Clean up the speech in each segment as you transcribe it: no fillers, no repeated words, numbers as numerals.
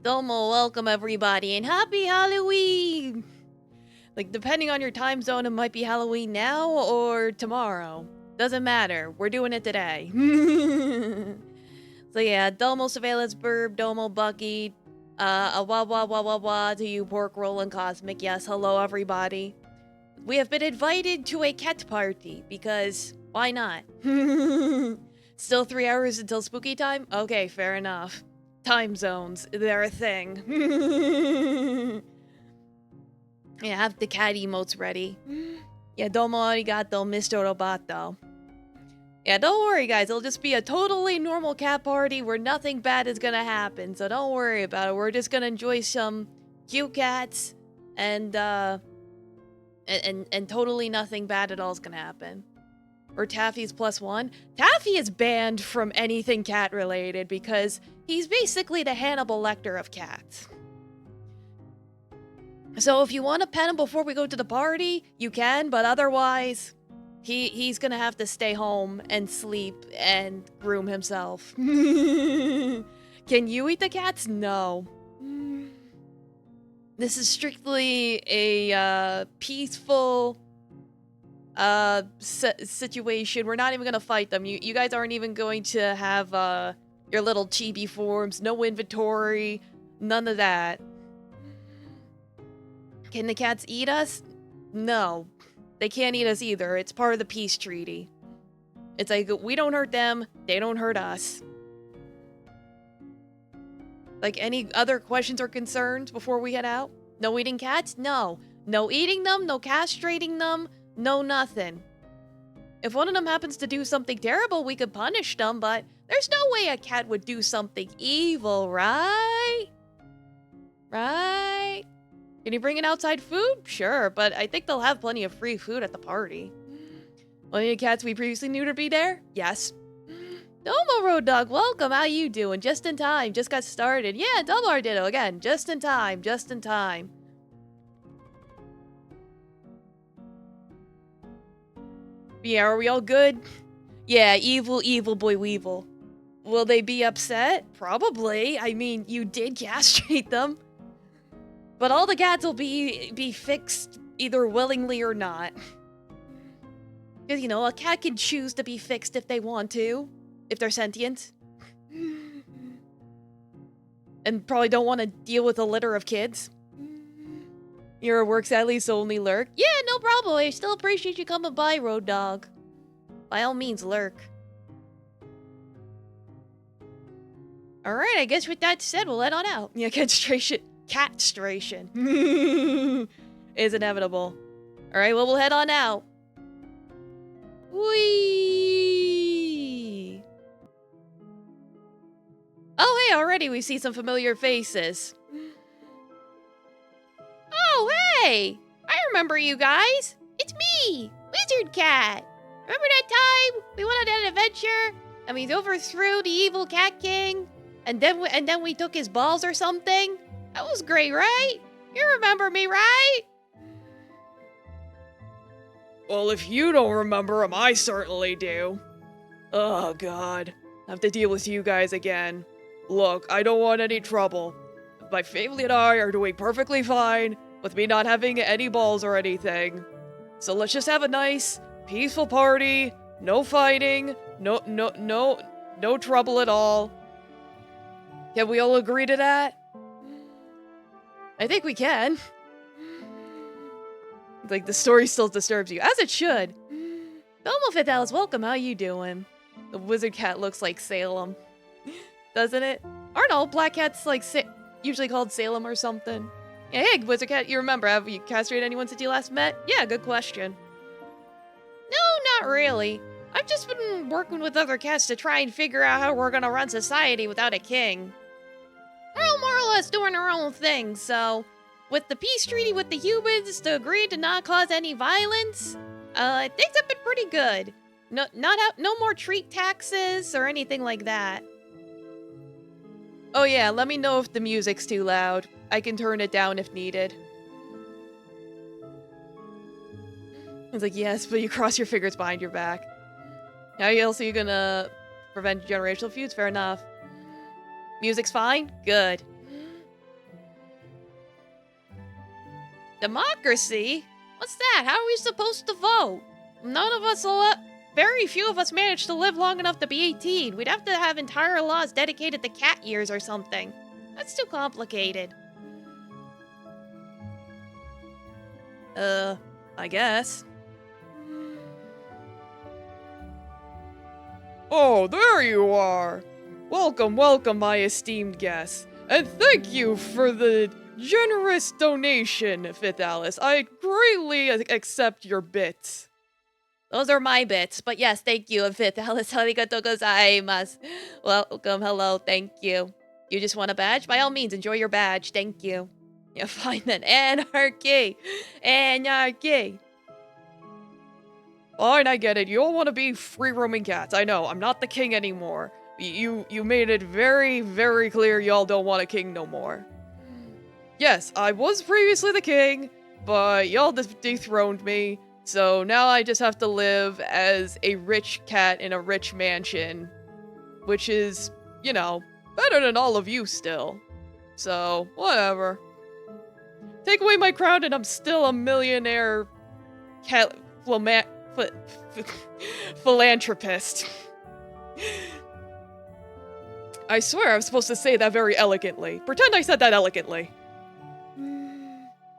Domo, welcome everybody, and happy Halloween! Like, depending on your time zone, it might be Halloween now or tomorrow. Doesn't matter, we're doing it today. So yeah, Domo Surveillance Burb, Domo Bucky, a wah wah wah wah wah to you Pork Roll and Cosmic. Yes, hello everybody. We have been invited to a cat party, because why not? Still 3 hours until spooky time? Okay, fair enough. Time zones, they're a thing. Yeah, have the cat emotes ready. Yeah, domo arigato, Mr. Roboto. Yeah, don't worry, guys. It'll just be a totally normal cat party where nothing bad is gonna happen, so don't worry about it. We're just gonna enjoy some cute cats, and totally nothing bad at all is gonna happen. Or Taffy's +1. Taffy is banned from anything cat-related because he's basically the Hannibal Lecter of cats. So if you want to pet him before we go to the party, you can, but otherwise, he's gonna have to stay home and sleep and groom himself. Can you eat the cats? No. This is strictly a peaceful situation. We're not even gonna fight them. You guys aren't even going to have your little chibi forms, no inventory, none of that. Can the cats eat us? No. They can't eat us either. It's part of the peace treaty. It's like, we don't hurt them, they don't hurt us. Like, any other questions or concerns before we head out? No eating cats? No. No eating them, no castrating them, no nothing. If one of them happens to do something terrible, we could punish them, but there's no way a cat would do something evil, right? Right? Can you bring in outside food? Sure, but I think they'll have plenty of free food at the party. One of the cats we previously knew to be there? Yes. Domo Road Dog, welcome. How you doing? Just in time. Just got started. Yeah, Domo Ditto again. Just in time. Just in time. Yeah, are we all good? Yeah, evil boy Weevil. Will they be upset? Probably. I mean, you did castrate them. But all the cats will be fixed either willingly or not. Because, you know, a cat can choose to be fixed if they want to. If they're sentient. And probably don't want to deal with a litter of kids. You're at work sadly, so only lurk. Yeah, no problem. I still appreciate you coming by, Road Dog. By all means, lurk. Alright, I guess with that said, we'll head on out. Yeah, catstration is inevitable. Alright, well, we'll head on out. Whee! Oh, hey, already we see some familiar faces. Oh, hey! I remember you guys. It's me, Wizard Cat. Remember that time we went on an adventure and we overthrew the evil Cat King, and then we took his balls or something? That was great, right? You remember me, right? Well, if you don't remember him, I certainly do. Oh, God. I have to deal with you guys again. Look, I don't want any trouble. My family and I are doing perfectly fine with me not having any balls or anything. So let's just have a nice, peaceful party. No fighting. No trouble at all. Can we all agree to that? I think we can. Like, the story still disturbs you, as it should. Domo Fitalis, welcome, how you doing? The wizard cat looks like Salem. Doesn't it? Aren't all black cats, like, usually called Salem or something? Yeah, hey, wizard cat, you remember, have you castrated anyone since you last met? Yeah, good question. No, not really. I've just been working with other cats to try and figure out how we're gonna run society without a king. We're all more or less doing our own thing, so with the peace treaty with the humans to agree to not cause any violence, things have been pretty good. No more treat taxes or anything like that. Oh yeah, let me know if the music's too loud. I can turn it down if needed. I was like, yes, but you cross your fingers behind your back. How else are you gonna prevent generational feuds? Fair enough. Music's fine? Good. Democracy? What's that? How are we supposed to vote? None of us very few of us manage to live long enough to be 18. We'd have to have entire laws dedicated to cat years or something. That's too complicated. I guess. Oh, there you are! Welcome, welcome, my esteemed guests. And thank you for the generous donation, Fifth Alice. I greatly accept your bits. Those are my bits, but yes, thank you, Fifth Alice. Arigatou gozaimasu. Welcome, hello, thank you. You just want a badge? By all means, enjoy your badge, thank you. Yeah, fine then. Anarchy! Anarchy! Fine, I get it. You all want to be free-roaming cats. I know, I'm not the king anymore. You made it very, very clear y'all don't want a king no more. Yes, I was previously the king, but y'all dethroned me, so now I just have to live as a rich cat in a rich mansion. Which is, you know, better than all of you still. So, whatever. Take away my crown and I'm still a millionaire cat philanthropist. I swear I'm supposed to say that very elegantly. Pretend I said that elegantly.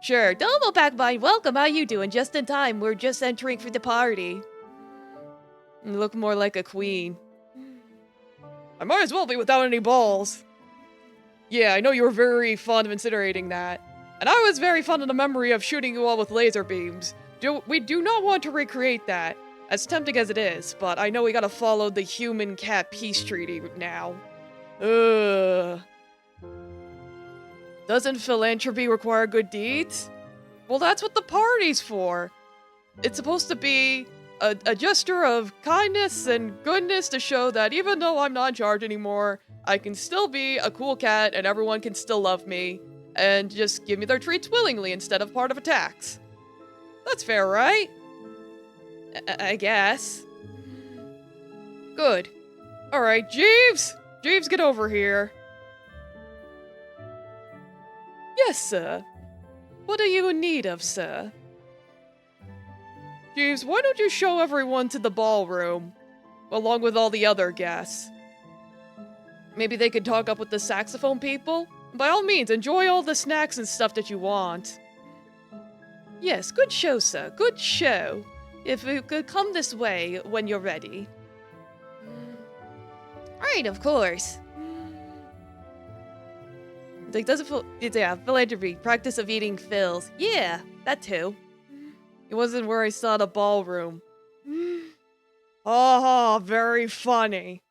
Sure, Domo Packbine, welcome, how you doing? Just in time, we're just entering for the party. You look more like a queen. I might as well be without any balls. Yeah, I know you were very fond of incinerating that. And I was very fond of the memory of shooting you all with laser beams. We do not want to recreate that, as tempting as it is, but I know we gotta follow the human-cat peace treaty now. Ugh. Doesn't philanthropy require good deeds? Well, that's what the party's for. It's supposed to be a gesture of kindness and goodness to show that even though I'm not in charge anymore, I can still be a cool cat and everyone can still love me, and just give me their treats willingly instead of part of a tax. That's fair, right? I guess. Good. Alright, Jeeves! Jeeves, get over here. Yes, sir. What are you in need of, sir? Jeeves, why don't you show everyone to the ballroom, along with all the other guests? Maybe they could talk up with the saxophone people? By all means, enjoy all the snacks and stuff that you want. Yes, good show, sir. Good show. If you could come this way when you're ready. Right, of course. Like, philanthropy, practice of eating fills. Yeah, that too. It wasn't where I saw the ballroom. Oh, very funny.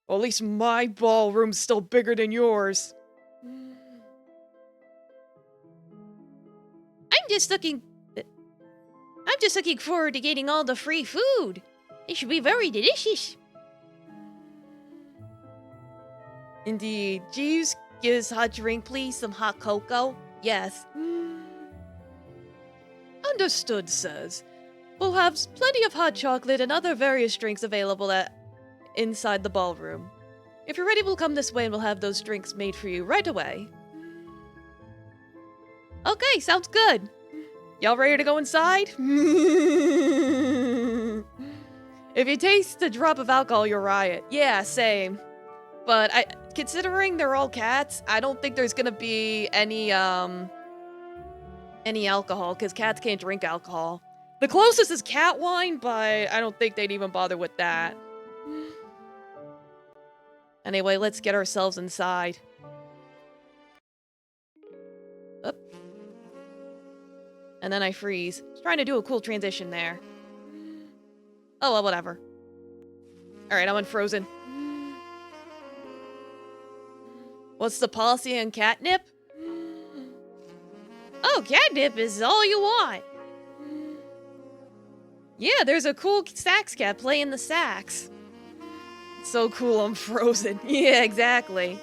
Well, at least my ballroom's still bigger than yours. I'm just looking forward to getting all the free food. It should be very delicious. Indeed. Jeeves, give us a hot drink, please. Some hot cocoa. Yes. Understood, sirs. We'll have plenty of hot chocolate and other various drinks available inside the ballroom. If you're ready, we'll come this way and we'll have those drinks made for you right away. Okay, sounds good. Y'all ready to go inside? If you taste a drop of alcohol, you'll riot. Yeah, same. But considering they're all cats, I don't think there's gonna be any alcohol, because cats can't drink alcohol. The closest is cat wine, but I don't think they'd even bother with that. Anyway, let's get ourselves inside. Up. And then I freeze. Just trying to do a cool transition there. Oh, well, whatever. Alright, I'm unfrozen. What's the policy on catnip? Oh, catnip is all you want. Yeah, there's a cool sax cat playing the sax. It's so cool, I'm frozen. Yeah, exactly.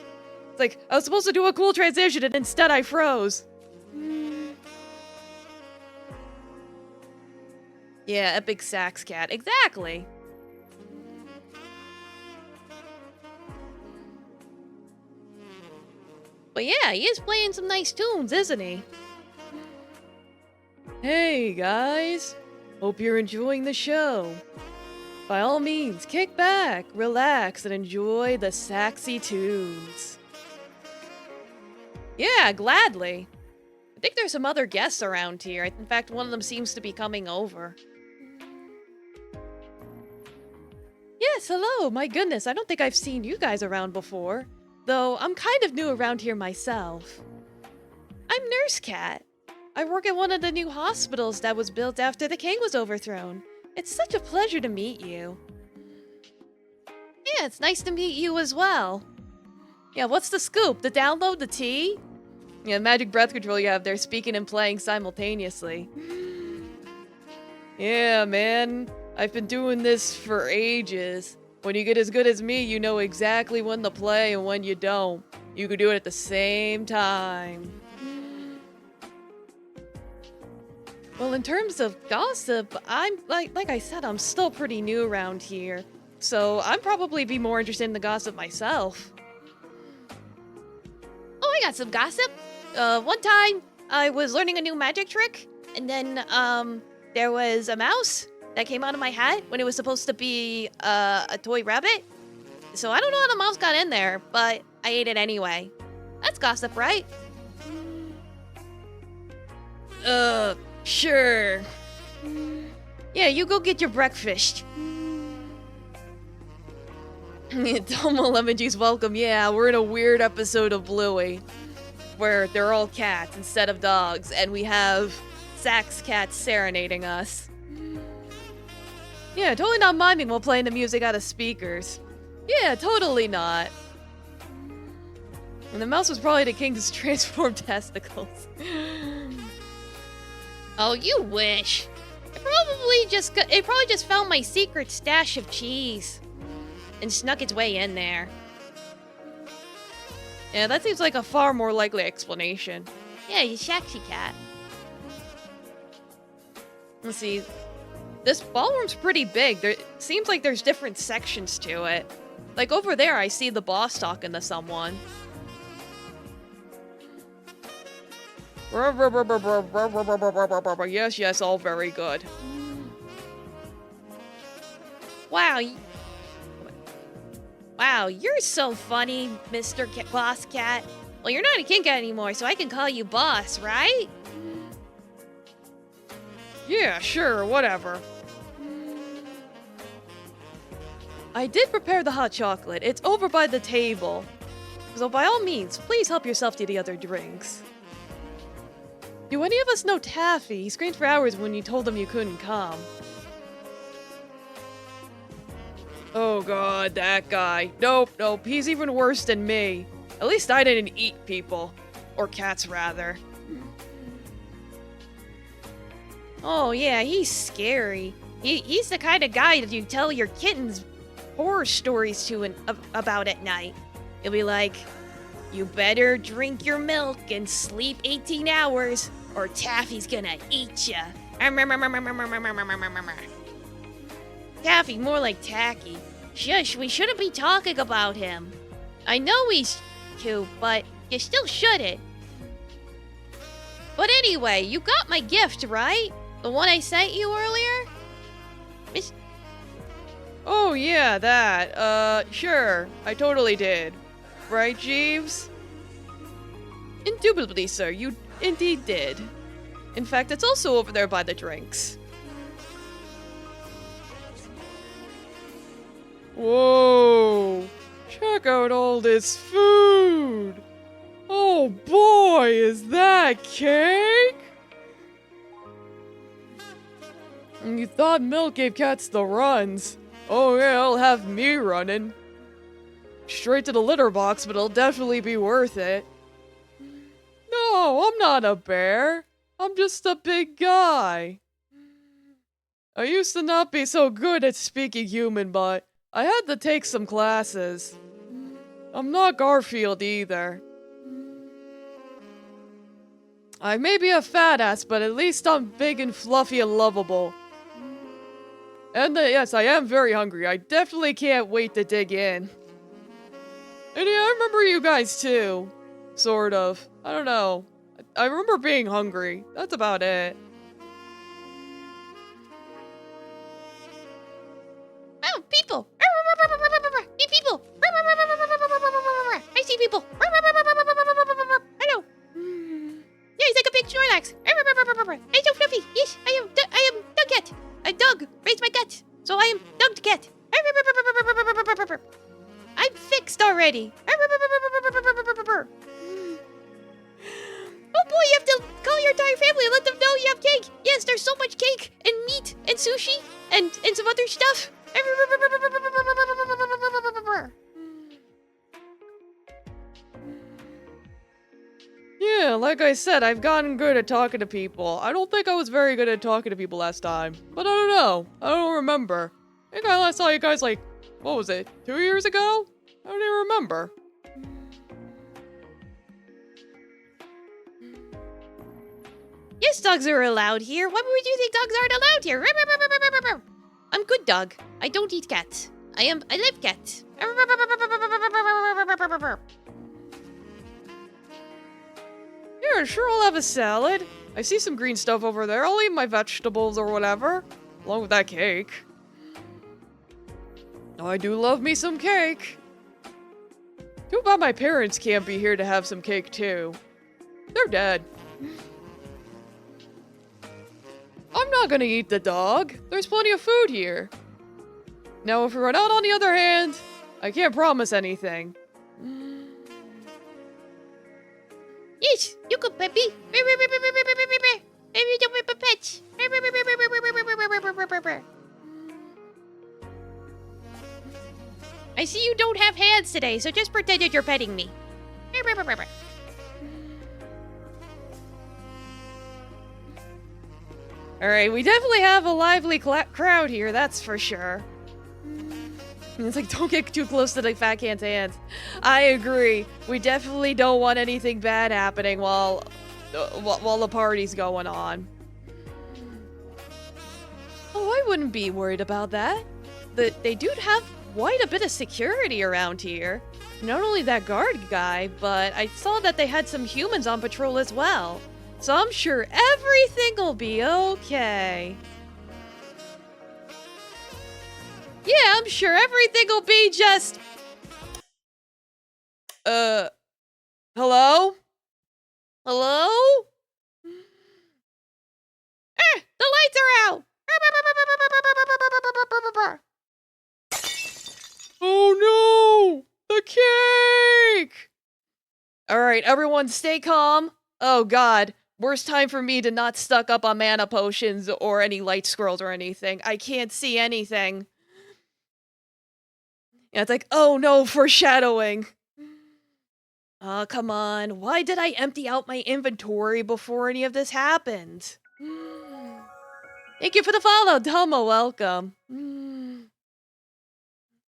It's like, I was supposed to do a cool transition and instead I froze. Yeah, epic sax cat. Exactly. But yeah, he is playing some nice tunes, isn't he? Hey guys, hope you're enjoying the show. By all means, kick back, relax, and enjoy the saxy tunes. Yeah, gladly. I think there's some other guests around here. In fact, one of them seems to be coming over. Yes, hello. My goodness, I don't think I've seen you guys around before. Though, I'm kind of new around here myself. I'm Nurse Cat. I work at one of the new hospitals that was built after the king was overthrown. It's such a pleasure to meet you. Yeah, it's nice to meet you as well. Yeah, what's the scoop? The download, the tea? Yeah, magic breath control you have there, speaking and playing simultaneously. Yeah, man. I've been doing this for ages. When you get as good as me, you know exactly when to play and when you don't. You can do it at the same time. Well, in terms of gossip, I'm like I said, I'm still pretty new around here. So I'd probably be more interested in the gossip myself. Oh, I got some gossip. One time I was learning a new magic trick, and then there was a mouse that came out of my hat when it was supposed to be a toy rabbit. So I don't know how the mouse got in there, but I ate it anyway. That's gossip, right? Sure. Yeah, you go get your breakfast. Domo Lemon Juice, welcome. Yeah, we're in a weird episode of Bluey where they're all cats instead of dogs, and we have Sax cats serenading us. Yeah, totally not miming while playing the music out of speakers. Yeah, totally not. And the mouse was probably the king's transformed testicles. Oh, you wish. It probably just found my secret stash of cheese and snuck its way in there. Yeah, that seems like a far more likely explanation. Yeah, you sexy cat. Let's see. This ballroom's pretty big. There seems like there's different sections to it. Like over there, I see the boss talking to someone. Yes, yes, all very good. Wow. Wow, you're so funny, Mr. Boss Cat. Well, you're not a king cat anymore, so I can call you boss, right? Yeah, sure, whatever. I did prepare the hot chocolate. It's over by the table. So by all means, please help yourself to the other drinks. Do any of us know Taffy? He screamed for hours when you told him you couldn't come. Oh god, that guy. Nope, he's even worse than me. At least I didn't eat people. Or cats, rather. Oh yeah, he's scary. He's the kind of guy that you tell your kittens horror stories to about at night. He'll be like, you better drink your milk and sleep 18 hours, or Taffy's gonna eat ya. Taffy, more like Tacky. Shush, we shouldn't be talking about him. I know he's cute, but you still shouldn't. But anyway, you got my gift, right? The one I sent you earlier? Oh yeah, that. Sure. I totally did. Right, Jeeves? Indubitably, sir. You indeed did. In fact, it's also over there by the drinks. Whoa! Check out all this food! Oh boy, is that cake? You thought milk gave cats the runs. Oh yeah, I'll have me running. Straight to the litter box, but it'll definitely be worth it. No, I'm not a bear. I'm just a big guy. I used to not be so good at speaking human, but I had to take some classes. I'm not Garfield either. I may be a fat ass, but at least I'm big and fluffy and lovable. And yes, I am very hungry. I definitely can't wait to dig in. And yeah, I remember you guys too. Sort of. I don't know. I remember being hungry. That's about it. people. Hey, people. I see people. Hello. Yeah, he's like a big Snorlax. Hey, so fluffy. Yes, I am Doug Cat. Doug raised my cat, so I am Doug the Cat. I'm fixed already. Oh boy, you have to call your entire family and let them know you have cake. Yes, there's so much cake and meat and sushi and some other stuff. Yeah, like I said, I've gotten good at talking to people. I don't think I was very good at talking to people last time. But I don't know. I don't remember. I think I last saw you guys like, what was it, 2 years ago? I don't even remember. Yes, dogs are allowed here. Why would you think dogs aren't allowed here? I'm good dog. I don't eat cats. I live cat. Yeah, sure, I'll have a salad. I see some green stuff over there. I'll eat my vegetables or whatever, along with that cake. I do love me some cake. Too bad my parents can't be here to have some cake too. They're dead. I'm not gonna eat the dog. There's plenty of food here. Now, if we run out on the other hand, I can't promise anything. Yes, you could pet me. Pet. I see you don't have hands today, so just pretend that you're petting me. Alright, we definitely have a lively crowd here, that's for sure. It's like, don't get too close to the fat cat's hands. I agree. We definitely don't want anything bad happening while the party's going on. Oh, I wouldn't be worried about that. They do have quite a bit of security around here. Not only that guard guy, but I saw that they had some humans on patrol as well. So I'm sure everything will be okay. Yeah, I'm sure everything will be just... Hello? Hello? The lights are out! Oh no! The cake! Alright, everyone stay calm. Oh god. Worst time for me to not stuck up on mana potions or any light scrolls or anything. I can't see anything. Yeah, it's like, oh no, foreshadowing. Oh, come on. Why did I empty out my inventory before any of this happened? Thank you for the follow, Domo, welcome.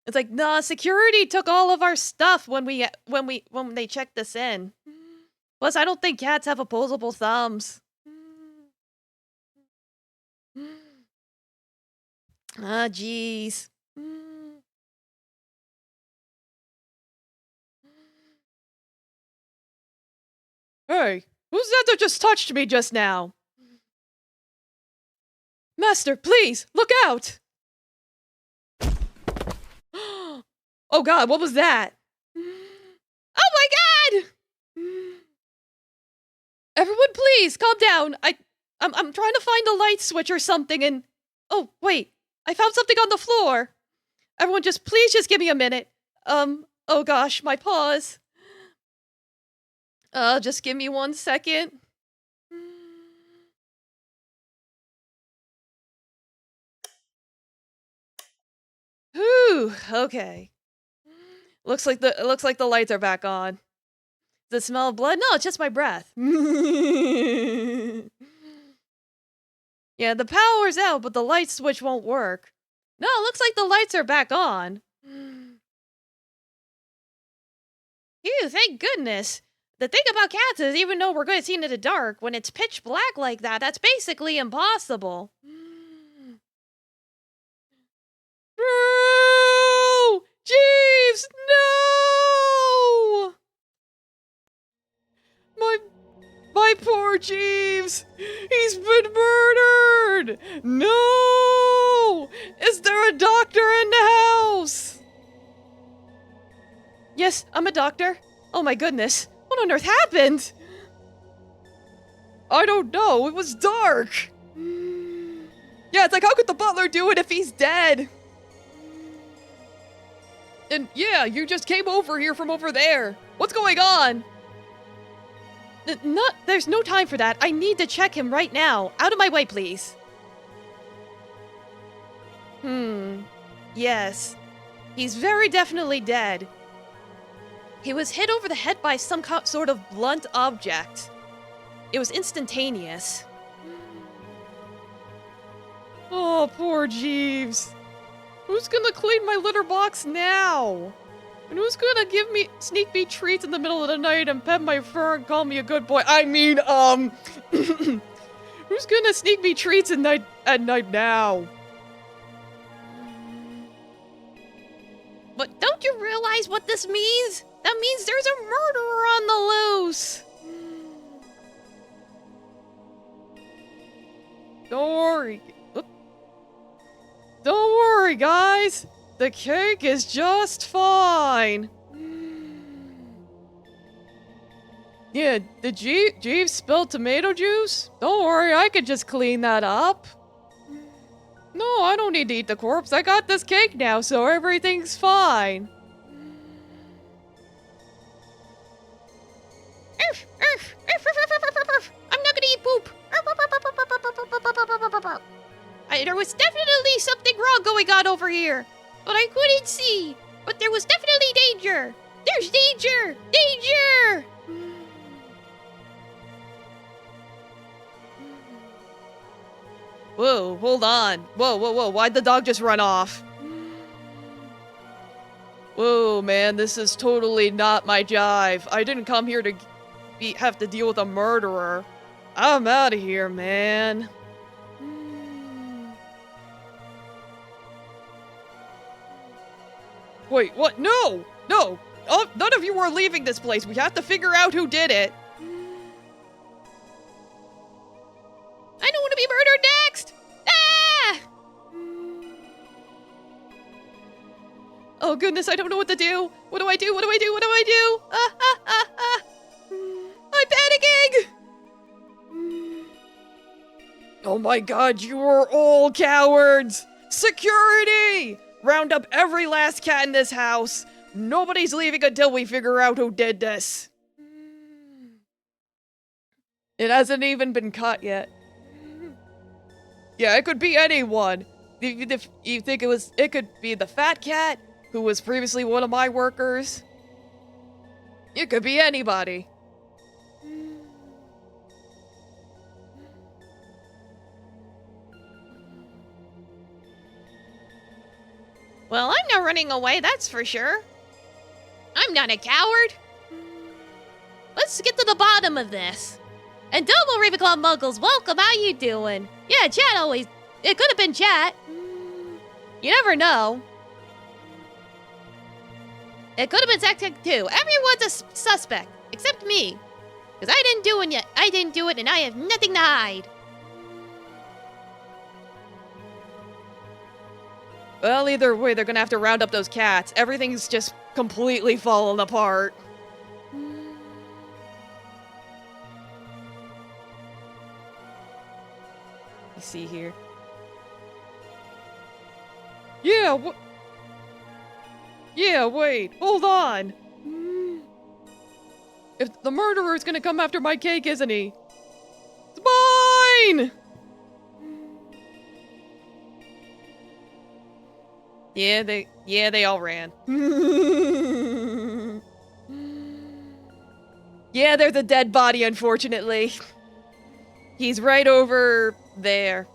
It's like, nah, security took all of our stuff when they checked us in. Plus, I don't think cats have opposable thumbs. Ah, jeez. Hey, who's that just touched me just now? Master, please, look out! Oh god, what was that? Oh my god! Everyone, please, calm down. I'm trying to find a light switch or something and... Oh, wait. I found something on the floor. Everyone, please just give me a minute. Oh gosh, my paws. Just give me 1 second. Whew, okay. Looks like the lights are back on. Does it smell of blood? No, it's just my breath. Yeah, the power's out, but the light switch won't work. No, it looks like the lights are back on. Phew, thank goodness. The thing about cats is, even though we're good at seeing in the dark, when it's pitch black like that, that's basically impossible. No! Jeeves, no! My poor Jeeves! He's been murdered! No! no! Is there a doctor in the house? Yes, I'm a doctor. Oh my goodness. What on earth happened? I don't know. It was dark. Yeah, it's like, how could the butler do it if he's dead? And yeah, you just came over here from over there. What's going on? There's no time for that. I need to check him right now. Out of my way, please. Yes. He's very definitely dead. He was hit over the head by some sort of blunt object. It was instantaneous. Oh, poor Jeeves. Who's gonna clean my litter box now? And who's gonna sneak me treats in the middle of the night and pet my fur and call me a good boy? I mean, who's gonna sneak me treats at night now? But don't you realize what this means? That means there's a murderer on the loose! Don't worry. Don't worry, guys. The cake is just fine. Yeah, did Jeeves spill tomato juice? Don't worry, I could just clean that up. No, I don't need to eat the corpse. I got this cake now, so everything's fine. I'm not gonna eat poop. There was definitely something wrong going on over here, but I couldn't see. But there was definitely danger. There's danger! Danger! Whoa, hold on. Whoa. Why'd the dog just run off? Whoa, man, this is totally not my jive. I didn't come here to have to deal with a murderer. I'm out of here, man. Wait, what? No! No! Oh, none of you are leaving this place. We have to figure out who did it. I don't want to be murdered next! Ah! Oh goodness, I don't know what to do. What do I do? What do I do? What do I do? I'm panicking! Oh my god, you are all cowards! Security! Round up every last cat in this house. Nobody's leaving until we figure out who did this. It hasn't even been caught yet. Yeah, it could be anyone. If you think it could be the fat cat, who was previously one of my workers. It could be anybody. Well, I'm not running away, that's for sure. I'm not a coward. Let's get to the bottom of this. And Domo Ravenclaw Muggles, welcome, how you doing? Yeah, chat always... It could have been chat. You never know. It could have been Zactic too. Everyone's a suspect, except me. Because I didn't do it yet. I didn't do it and I have nothing to hide. Well, either way, they're gonna have to round up those cats. Everything's just completely fallen apart. You see here. Yeah, Yeah, wait, hold on. If the murderer's gonna come after my cake, isn't he? It's mine! Yeah, they all ran. Yeah, there's a dead body, unfortunately. He's right over there.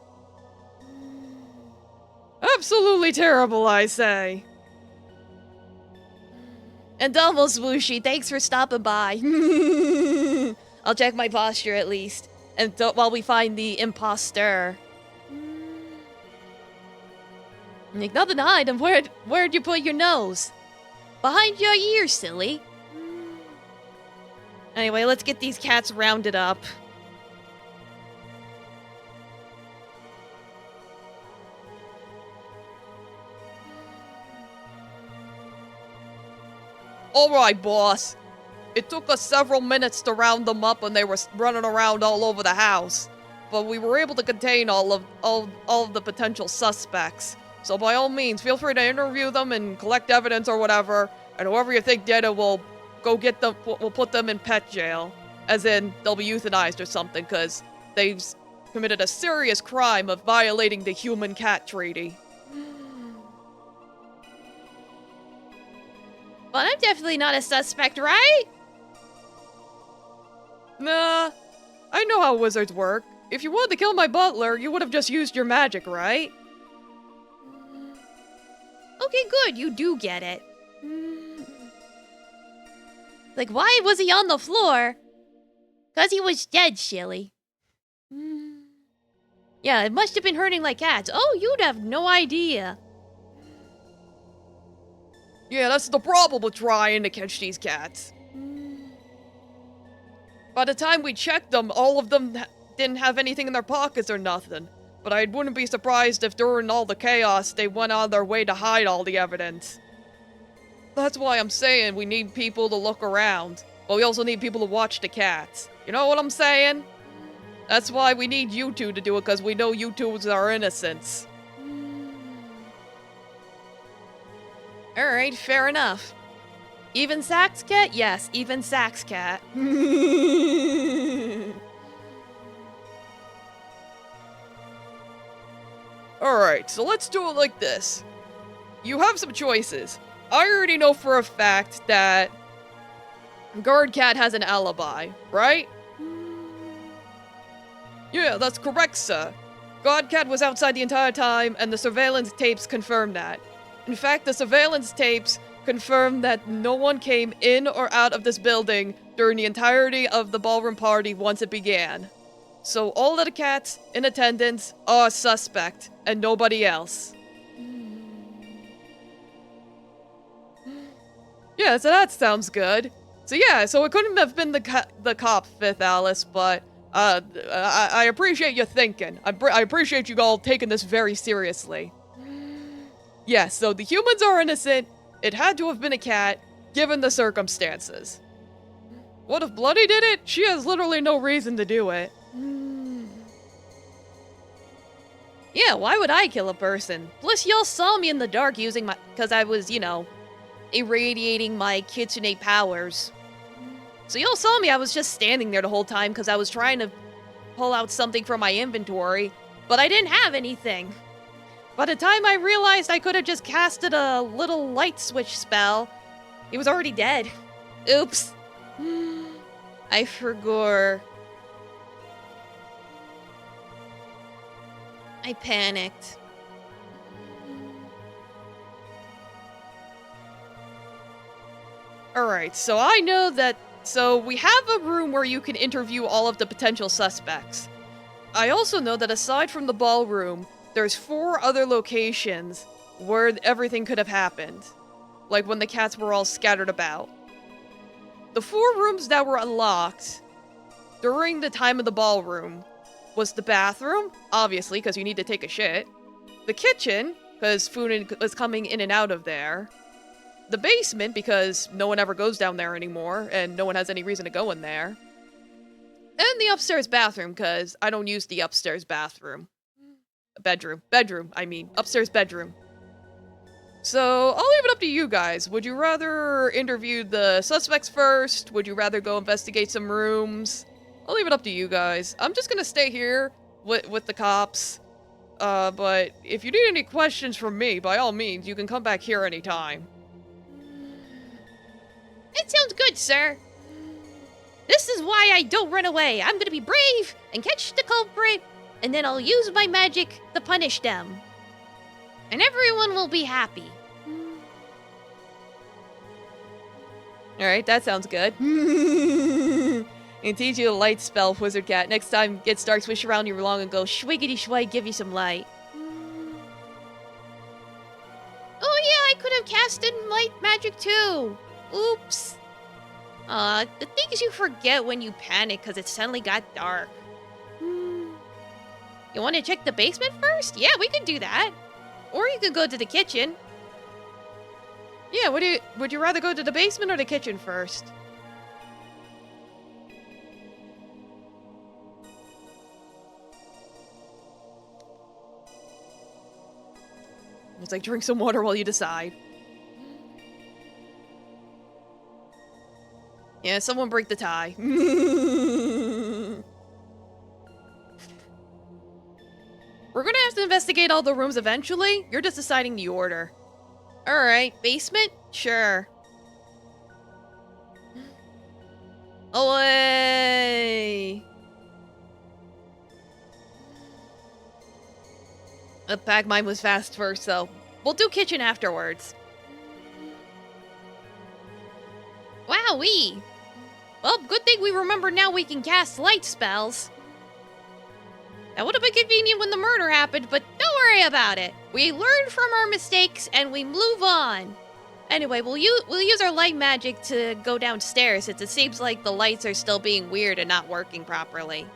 Absolutely terrible, I say. And Double Swooshy, thanks for stopping by. I'll check my posture at least. And while we find the imposter. Like, nothing to hide. And where'd you put your nose? Behind your ear, silly. Anyway, let's get these cats rounded up. Alright, boss. It took us several minutes to round them up and they were running around all over the house. But we were able to contain all of the potential suspects. So by all means, feel free to interview them and collect evidence or whatever. And whoever you think did it, we'll go get them, we'll put them in pet jail. As in, they'll be euthanized or something, because they've committed a serious crime of violating the human-cat treaty. But I'm definitely not a suspect, right? Nah, I know how wizards work. If you wanted to kill my butler, you would have just used your magic, right? Okay, good, you do get it. Like, why was he on the floor? 'Cause he was dead, silly. Yeah, it must have been hurting like cats. Oh, you'd have no idea. Yeah, that's the problem with trying to catch these cats. By the time we checked them, all of them didn't have anything in their pockets or nothing. But I wouldn't be surprised if during all the chaos, they went on their way to hide all the evidence. That's why I'm saying we need people to look around. But we also need people to watch the cats. You know what I'm saying? That's why we need you two to do it, because we know you two are innocents. Alright, fair enough. Even Sax Cat? Yes, even Sax Cat. Alright, so let's do it like this. You have some choices. I already know for a fact that Guard Cat has an alibi, right? Yeah, that's correct, sir. Guard Cat was outside the entire time, and the surveillance tapes confirm that. In fact, the surveillance tapes confirm that no one came in or out of this building during the entirety of the ballroom party once it began. So all of the cats in attendance are suspect, and nobody else. Yeah, so that sounds good. So yeah, so it couldn't have been the cop, Fifth Alice, but I appreciate you thinking. I appreciate you all taking this very seriously. Yeah, so the humans are innocent. It had to have been a cat, given the circumstances. What if Bloody did it? She has literally no reason to do it. Yeah, why would I kill a person? Plus, y'all saw me in the dark using my... Because I was, you know, irradiating my kitchenate powers. So y'all saw me, I was just standing there the whole time because I was trying to pull out something from my inventory, but I didn't have anything. By the time I realized I could have just casted a little light switch spell, he was already dead. Oops. I forgot. I panicked. Alright, so I know that... So we have a room where you can interview all of the potential suspects. I also know that aside from the ballroom, there's 4 other locations where everything could have happened. Like when the cats were all scattered about. The 4 rooms that were unlocked during the time of the ballroom was the bathroom, obviously, because you need to take a shit. The kitchen, because food was coming in and out of there. The basement, because no one ever goes down there anymore, and no one has any reason to go in there. And the upstairs bathroom, because I don't use the upstairs bathroom. Bedroom, I mean. Upstairs bedroom. So, I'll leave it up to you guys. Would you rather interview the suspects first? Would you rather go investigate some rooms? I'll leave it up to you guys. I'm just gonna stay here with the cops. But if you need any questions from me, by all means, you can come back here anytime. It sounds good, sir. This is why I don't run away. I'm gonna be brave and catch the culprit, and then I'll use my magic to punish them. And everyone will be happy. Alright, that sounds good. And teach you a light spell, Wizard Cat. Next time it gets dark, swish around you long and go schwiggity schwag, give you some light. Oh yeah, I could have casted light magic too. Oops. The things you forget when you panic because it suddenly got dark. You want to check the basement first? Yeah, we could do that. Or you could go to the kitchen. Yeah, would you rather go to the basement or the kitchen first? It's like, drink some water while you decide. Yeah, someone break the tie. We're gonna have to investigate all the rooms eventually. You're just deciding the order. Alright, basement? Sure. Away! The pack mine was fast first, so we'll do kitchen afterwards. Wowee! Well, good thing we remember now we can cast light spells. That would have been convenient when the murder happened, but don't worry about it. We learn from our mistakes and we move on. Anyway, we'll use our light magic to go downstairs since it seems like the lights are still being weird and not working properly.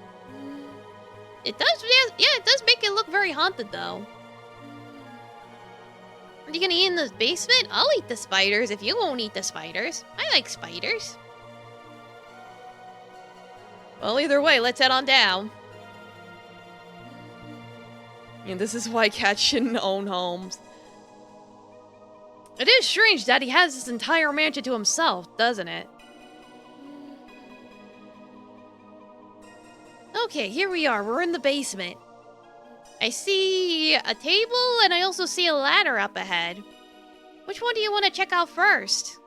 It does, yeah, it does make it look very haunted though. Are you gonna eat in the basement? I'll eat the spiders if you won't eat the spiders. I like spiders. Well, either way, let's head on down. And this is why cats shouldn't own homes. It is strange that he has this entire mansion to himself, doesn't it? Okay, here we are. We're in the basement. I see a table and I also see a ladder up ahead. Which one do you want to check out first?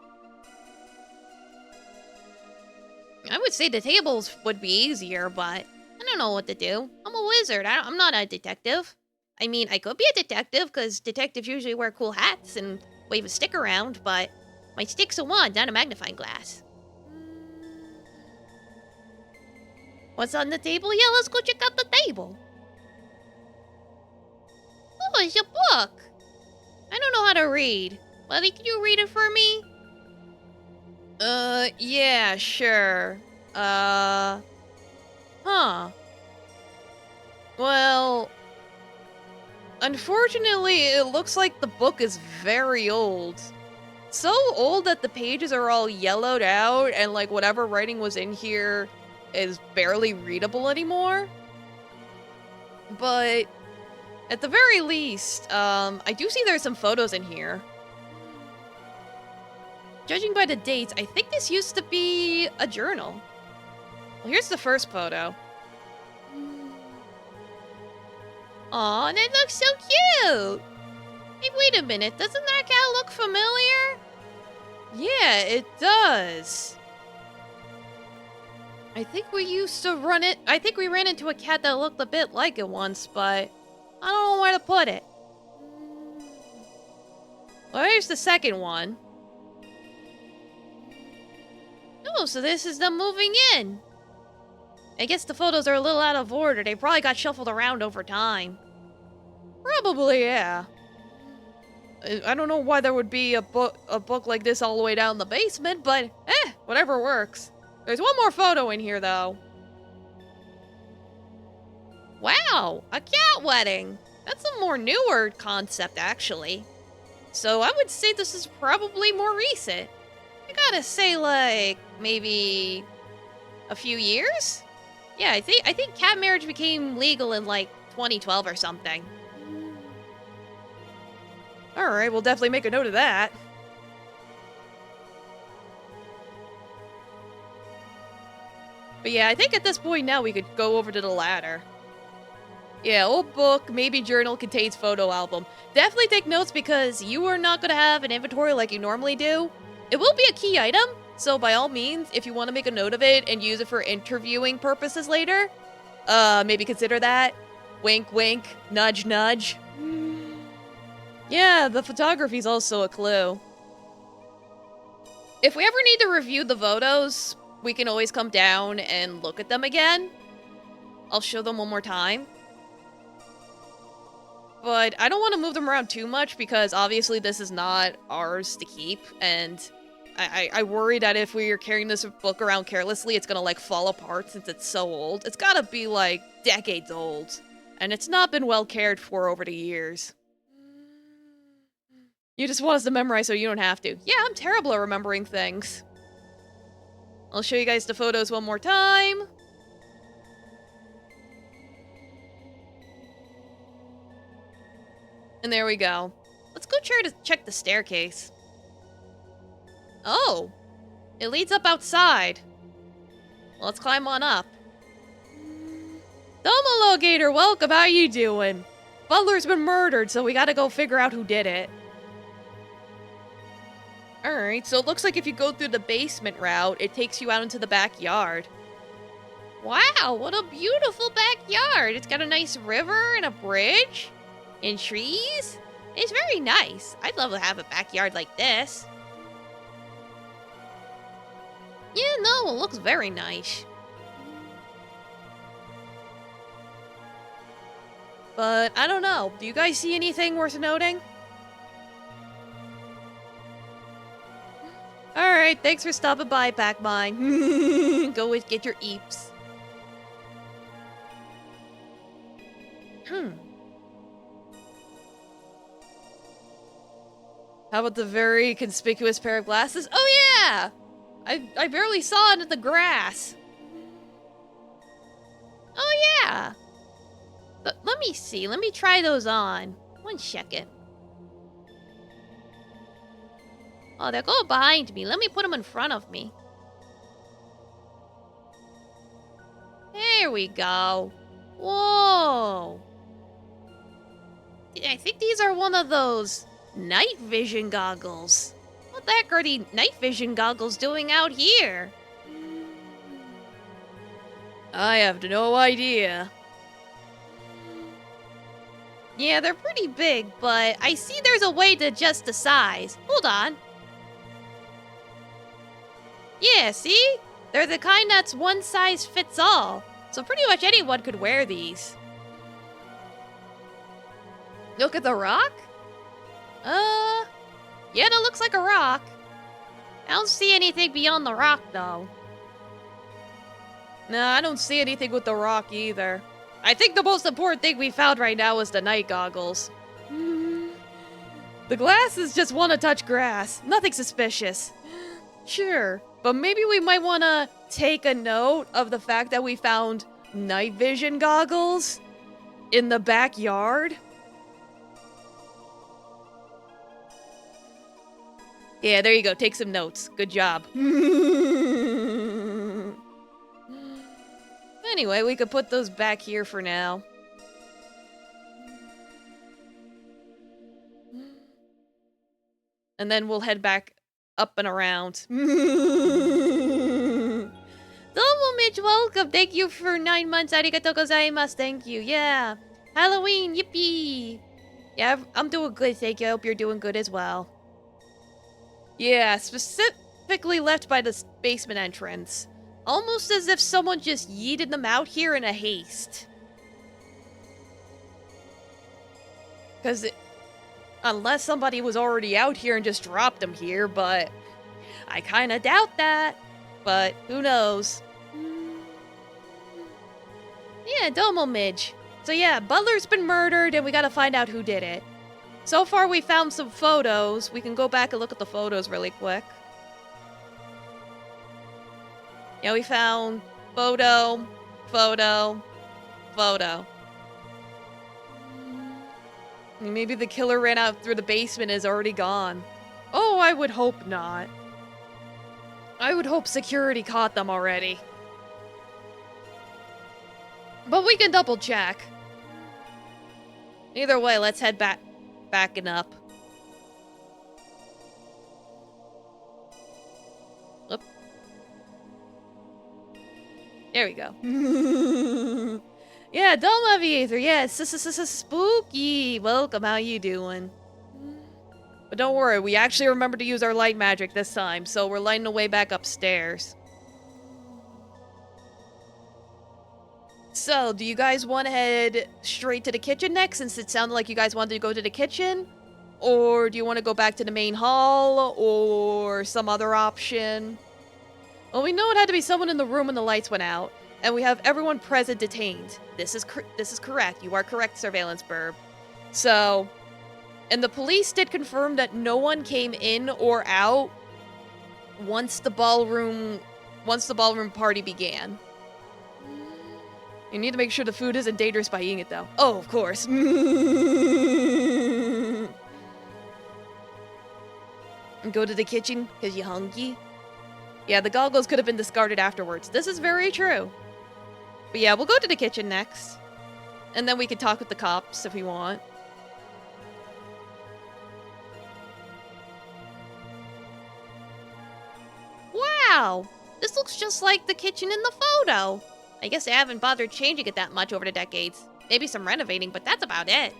I would say the tables would be easier, but I don't know what to do. I'm a wizard. I'm not a detective. I mean, I could be a detective because detectives usually wear cool hats and wave a stick around, but my stick's a wand, not a magnifying glass. What's on the table? Yeah, let's go check out the table. Oh, it's a book. I don't know how to read. Buddy, can you read it for me? Yeah, sure. Huh. Well, unfortunately, it looks like the book is very old. So old that the pages are all yellowed out and like whatever writing was in here is barely readable anymore. But at the very least, I do see there's some photos in here. Judging by the dates, I think this used to be a journal. Well, here's the first photo. Aw, that looks so cute! Hey, wait a minute, doesn't that cat look familiar? Yeah, it does. I think we ran into a cat that looked a bit like it once, but I don't know where to put it. Well, here's the second one. Oh, so this is them moving in. I guess the photos are a little out of order. They probably got shuffled around over time. Probably, yeah. I don't know why there would be a book like this all the way down the basement, but whatever works. There's one more photo in here, though. Wow, a cat wedding. That's a more newer concept, actually. So I would say this is probably more recent. I gotta say, like, maybe a few years? Yeah, I think cat marriage became legal in, like, 2012 or something. Alright, we'll definitely make a note of that. But yeah, I think at this point now we could go over to the ladder. Yeah, old book, maybe journal, contains photo album. Definitely take notes because you are not going to have an inventory like you normally do. It will be a key item, so by all means, if you want to make a note of it and use it for interviewing purposes later, maybe consider that. Wink, wink, nudge, nudge. Yeah, the photography's also a clue. If we ever need to review the photos, we can always come down and look at them again. I'll show them one more time. But I don't want to move them around too much because obviously this is not ours to keep, and I worry that if we are carrying this book around carelessly, it's gonna like fall apart since it's so old. It's gotta be like decades old, and it's not been well cared for over the years. You just want us to memorize so you don't have to. Yeah, I'm terrible at remembering things. I'll show you guys the photos one more time. And there we go. Let's go try to check the staircase. Oh, it leads up outside. Well, let's climb on up. Domologator, welcome. How you doing? Butler's been murdered, so we gotta go figure out who did it. Alright, so it looks like if you go through the basement route, it takes you out into the backyard. Wow, what a beautiful backyard. It's got a nice river and a bridge and trees. It's very nice. I'd love to have a backyard like this. Yeah, no, it looks very nice. But I don't know. Do you guys see anything worth noting? Alright, thanks for stopping by, Pac-Mine. Go get your eeps. How about the very conspicuous pair of glasses? Oh yeah! I barely saw it in the grass. Oh yeah! But let me see. Let me try those on. 1 second. Oh, they're going behind me. Let me put them in front of me. There we go. Whoa. I think these are one of those night vision goggles. What the heck are the night vision goggles doing out here? I have no idea. Yeah, they're pretty big, but I see there's a way to adjust the size. Hold on. Yeah, see? They're the kind that's one size fits all. So pretty much anyone could wear these. Look at the rock? Yeah, that looks like a rock. I don't see anything beyond the rock, though. Nah, I don't see anything with the rock either. I think the most important thing we found right now is the night goggles. The glasses just want to touch grass. Nothing suspicious. Sure, but maybe we might want to take a note of the fact that we found night vision goggles in the backyard. Yeah, there you go. Take some notes. Good job. Anyway, we could put those back here for now. And then we'll head back up and around. Domo Mitch, welcome. Thank you for 9 months. Arigatou gozaimasu. Thank you. Yeah. Halloween. Yippee. Yeah, I'm doing good. Thank you. I hope you're doing good as well. Yeah, specifically left by the basement entrance. Almost as if someone just yeeted them out here in a haste. Because unless somebody was already out here and just dropped them here, but I kind of doubt that. But who knows? Yeah, Domo Midge. So yeah, Butler's been murdered and we gotta find out who did it. So far we found some photos. We can go back and look at the photos really quick. Yeah, we found photo, photo, photo. Maybe the killer ran out through the basement and is already gone. Oh, I would hope not. I would hope security caught them already. But we can double check. Either way, let's head backing up. Oop. There we go. Yeah, Dome Aviator. Yeah, spooky. Welcome. How you doing? But don't worry, we actually remembered to use our light magic this time, so we're lighting the way back upstairs. So, do you guys want to head straight to the kitchen next, since it sounded like you guys wanted to go to the kitchen? Or do you want to go back to the main hall, or some other option? Well, we know it had to be someone in the room when the lights went out, and we have everyone present detained. This is correct. You are correct, Surveillance Burb. So, And the police did confirm that no one came in or out once the ballroom party began. You need to make sure the food isn't dangerous by eating it, though. Oh, of course. Go to the kitchen because you're hungry. Yeah, the goggles could have been discarded afterwards. This is very true. But yeah, we'll go to the kitchen next. And then we can talk with the cops if we want. Wow! This looks just like the kitchen in the photo. I guess they haven't bothered changing it that much over the decades. Maybe some renovating, but that's about it.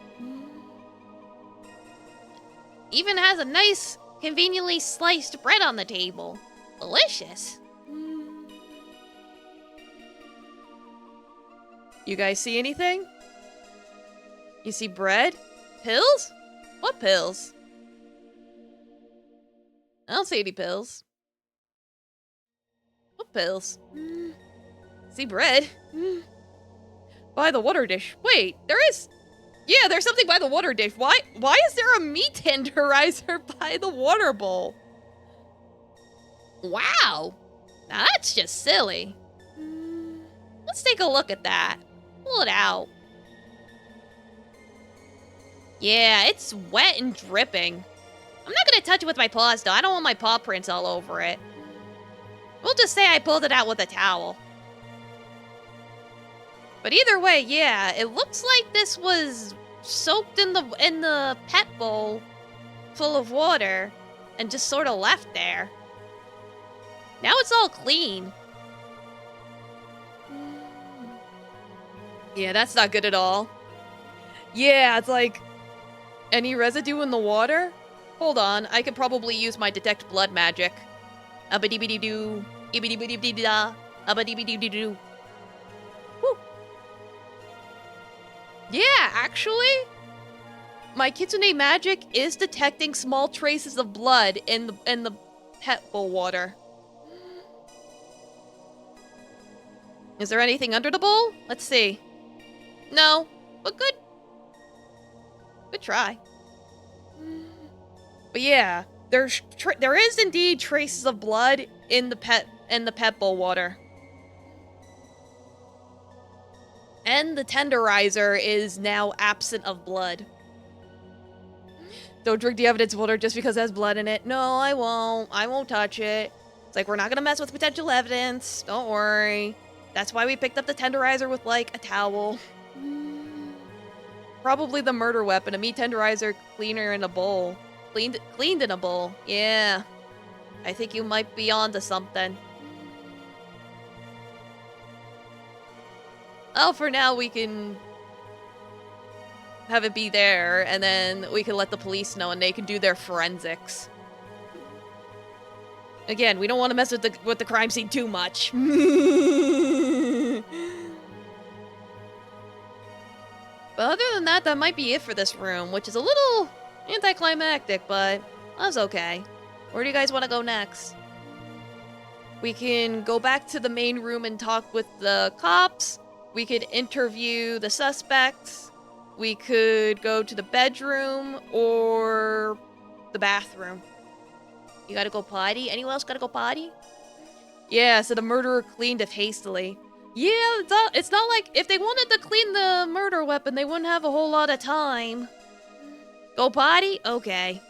Even has a nice, conveniently sliced bread on the table. Delicious. You guys see anything? You see bread? Pills? What pills? I don't see any pills. What pills? See bread. By the water dish. Wait, there is... Yeah, there's something by the water dish. Why is there a meat tenderizer by the water bowl? Wow. Now that's just silly. Let's take a look at that. Pull it out. Yeah, it's wet and dripping. I'm not gonna touch it with my paws, though. I don't want my paw prints all over it. We'll just say I pulled it out with a towel. But either way, yeah, it looks like this was soaked in the pet bowl full of water and just sort of left there. Now it's all clean. Yeah, that's not good at all. Yeah, it's like any residue in the water? Hold on, I could probably use my detect blood magic. Abba-dee-bee-dee-doo, ibby-dee-bee-dee-da, abba-dee-bee-dee-dee-doo. Woo. Yeah, actually, my kitsune magic is detecting small traces of blood in the pet bowl water. Is there anything under the bowl? Let's see. No, but good. Good try. But yeah, there is indeed traces of blood in the pet bowl water. And the tenderizer is now absent of blood. Don't drink the evidence water just because it has blood in it. No, I won't. I won't touch it. It's like, we're not gonna mess with potential evidence. Don't worry. That's why we picked up the tenderizer with, like, a towel. Probably the murder weapon, a meat tenderizer cleaner in a bowl. Cleaned in a bowl. Yeah. I think you might be onto something. Oh, for now we can have it be there, and then we can let the police know, and they can do their forensics. Again, we don't want to mess with the crime scene too much. But other than that, that might be it for this room, which is a little anticlimactic, but that's okay. Where do you guys want to go next? We can go back to the main room and talk with the cops. We could interview the suspects. We could go to the bedroom or the bathroom. You gotta go potty? Anyone else gotta go potty? Yeah, so the murderer cleaned it hastily. Yeah, it's not like if they wanted to clean the murder weapon, they wouldn't have a whole lot of time. Go potty? Okay.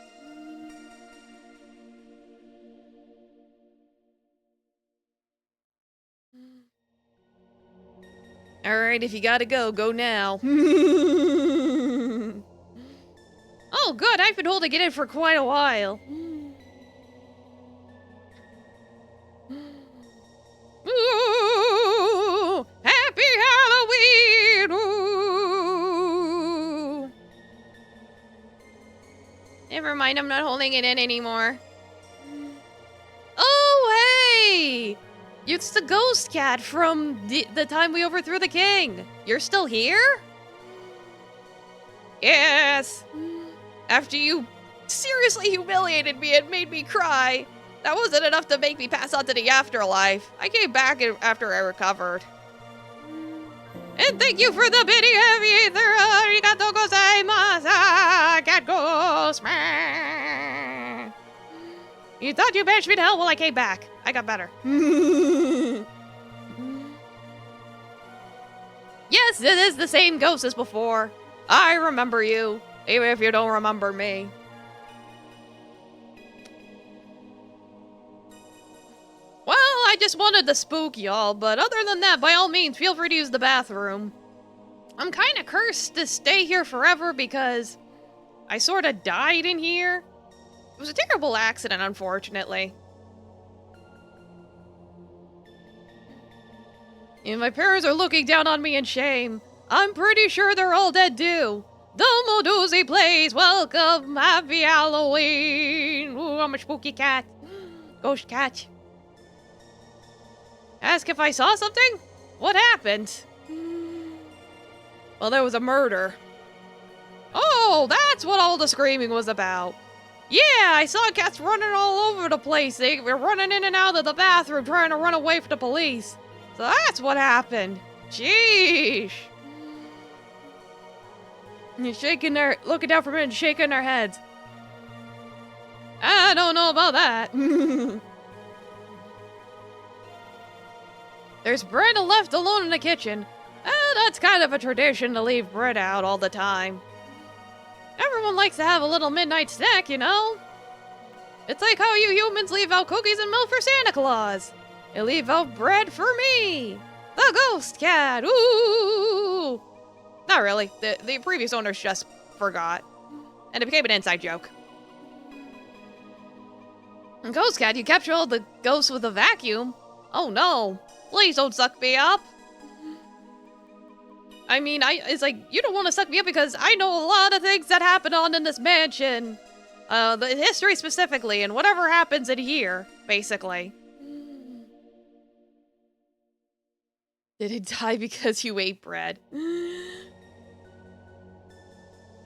Alright, if you gotta go, go now. Oh, good, I've been holding it in for quite a while. Ooh, happy Halloween! Ooh. Never mind, I'm not holding it in anymore. Oh, hey! It's the ghost cat from the time we overthrew the king. You're still here? Yes. After you seriously humiliated me and made me cry, that wasn't enough to make me pass on to the afterlife. I came back after I recovered. And thank you for the bidding of ether. Arigatou gozaimasu. cat ghost. You thought you banished me to hell? Well, I came back. I got better. Yes, it is the same ghost as before. I remember you, even if you don't remember me. Well, I just wanted to spook y'all, but other than that, by all means, feel free to use the bathroom. I'm kind of cursed to stay here forever because I sort of died in here. It was a terrible accident, unfortunately. And my parents are looking down on me in shame. I'm pretty sure they're all dead too. Domo Doozy plays, welcome, happy Halloween. Ooh, I'm a spooky cat. Ghost cat. Ask if I saw something? What happened? Well, there was a murder. Oh, that's what all the screaming was about. Yeah, I saw cats running all over the place. They were running in and out of the bathroom trying to run away from the police. So that's what happened. Sheesh. You're shaking their, looking down from it and shaking their heads. I don't know about that. There's bread left alone in the kitchen. That's kind of a tradition to leave bread out all the time. Everyone likes to have a little midnight snack, you know? It's like how you humans leave out cookies and milk for Santa Claus. You leave out bread for me, the ghost cat. Ooh! Not really. The previous owners just forgot. And it became an inside joke. Ghost cat, you capture all the ghosts with a vacuum? Oh no. Please don't suck me up. I mean, it's like, you don't want to suck me up because I know a lot of things that happen on in this mansion. The history specifically, and whatever happens in here, basically. Did it die because you ate bread?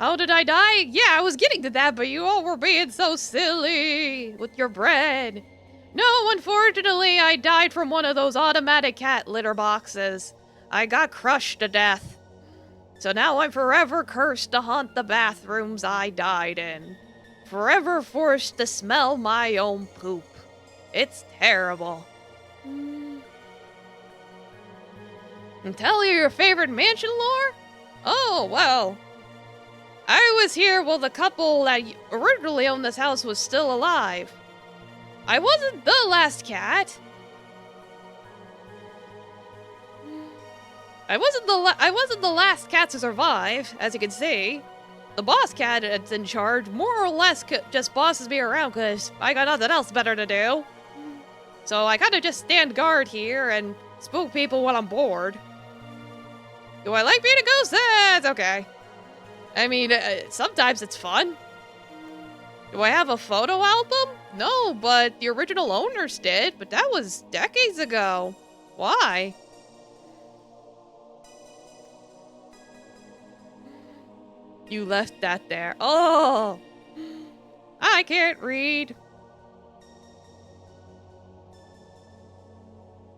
How did I die? Yeah, I was getting to that, but you all were being so silly with your bread. No, unfortunately, I died from one of those automatic cat litter boxes. I got crushed to death. So now I'm forever cursed to haunt the bathrooms I died in. Forever forced to smell my own poop. It's terrible. And tell you your favorite mansion lore? Oh, well. I was here while the couple that originally owned this house was still alive. I wasn't the last cat. I wasn't the last cat to survive, as you can see. The boss cat that's in charge more or less just bosses me around because I got nothing else better to do. So I kind of just stand guard here and spook people when I'm bored. Do I like being a ghost? It's okay. I mean, sometimes it's fun. Do I have a photo album? No, but the original owners did, but that was decades ago. Why? You left that there. Oh! I can't read.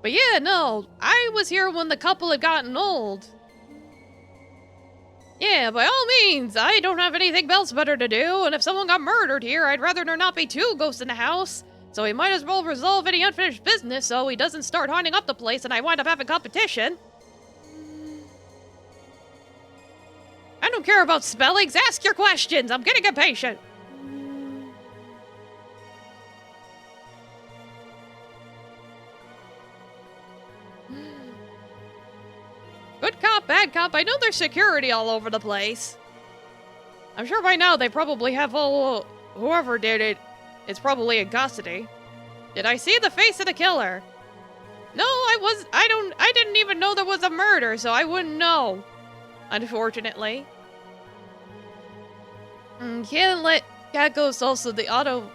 But yeah, no, I was here when the couple had gotten old. Yeah, by all means, I don't have anything else better to do, and if someone got murdered here, I'd rather there not be two ghosts in the house, so we might as well resolve any unfinished business so he doesn't start haunting up the place and I wind up having competition. I don't care about spellings, ask your questions, I'm getting impatient. Good cop, bad cop, I know there's security all over the place. I'm sure by now they probably have whoever did it, it's probably in custody. Did I see the face of the killer? No, I didn't even know there was a murder, so I wouldn't know. Unfortunately. Can't let cat ghosts also the auto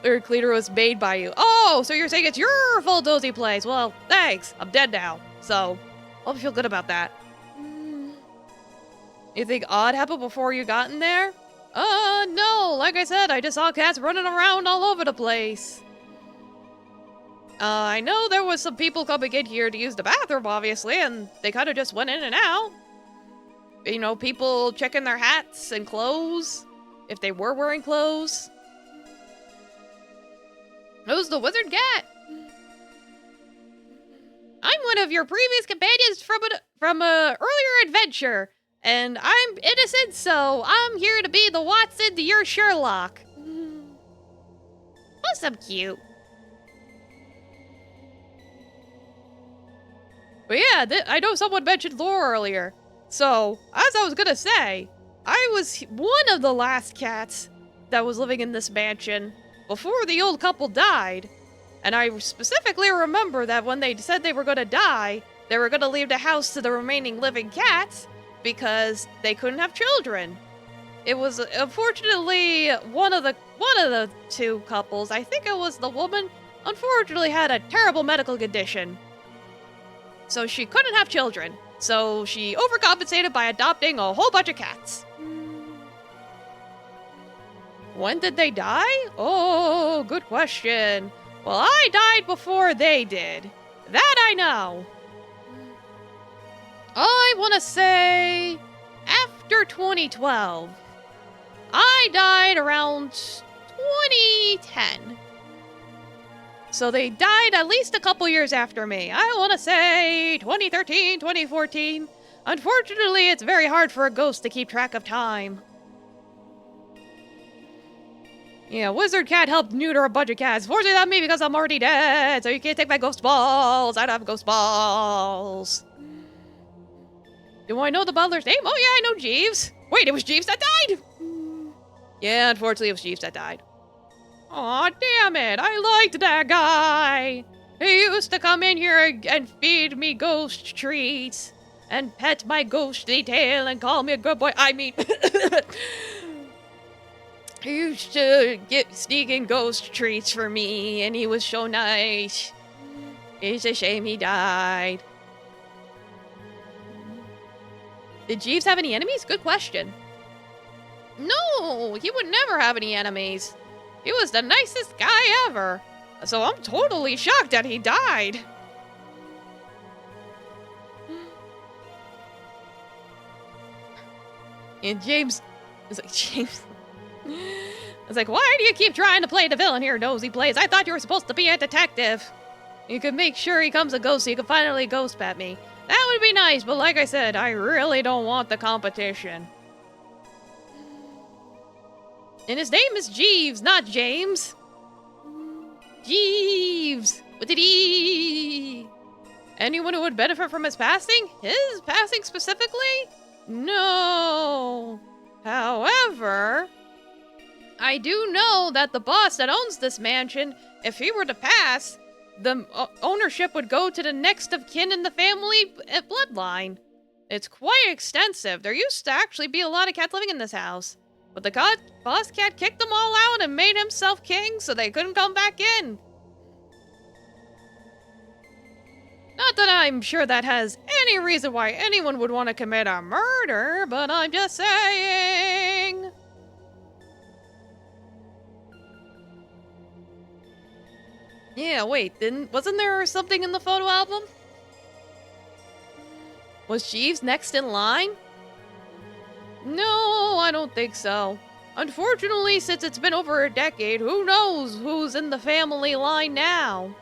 or cleaner was made by you. Oh, so you're saying it's your fault Dozy plays. Well, thanks. I'm dead now, so hope you feel good about that. You think odd happened before you got in there? No. Like I said, I just saw cats running around all over the place. I know there was some people coming in here to use the bathroom, obviously, and they kind of just went in and out. You know, people checking their hats and clothes. if they were wearing clothes. It was the wizard cat. I'm one of your previous companions from a earlier adventure, and I'm innocent, so I'm here to be the Watson to your Sherlock. Oh, so cute. But yeah, I know someone mentioned lore earlier. So, as I was gonna say, I was one of the last cats that was living in this mansion before the old couple died. And I specifically remember that when they said they were gonna die, they were gonna leave the house to the remaining living cats because they couldn't have children. It was unfortunately one of the two couples, I think it was the woman, unfortunately had a terrible medical condition. So she couldn't have children. So she overcompensated by adopting a whole bunch of cats. When did they die? Oh, good question. Well, I died before they did. That I know. I want to say after 2012. I died around 2010. So they died at least a couple years after me. I want to say 2013, 2014. Unfortunately, it's very hard for a ghost to keep track of time. Yeah, Wizard Cat helped neuter a bunch of cats. Fortunately, not me because I'm already dead, so you can't take my ghost balls. I don't have ghost balls. Do I know the butler's name? Oh yeah, I know Jeeves. Wait, it was Jeeves that died? Yeah, unfortunately, it was Jeeves that died. Aw, damn it, I liked that guy. He used to come in here and feed me ghost treats and pet my ghostly tail and call me a good boy. I mean, he used to get sneaking ghost treats for me, and he was so nice. It's a shame he died. Did Jeeves have any enemies? Good question. No, he would never have any enemies. He was the nicest guy ever. So I'm totally shocked that he died. And James was like, James. I was like, why do you keep trying to play the villain here, Nosy Plays? I thought you were supposed to be a detective. You could make sure he comes a ghost so you can finally ghost bat me. That would be nice, but like I said, I really don't want the competition. And his name is Jeeves, not James. Jeeves! With an E! Anyone who would benefit from his passing? His passing specifically? No. However, I do know that the boss that owns this mansion, if he were to pass, the ownership would go to the next of kin in the family bloodline. It's quite extensive. There used to actually be a lot of cats living in this house. But the boss cat kicked them all out and made himself king, so they couldn't come back in. Not that I'm sure that has any reason why anyone would want to commit a murder, but I'm just saying. Yeah, wait, wasn't there something in the photo album? Was Jeeves next in line? No, I don't think so. Unfortunately, since it's been over a decade, who knows who's in the family line now?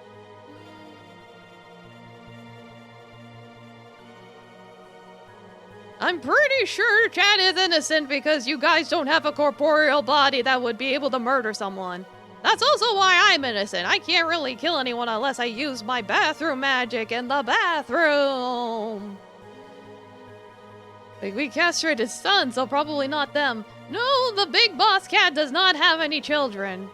I'm pretty sure Chad is innocent because you guys don't have a corporeal body that would be able to murder someone. That's also why I'm innocent. I can't really kill anyone unless I use my bathroom magic in the bathroom. Like, we castrated sons, so probably not them. No, the big boss cat does not have any children.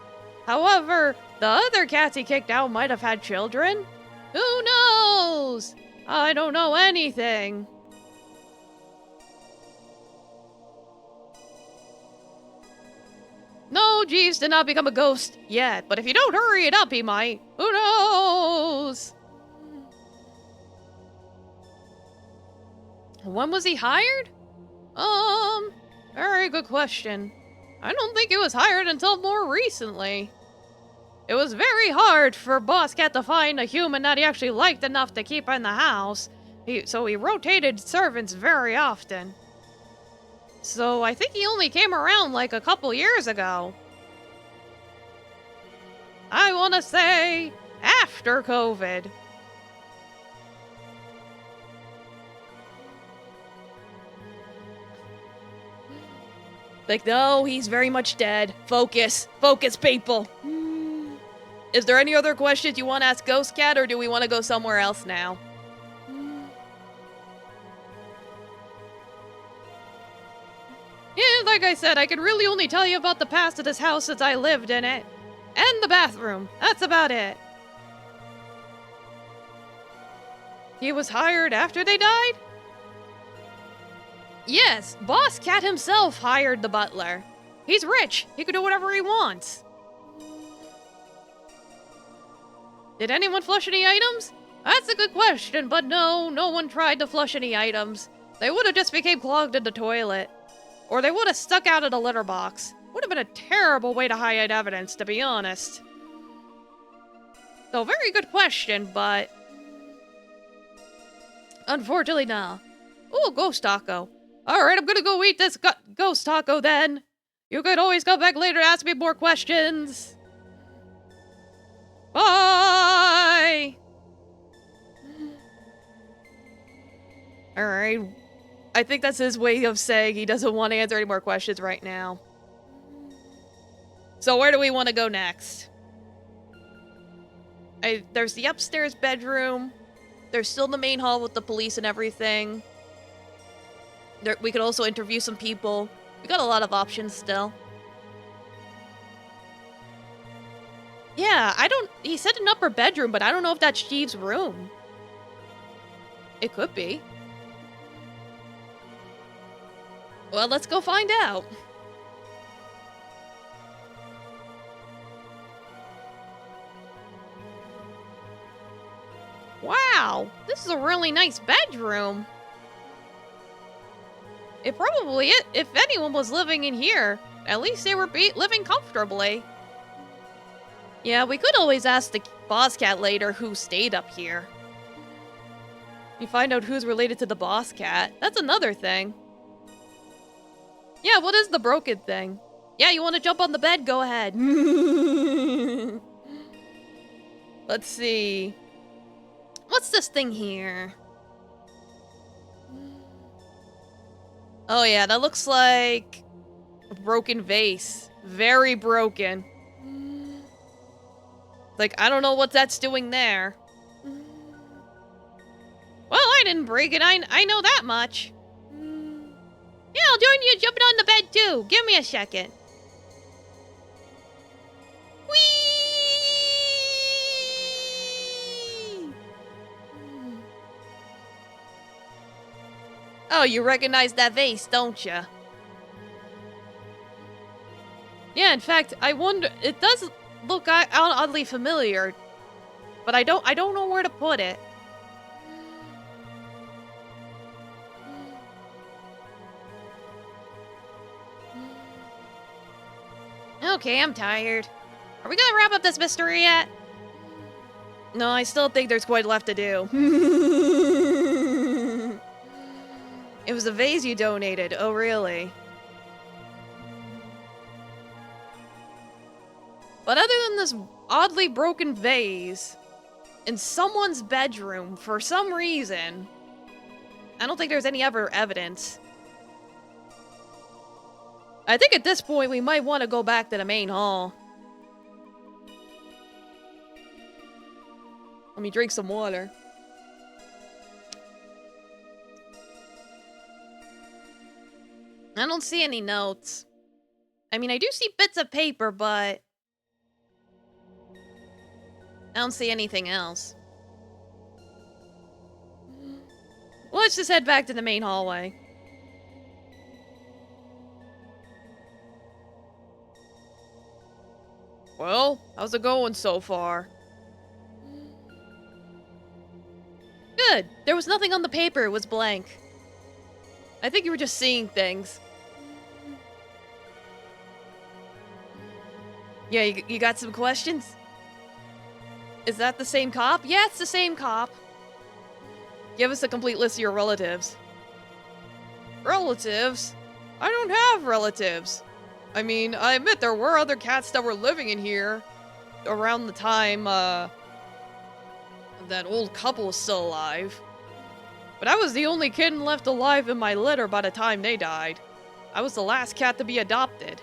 However, the other cats he kicked out might have had children. Who knows? I don't know anything. No, Jeeves did not become a ghost yet, but if you don't hurry it up, he might. Who knows? When was he hired? Very good question. I don't think he was hired until more recently. It was very hard for Boss Cat to find a human that he actually liked enough to keep in the house, so he rotated servants very often. So I think he only came around like a couple years ago. I want to say after COVID. Like, no, he's very much dead. Focus. Focus, people. Is there any other questions you want to ask Ghost Cat, or do we want to go somewhere else now? Yeah, like I said, I can really only tell you about the past of this house since I lived in it. And the bathroom. That's about it. He was hired after they died? Yes, Boss Cat himself hired the butler. He's rich. He can do whatever he wants. Did anyone flush any items? That's a good question, but no one tried to flush any items. They would have just became clogged in the toilet. Or they would have stuck out of the litter box. Would have been a terrible way to hide evidence, to be honest. So, very good question, but... unfortunately, no. Ooh, ghost taco. Alright, I'm gonna go eat this ghost taco then. You could always come back later to ask me more questions. Bye! Alright. I think that's his way of saying he doesn't want to answer any more questions right now. So where do we want to go next? There's the upstairs bedroom. There's still the main hall with the police and everything. We could also interview some people. We got a lot of options still. Yeah, he said an upper bedroom, but I don't know if that's Steve's room. It could be. Well, let's go find out. Wow, this is a really nice bedroom. It probably, if anyone was living in here, at least they were living comfortably. Yeah, we could always ask the boss cat later who stayed up here. You find out who's related to the boss cat. That's another thing. Yeah, what is the broken thing? Yeah, you want to jump on the bed? Go ahead. Let's see. What's this thing here? Oh yeah, that looks like a broken vase. Very broken. Like, I don't know what that's doing there. Well, I didn't break it. I know that much. Yeah, I'll join you jumping on the bed too. Give me a second. Whee! Oh, you recognize that vase, don't you? Yeah, in fact, I wonder. It does look oddly familiar, but I don't know where to put it. Okay, I'm tired. Are we gonna wrap up this mystery yet? No, I still think there's quite left to do. It was a vase you donated. Oh, really? But other than this oddly broken vase in someone's bedroom for some reason, I don't think there's any other evidence. I think at this point we might want to go back to the main hall. Let me drink some water. I don't see any notes. I mean, I do see bits of paper, but I don't see anything else. Let's just head back to the main hallway. Well, how's it going so far? Good. There was nothing on the paper. It was blank. I think you were just seeing things. Yeah, you got some questions? Is that the same cop? Yeah, it's the same cop. Give us a complete list of your relatives. Relatives? I don't have relatives. I mean, I admit there were other cats that were living in here around the time, that old couple was still alive. But I was the only kitten left alive in my litter by the time they died. I was the last cat to be adopted.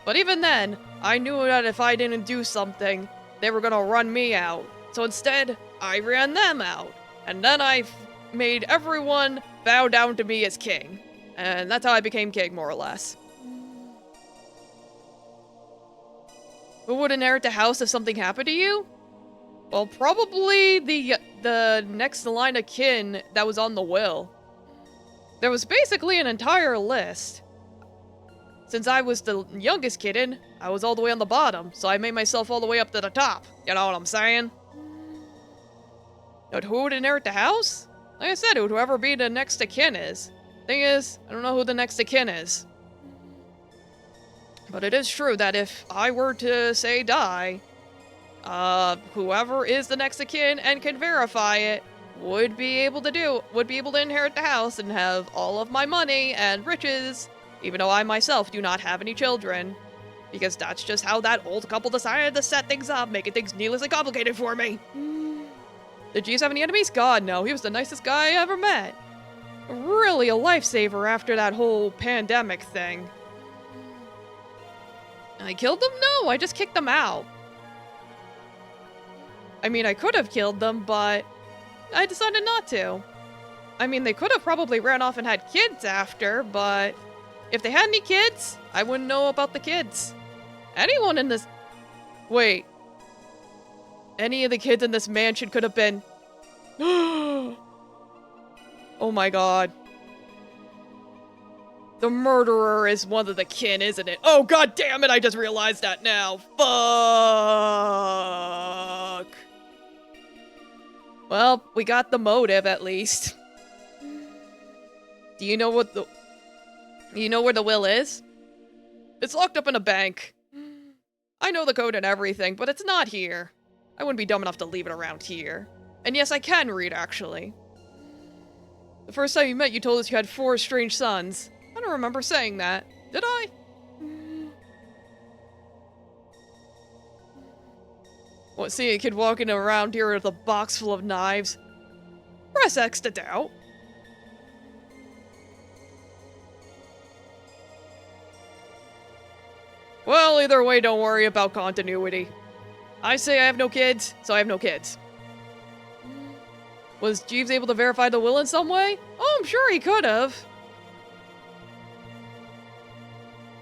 But even then, I knew that if I didn't do something, they were gonna run me out. So instead, I ran them out. And then I made everyone bow down to me as king. And that's how I became king, more or less. Who would inherit the house if something happened to you? Well, probably the next line of kin that was on the will. There was basically an entire list. Since I was the youngest kitten, I was all the way on the bottom, so I made myself all the way up to the top. You know what I'm saying? But who would inherit the house? Like I said, it would whoever be the next of kin is. Thing is, I don't know who the next of kin is. But it is true that if I were to, say, die, whoever is the next of kin and can verify it would be able to inherit the house and have all of my money and riches, even though I myself do not have any children. Because that's just how that old couple decided to set things up, making things needlessly complicated for me. Did Jeeves have any enemies? God, no. He was the nicest guy I ever met. Really a lifesaver after that whole pandemic thing. I killed them? No, I just kicked them out. I mean, I could have killed them, but I decided not to. I mean, they could have probably ran off and had kids after, but if they had any kids, I wouldn't know about the kids. Anyone in this... Wait. Any of the kids in this mansion could have been... Oh my god. The murderer is one of the kin, isn't it? Oh god damn it, I just realized that now. Fuck. Well, we got the motive at least. Do you know what the... You know where the will is? It's locked up in a bank. I know the code and everything, but it's not here. I wouldn't be dumb enough to leave it around here. And yes, I can read, actually. The first time you met, you told us you had 4 strange sons. I don't remember saying that. Did I? What, seeing a kid walking around here with a box full of knives? Press X to doubt. Well, either way, don't worry about continuity. I say I have no kids, so I have no kids. Was Jeeves able to verify the will in some way? Oh, I'm sure he could have.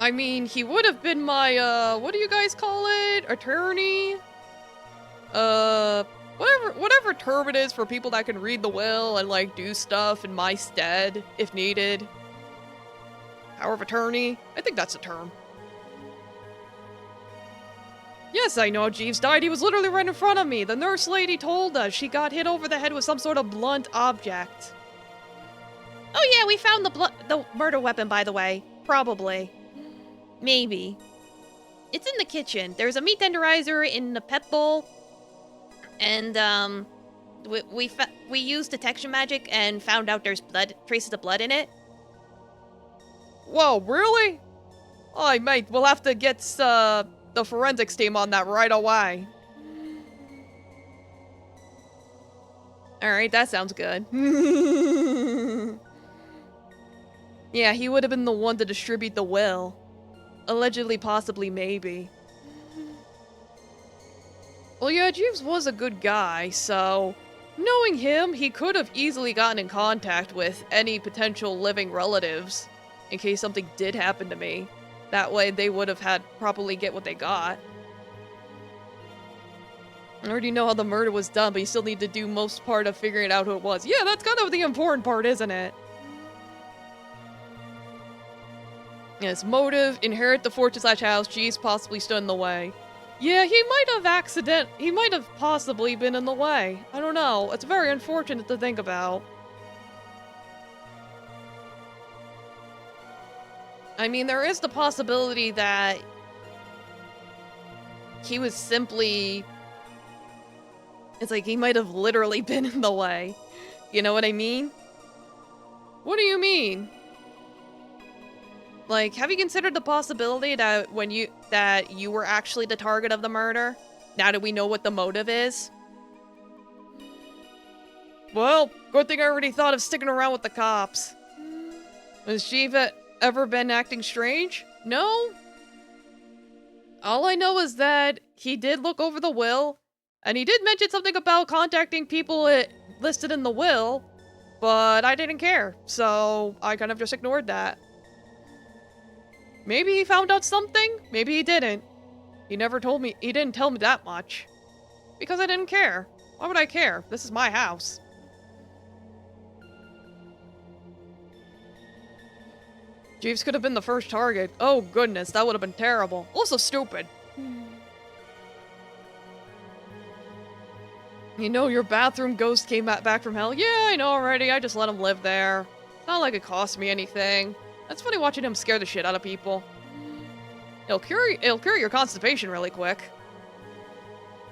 I mean, he would have been my, what do you guys call it? Attorney? Whatever term it is for people that can read the will and, like, do stuff in my stead, if needed. Power of attorney? I think that's the term. Yes, I know Jeeves died. He was literally right in front of me. The nurse lady told us she got hit over the head with some sort of blunt object. Oh yeah, we found the murder weapon, by the way. Probably. Maybe. It's in the kitchen. There's a meat tenderizer in the pet bowl. And, we used detection magic and found out there's traces of blood in it. Whoa, really? Oh, mate, we'll have to get, the forensics team on that right away. Alright, that sounds good. Yeah, he would have been the one to distribute the will. Allegedly, possibly, maybe. Well, yeah, Jeeves was a good guy, so... Knowing him, he could have easily gotten in contact with any potential living relatives, in case something did happen to me. That way, they would have had probably get what they got. I already know how the murder was done, but you still need to do most part of figuring out who it was. Yeah, that's kind of the important part, isn't it? Yes, motive, inherit the fortune/house, Jeeves possibly stood in the way. Yeah, he might have possibly been in the way. I don't know. It's very unfortunate to think about. I mean, there is the possibility that he was simply... It's like he might have literally been in the way. You know what I mean? What do you mean? Like, have you considered the possibility that that you were actually the target of the murder? Now that we know what the motive is? Well, good thing I already thought of sticking around with the cops. Has Chief ever been acting strange? No. All I know is that he did look over the will, and he did mention something about contacting people listed in the will, but I didn't care, so I kind of just ignored that. Maybe he found out something, maybe he didn't. He didn't tell me that much. Because I didn't care. Why would I care? This is my house. Jeeves could have been the first target. Oh goodness, that would have been terrible. Also stupid. You know, your bathroom ghost came back from hell. Yeah, I know already. I just let him live there. It's not like it cost me anything. It's funny watching him scare the shit out of people. It'll cure your constipation really quick.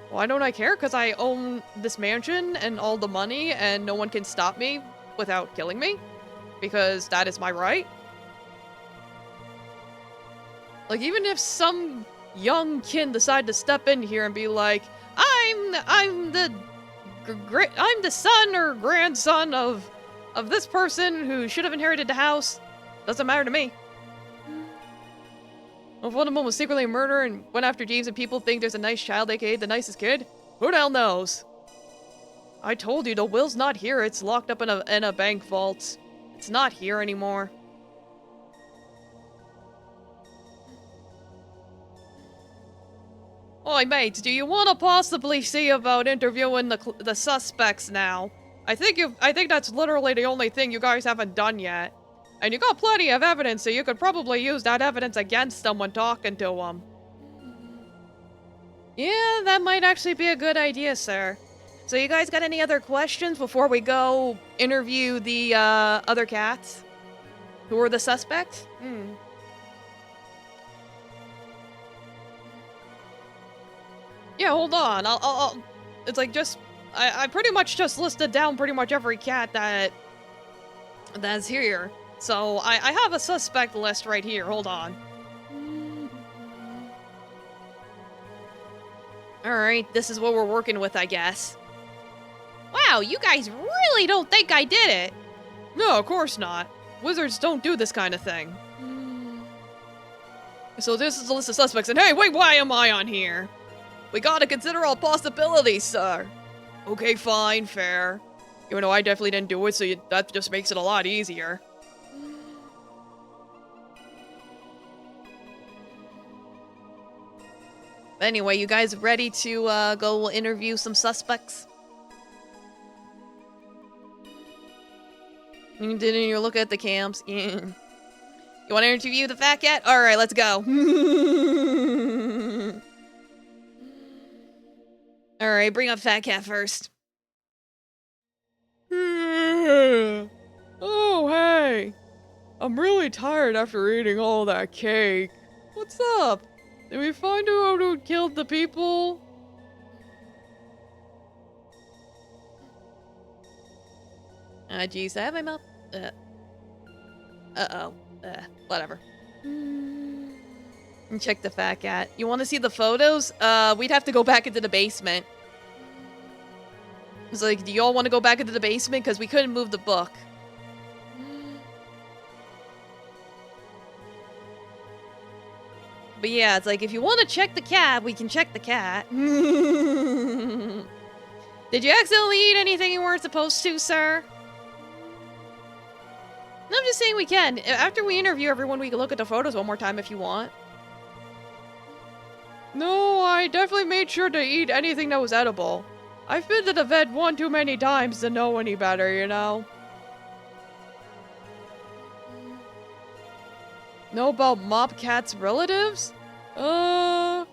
Why don't I care? Because I own this mansion and all the money, and no one can stop me without killing me. Because that is my right. Like, even if some young kid decide to step in here and be like, I'm the son or grandson of this person who should have inherited the house, doesn't matter to me. If one of them was secretly a murderer and went after Jeeves and people think there's a nice child, aka the nicest kid, who the hell knows? I told you, the will's not here. It's locked up in a bank vault. It's not here anymore. Oi, mates, do you want to possibly see about interviewing the suspects now? I think that's literally the only thing you guys haven't done yet. And you got plenty of evidence, so you could probably use that evidence against them when talking to them. Yeah, that might actually be a good idea, sir. So you guys got any other questions before we go interview the other cats? Who are the suspects? Yeah, hold on. I'll it's like just I pretty much just listed down pretty much every cat that's here. So I have a suspect list right here. Hold on. Alright, this is what we're working with, I guess. Wow, you guys really don't think I did it? No, of course not. Wizards don't do this kind of thing. So this is the list of suspects, and hey, wait, why am I on here? We gotta consider all possibilities, sir. Okay, fine, fair. Even though I definitely didn't do it, so that just makes it a lot easier. Anyway, you guys ready to go interview some suspects? You look at the camps. Yeah. You want to interview the fat cat? All right, let's go. All right, bring up fat cat first. Oh, hey. I'm really tired after eating all that cake. What's up? Did we find out who killed the people? Geez, I have my mouth. Whatever. And check the fat cat. You want to see the photos? We'd have to go back into the basement. It's like, do y'all want to go back into the basement? Because we couldn't move the book. But yeah, it's like, if you want to check the cat, we can check the cat. Did you accidentally eat anything you weren't supposed to, sir? No, I'm just saying we can. After we interview everyone, we can look at the photos one more time if you want. No, I definitely made sure to eat anything that was edible. I've been to the vet one too many times to know any better, you know? Know about Mop Cat's relatives? I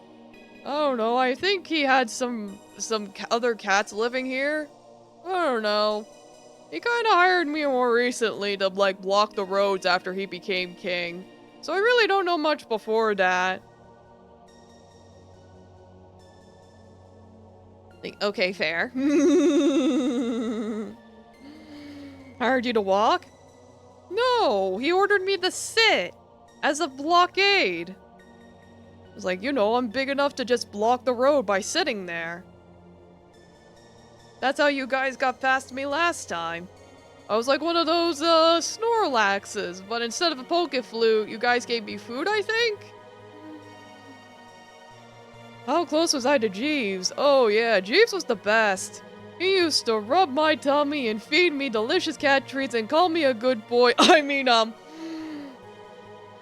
don't know. I think he had some other cats living here. I don't know. He kind of hired me more recently to, like, block the roads after he became king. So I really don't know much before that. Okay, fair. Hired you to walk? No, he ordered me to sit. as a blockade. It's like, you know, I'm big enough to just block the road by sitting there. That's how you guys got past me last time. I was like one of those, Snorlaxes, but instead of a poke flute, you guys gave me food, I think? How close was I to Jeeves? Oh yeah, Jeeves was the best. He used to rub my tummy and feed me delicious cat treats and call me a good boy.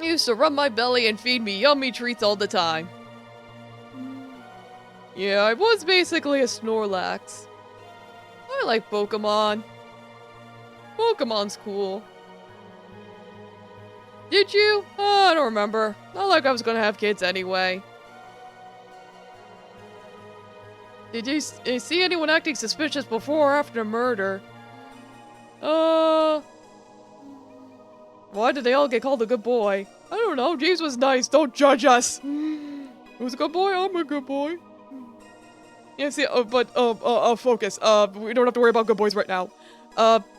He used to rub my belly and feed me yummy treats all the time. Yeah, I was basically a Snorlax. I like Pokemon. Pokemon's cool. Did you? I don't remember. Not like I was gonna have kids anyway. Did you see anyone acting suspicious before or after the murder? Why did they all get called a good boy? I don't know. Jeeves was nice. Don't judge us. He was a good boy. I'm a good boy. Yeah, see, focus. We don't have to worry about good boys right now.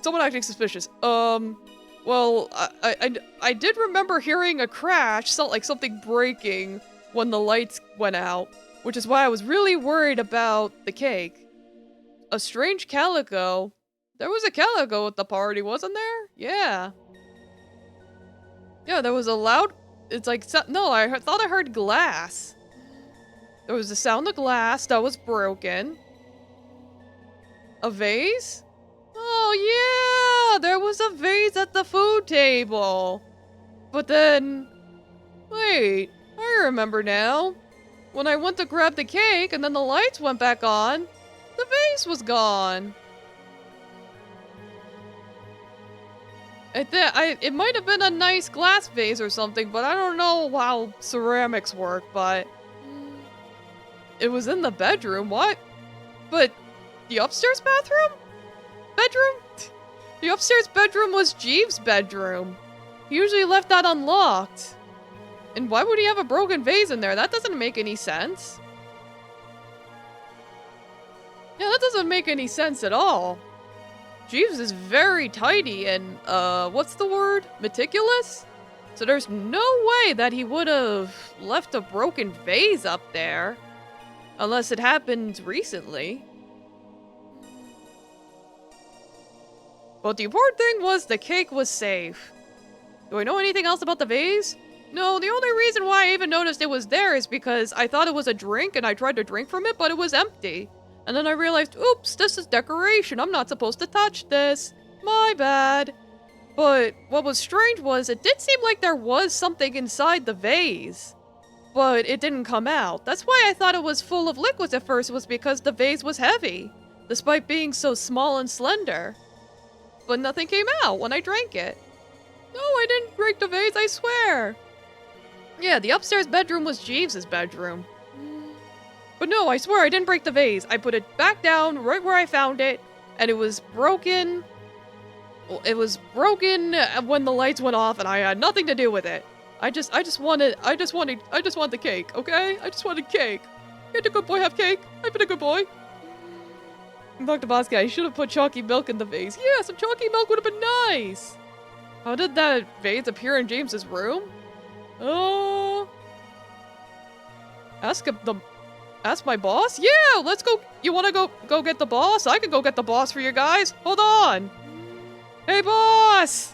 Someone acting suspicious. Well, I did remember hearing a crash, like something breaking when the lights went out, which is why I was really worried about the cake. A strange calico. There was a calico at the party, wasn't there? Yeah. Yeah, there was a loud... It's like... No, I thought I heard glass. There was the sound of glass that was broken. A vase? Oh, yeah! There was a vase at the food table. But then... Wait, I remember now. When I went to grab the cake and then the lights went back on, the vase was gone. It might have been a nice glass vase or something, but I don't know how ceramics work, but... It was in the bedroom, what? But the upstairs bathroom? Bedroom? The upstairs bedroom was Jeeves' bedroom. He usually left that unlocked. And why would he have a broken vase in there? That doesn't make any sense. Yeah, that doesn't make any sense at all. Jeeves is very tidy and, what's the word? Meticulous? So there's no way that he would have left a broken vase up there. Unless it happened recently. But the important thing was the cake was safe. Do I know anything else about the vase? No, the only reason why I even noticed it was there is because I thought it was a drink and I tried to drink from it, but it was empty. And then I realized, oops, this is decoration. I'm not supposed to touch this. My bad. But what was strange was it did seem like there was something inside the vase. But it didn't come out. That's why I thought it was full of liquids at first, was because the vase was heavy, despite being so small and slender. But nothing came out when I drank it. No, I didn't break the vase, I swear. Yeah, the upstairs bedroom was Jeeves' bedroom. But no, I swear I didn't break the vase. I put it back down right where I found it, and it was broken. It was broken when the lights went off, and I had nothing to do with it. I just want the cake, okay? I just wanted cake. Can't a good boy have cake? I've been a good boy. Dr. Bosky, I should have put chalky milk in the vase. Yeah, some chalky milk would have been nice. How did that vase appear in James's room? Oh. Ask my boss? Yeah, let's go. You want to go get the boss? I can go get the boss for you guys. Hold on. Hey, boss.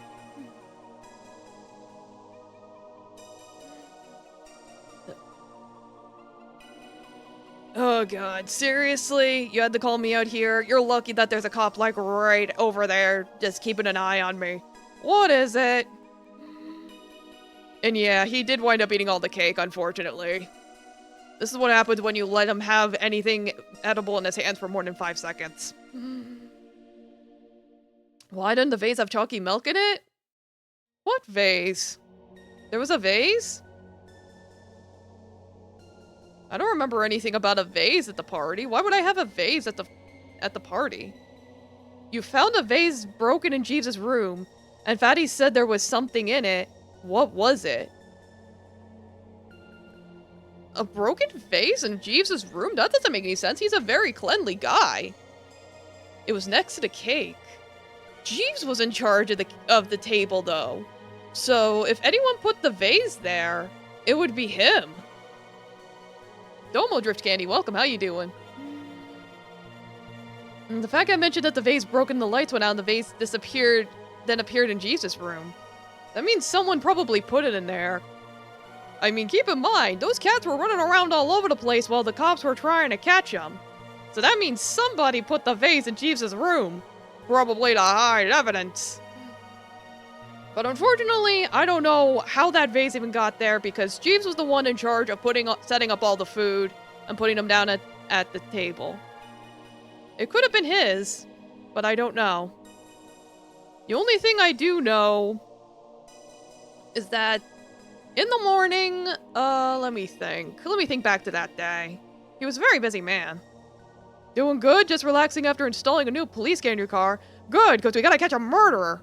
Oh god, seriously? You had to call me out here? You're lucky that there's a cop like right over there just keeping an eye on me. What is it? And yeah, he did wind up eating all the cake, unfortunately. This is what happens when you let him have anything edible in his hands for more than 5 seconds. Why didn't the vase have chalky milk in it? What vase? There was a vase? I don't remember anything about a vase at the party. Why would I have a vase at the party? You found a vase broken in Jeeves' room, and Fatty said there was something in it. What was it? A broken vase in Jeeves' room? That doesn't make any sense. He's a very cleanly guy. It was next to the cake. Jeeves was in charge of the table, though. So, if anyone put the vase there, it would be him. Domo Drift Candy, welcome, how you doing? And the fact I mentioned that the vase broke and the lights went out and the vase disappeared, then appeared in Jesus' room. That means someone probably put it in there. I mean, keep in mind, those cats were running around all over the place while the cops were trying to catch them. So that means somebody put the vase in Jeeves' room. Probably to hide evidence. But unfortunately, I don't know how that vase even got there because Jeeves was the one in charge of setting up all the food and putting them down at the table. It could have been his, but I don't know. The only thing I do know is that in the morning, let me think back to that day. He was a very busy man. Doing good, just relaxing after installing a new police scanner in your car. Good, because we gotta catch a murderer.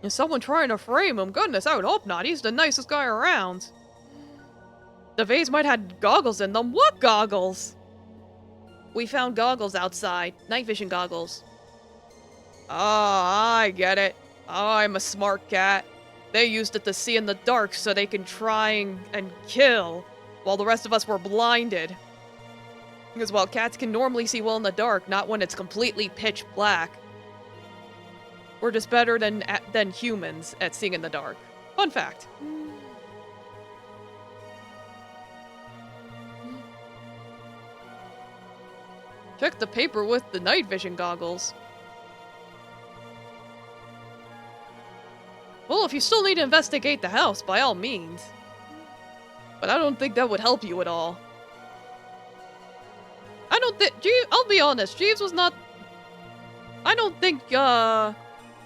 Is someone trying to frame him? Goodness, I would hope not. He's the nicest guy around. The vase might have goggles in them. What goggles? We found goggles outside. Night vision goggles. Oh, I get it. Oh, I'm a smart cat. They used it to see in the dark so they can try and kill, while the rest of us were blinded. Because while cats can normally see well in the dark, not when it's completely pitch black. We're just better than humans at seeing in the dark. Fun fact. Check the paper with the night vision goggles. Well, if you still need to investigate the house, by all means. But I don't think that would help you at all. I don't think... I'll be honest, Jeeves was not... I don't think,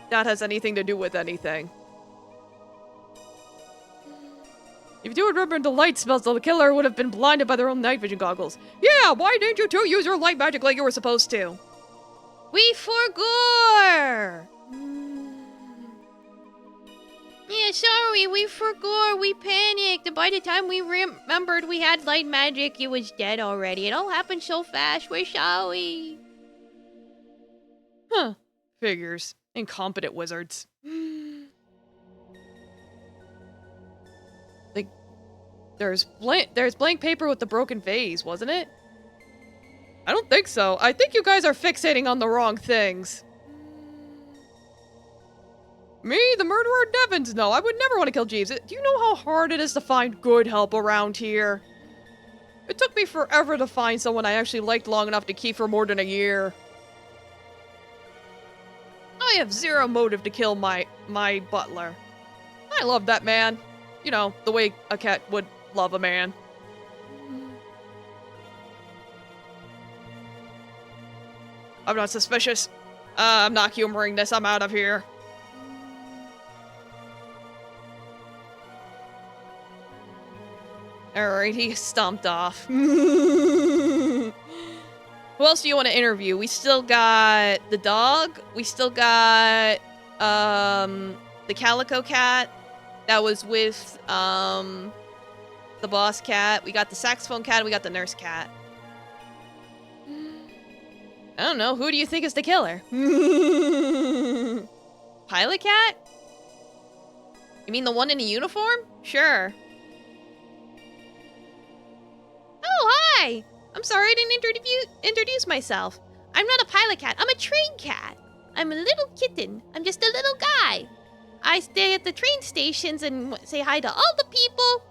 that has anything to do with anything. If you do remember the light spells, the killer would have been blinded by their own night vision goggles. Yeah, why didn't you two use your light magic like you were supposed to? We forgot! Yeah, sorry, we forgot, we panicked, and by the time we remembered we had light magic, it was dead already. It all happened so fast, we're sorry. Huh, figures. Incompetent wizards. There's blank paper with the broken vase, wasn't it? I don't think so. I think you guys are fixating on the wrong things. Me, the murderer Devins? No, I would never want to kill Jeeves. Do you know how hard it is to find good help around here? It took me forever to find someone I actually liked long enough to keep for more than a year. I have zero motive to kill my butler. I love that man. You know, the way a cat would love a man. I'm not suspicious. I'm not humoring this. I'm out of here. Alright, he stomped off. Who else do you want to interview? We still got the dog. We still got the calico cat that was with the boss cat. We got the saxophone cat. We got the nurse cat. I don't know. Who do you think is the killer? Pilot cat? You mean the one in the uniform? Sure. Oh, hi! I'm sorry I didn't introduce myself. I'm not a pilot cat. I'm a train cat. I'm a little kitten. I'm just a little guy. I stay at the train stations and say hi to all the people.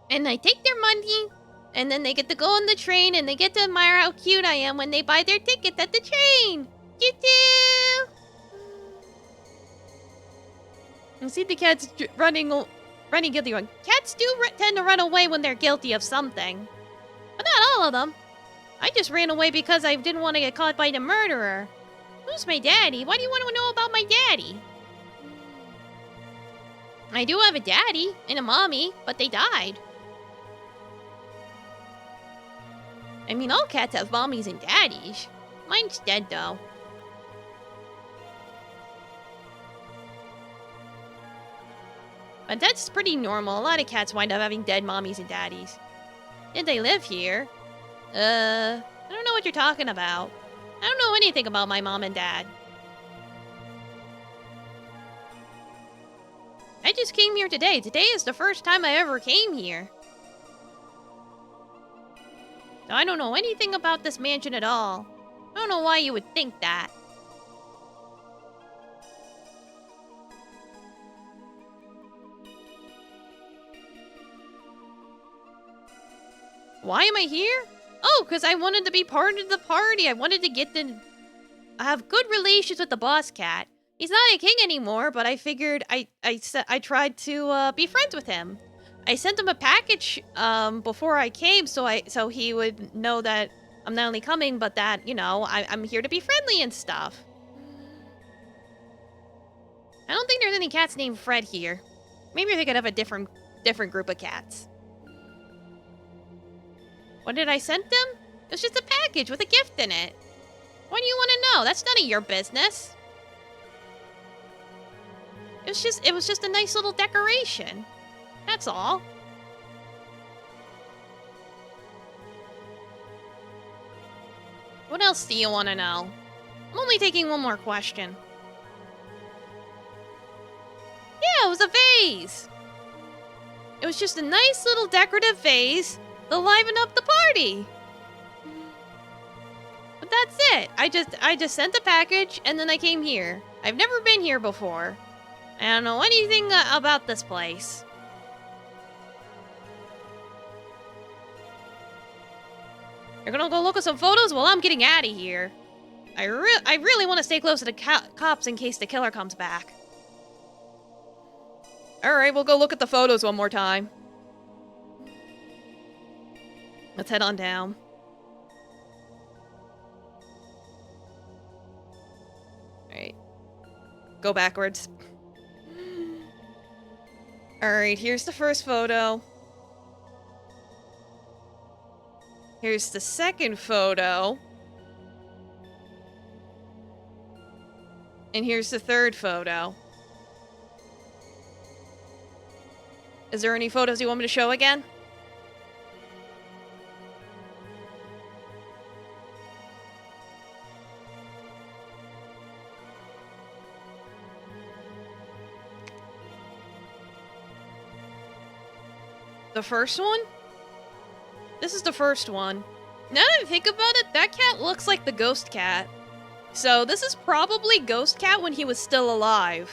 And I take their money. And then they get to go on the train and they get to admire how cute I am when they buy their ticket at the train. Choo-choo! You see the cats running guilty. Cats do tend to run away when they're guilty of something. But not all of them. I just ran away because I didn't want to get caught by the murderer. Who's my daddy? Why do you want to know about my daddy? I do have a daddy and a mommy, but they died. I mean, all cats have mommies and daddies. Mine's dead, though. But that's pretty normal. A lot of cats wind up having dead mommies and daddies. Did they live here? I don't know what you're talking about. I don't know anything about my mom and dad. I just came here today. Today is the first time I ever came here. So I don't know anything about this mansion at all. I don't know why you would think that. Why am I here? Oh, because I wanted to be part of the party. I wanted to get the... I have good relations with the boss cat. He's not a king anymore, but I figured I tried to be friends with him. I sent him a package before I came, so he would know that I'm not only coming, but that, you know, I'm here to be friendly and stuff. I don't think there's any cats named Fred here. Maybe they could have a different group of cats. What did I send them? It was just a package with a gift in it. Why do you want to know? That's none of your business. It was just a nice little decoration. That's all. What else do you want to know? I'm only taking one more question. Yeah, it was a vase. It was just a nice little decorative vase to liven up the party. But that's it. I just sent the package and then I came here. I've never been here before. I don't know anything about this place. You're gonna go look at some photos while I'm getting out of here. I really want to stay close to the cops in case the killer comes back. Alright, we'll go look at the photos one more time. Let's head on down. Alright. Go backwards. Alright, here's the first photo. Here's the second photo. And here's the third photo. Is there any photos you want me to show again? The first one? This is the first one. Now that I think about it, that cat looks like the ghost cat. So this is probably Ghost Cat when he was still alive.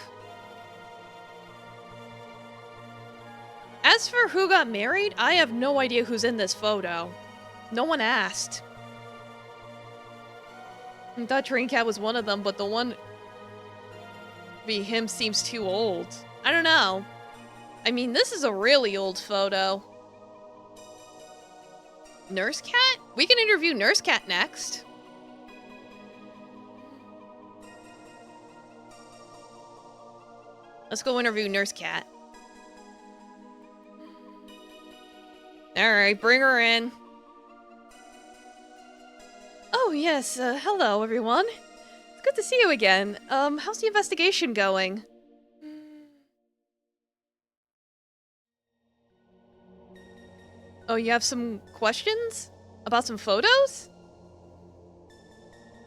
As for who got married, I have no idea who's in this photo. No one asked. I thought Train Cat was one of them, but the one... be him seems too old. I don't know. I mean, this is a really old photo. Nurse Cat? We can interview Nurse Cat next. Let's go interview Nurse Cat. Alright, bring her in. Oh, yes, hello, everyone. It's good to see you again. How's the investigation going? Oh, you have some questions? About some photos?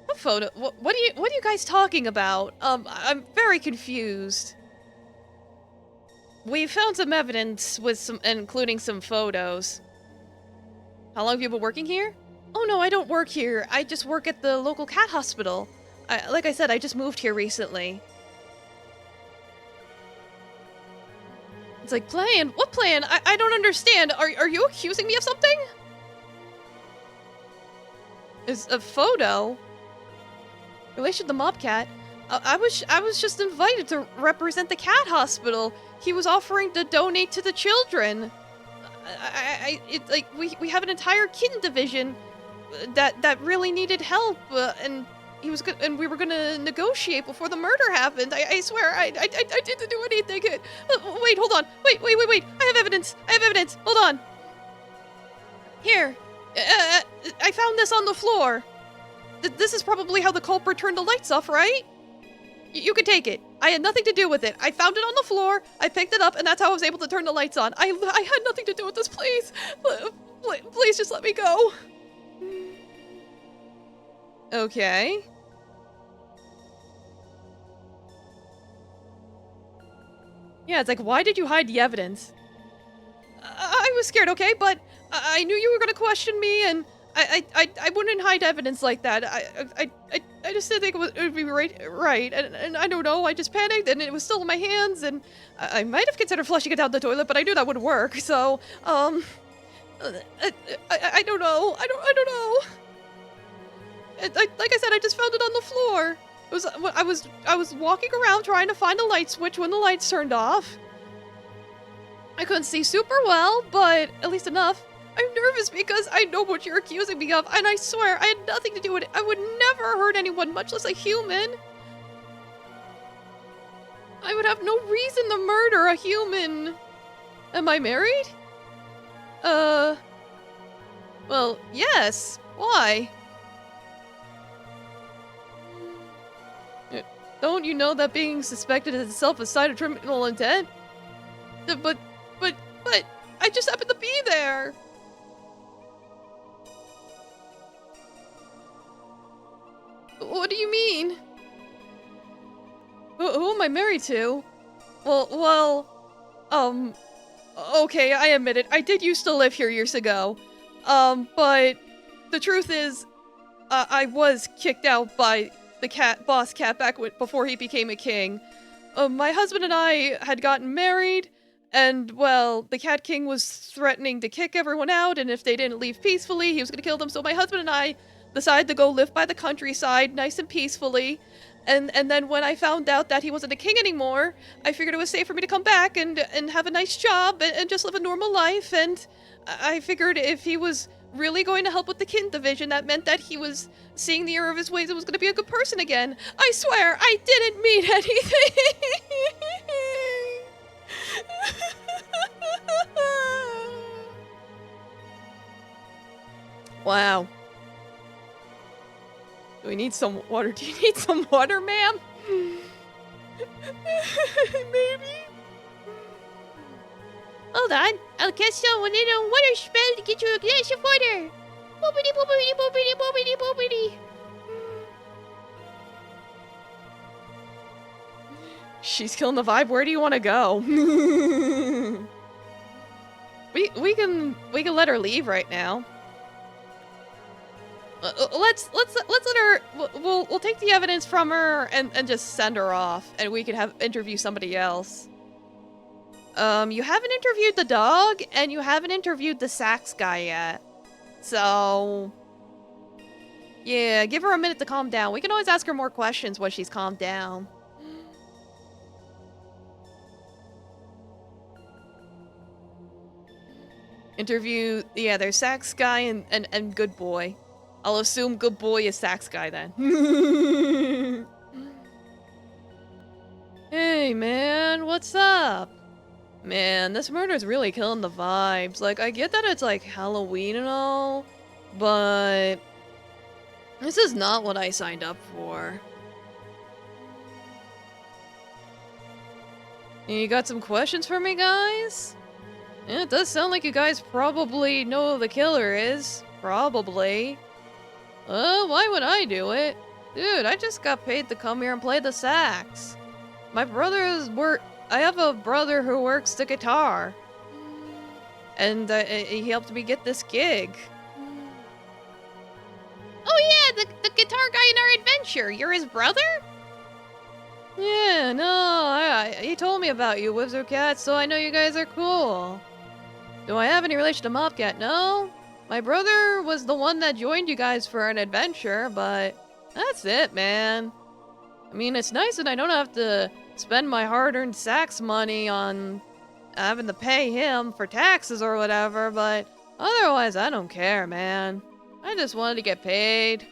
What photo? What are you guys talking about? I'm very confused. We found some evidence with including some photos. How long have you been working here? Oh no, I don't work here. I just work at the local cat hospital. Like I said, I just moved here recently. It's like, plan? What plan? I don't understand. Are you accusing me of something? Is a photo? Relation to the mob cat? I was just invited to represent the cat hospital. He was offering to donate to the children. We have an entire kitten division that really needed help, and he was and we were gonna negotiate before the murder happened. I swear I didn't do anything. Wait, hold on. Wait. I have evidence. Hold on. Here. I found this on the floor. This is probably how the culprit turned the lights off, right? You can take it. I had nothing to do with it. I found it on the floor, I picked it up, and that's how I was able to turn the lights on. I had nothing to do with this, please. Please just let me go. Okay. Yeah, it's like, why did you hide the evidence? I was scared, okay, but I knew you were gonna question me, and I wouldn't hide evidence like that. I just didn't think it would be right, and I don't know, I just panicked, and it was still in my hands, and I might have considered flushing it down the toilet, but I knew that wouldn't work, so, I don't know, I don't know. Like I said, I just found it on the floor. It was, I was walking around trying to find a light switch when the lights turned off. I couldn't see super well, but at least enough. I'm nervous because I know what you're accusing me of, and I swear I had nothing to do with it. I would never hurt anyone, much less a human. I would have no reason to murder a human. Am I married? Well, yes. Why? Don't you know that being suspected is itself a sign of criminal intent? But, I just happened to be there. What do you mean? Who am I married to? Well, okay, I admit it. I did used to live here years ago. But the truth is, I was kicked out by the boss cat back before he became a king. My husband and I had gotten married, and, well, the Cat King was threatening to kick everyone out, and if they didn't leave peacefully, he was gonna kill them. So my husband and I decided to go live by the countryside, nice and peacefully. And then when I found out that he wasn't a king anymore, I figured it was safe for me to come back and have a nice job and just live a normal life. And I figured if he was really going to help with the kin division, that meant that he was seeing the error of his ways and was going to be a good person again. I swear, I didn't mean anything. Wow. Do we need some water? Do you need some water, ma'am? Maybe. Hold on, I'll cast a little water spell to get you a glass of water. Boopity boopity boopity boopity boopity. She's killing the vibe. Where do you want to go? we can let her leave right now. Let's let her. We'll take the evidence from her and just send her off, and we can interview somebody else. You haven't interviewed the dog, and you haven't interviewed the sax guy yet. So, yeah, give her a minute to calm down. We can always ask her more questions when she's calmed down. Interview, yeah, there's sax guy and good boy. I'll assume good boy is sax guy then. Hey, man, what's up? Man, this murder's really killing the vibes. Like, I get that it's like Halloween and all, but this is not what I signed up for. You got some questions for me, guys? Yeah, it does sound like you guys probably know who the killer is. Probably. Why would I do it? Dude, I just got paid to come here and play the sax. My brother's I have a brother who works the guitar. And he helped me get this gig. Oh yeah, the guitar guy in our adventure. You're his brother? Yeah, no, he told me about you, Wizard Cat, so I know you guys are cool. Do I have any relation to Mobcat? No. My brother was the one that joined you guys for an adventure, but that's it, man. I mean, it's nice that I don't have to spend my hard-earned sax money on having to pay him for taxes or whatever, but otherwise, I don't care, man. I just wanted to get paid.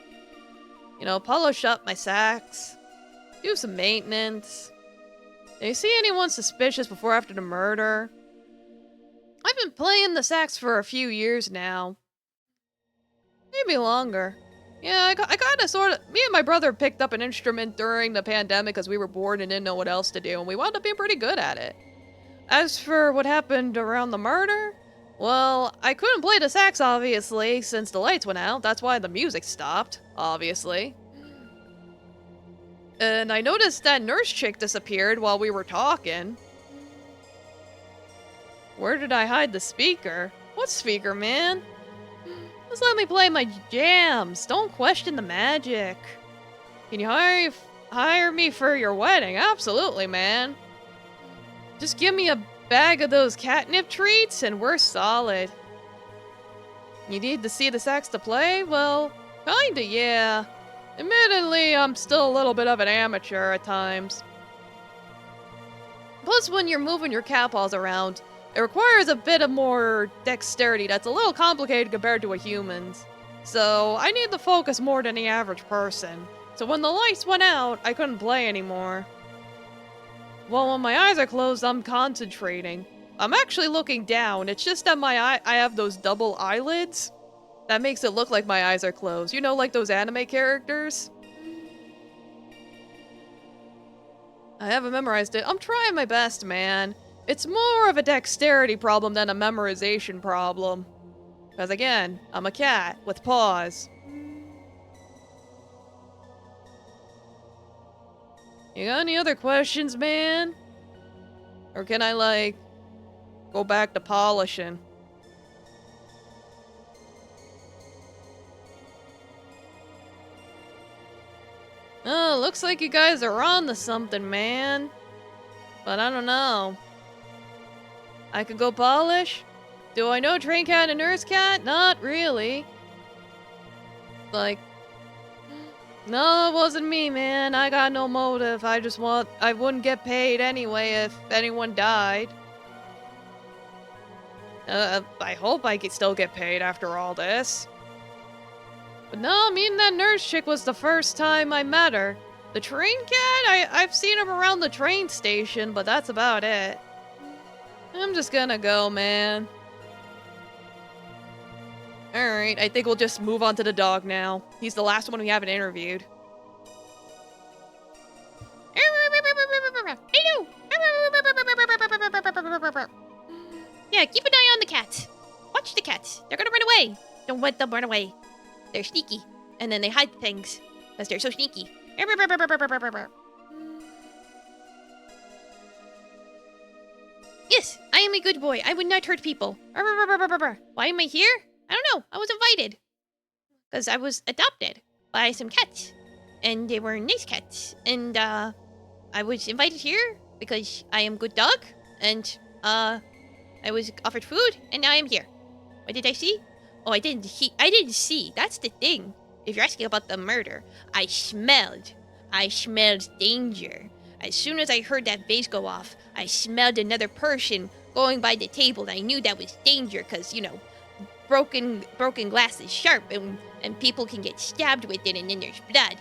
You know, polish up my sax. Do some maintenance. Do you see anyone suspicious before or after the murder? I've been playing the sax for a few years now. Maybe longer. Yeah, I kind of sort of... Me and my brother picked up an instrument during the pandemic because we were bored and didn't know what else to do, and we wound up being pretty good at it. As for what happened around the murder, well, I couldn't play the sax, obviously, since the lights went out. That's why the music stopped, obviously. And I noticed that nurse chick disappeared while we were talking. Where did I hide the speaker? What speaker, man? Just let me play my jams. Don't question the magic. Can you hire me for your wedding? Absolutely, man. Just give me a bag of those catnip treats and we're solid. You need to see the sax to play? Well, kinda, yeah. Admittedly, I'm still a little bit of an amateur at times. Plus, when you're moving your cat paws around, it requires a bit of more dexterity that's a little complicated compared to a human's. So, I need to focus more than the average person. So when the lights went out, I couldn't play anymore. Well, when my eyes are closed, I'm concentrating. I'm actually looking down. It's just that I have those double eyelids. That makes it look like my eyes are closed. You know, like those anime characters? I haven't memorized it. I'm trying my best, man. It's more of a dexterity problem than a memorization problem. Because again, I'm a cat with paws. You got any other questions, man? Or can I, like, go back to polishing? Oh, looks like you guys are on to something, man. But I don't know. I could go polish? Do I know Train Cat and Nurse Cat? Not really. Like, no, it wasn't me, man. I got no motive. I wouldn't get paid anyway if anyone died. I hope I could still get paid after all this. But no, me and that nurse chick was the first time I met her. The Train Cat? I've seen him around the train station, but that's about it. I'm just gonna go, man. Alright, I think we'll just move on to the dog now. He's the last one we haven't interviewed. Hello! Yeah, keep an eye on the cats. Watch the cats. They're gonna run away. Don't let them run away. They're sneaky. And then they hide things. Because they're so sneaky. Yes, I am a good boy. I would not hurt people. Why am I here? I don't know. I was invited. Because I was adopted by some cats. And they were nice cats. And I was invited here because I am a good dog. And I was offered food. And now I am here. What did I see? Oh, I didn't see. That's the thing. If you're asking about the murder, I smelled danger. As soon as I heard that vase go off, I smelled another person going by the table, and I knew that was danger, because, you know, broken glass is sharp, and people can get stabbed with it, and then there's blood.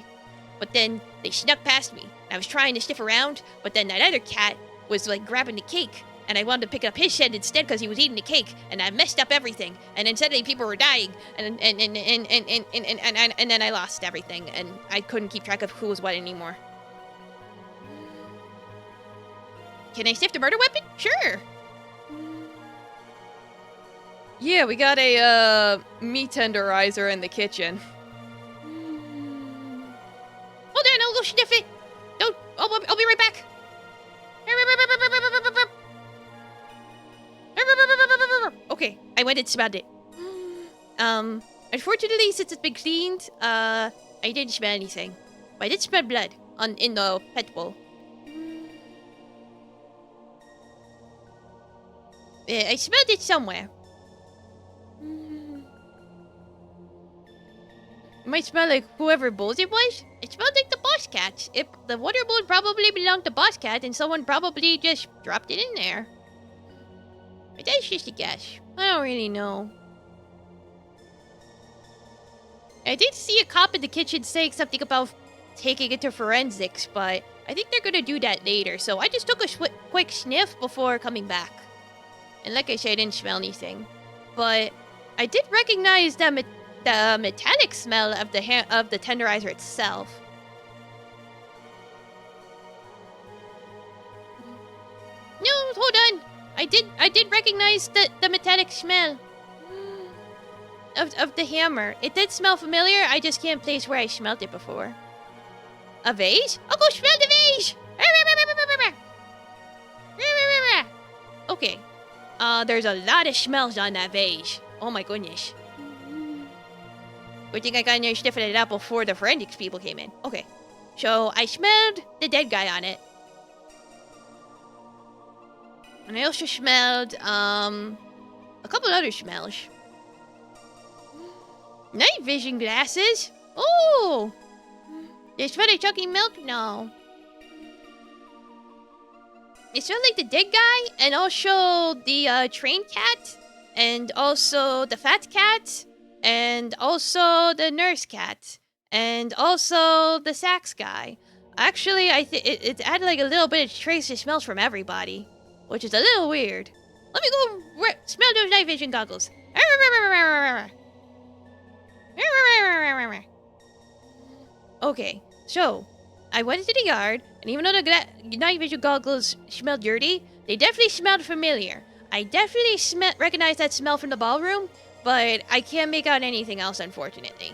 But then they snuck past me. I was trying to sniff around, but then that other cat was, like, grabbing the cake, and I wanted to pick up his head instead because he was eating the cake, and I messed up everything, and then suddenly people were dying, and then I lost everything, and I couldn't keep track of who was what anymore. Can I sniff the murder weapon? Sure. Yeah, we got a meat tenderizer in the kitchen. Hold on, I'll go sniff it. Don't. I'll be right back. Okay, I went and smelled it. Unfortunately, since it's been cleaned, I didn't smell anything. But I did smell blood in the pet bowl. I smelled it somewhere. It might smell like whoever bowls it was. It smelled like the boss cat. The water bowl probably belonged to boss cat, and someone probably just dropped it in there. But that's just a guess. I don't really know. I did see a cop in the kitchen saying something about taking it to forensics, but I think they're gonna do that later. So I just took a quick sniff before coming back. And like I said, I didn't smell anything. But I did recognize the metallic smell of the tenderizer itself. No, hold on. I did recognize the metallic smell of the hammer. It did smell familiar. I just can't place where I smelled it before. A vase? I'll go smell the vase. Okay. There's a lot of smells on that vase. Oh my goodness. Good thing I got in there sniffing it out before the forensics people came in. Okay. So I smelled the dead guy on it. And I also smelled, a couple other smells. Night vision glasses. Oh! They smell like chugging milk? No. It smelled like the dead guy, and also the train cat, and also the fat cat, and also the nurse cat, and also the sax guy. Actually, I think it added like a little bit of trace of smells from everybody, which is a little weird. Let me go smell those night vision goggles. Okay, so I went into the yard, and even though the night vision goggles smelled dirty, they definitely smelled familiar. I definitely recognized that smell from the ballroom, but I can't make out anything else, unfortunately.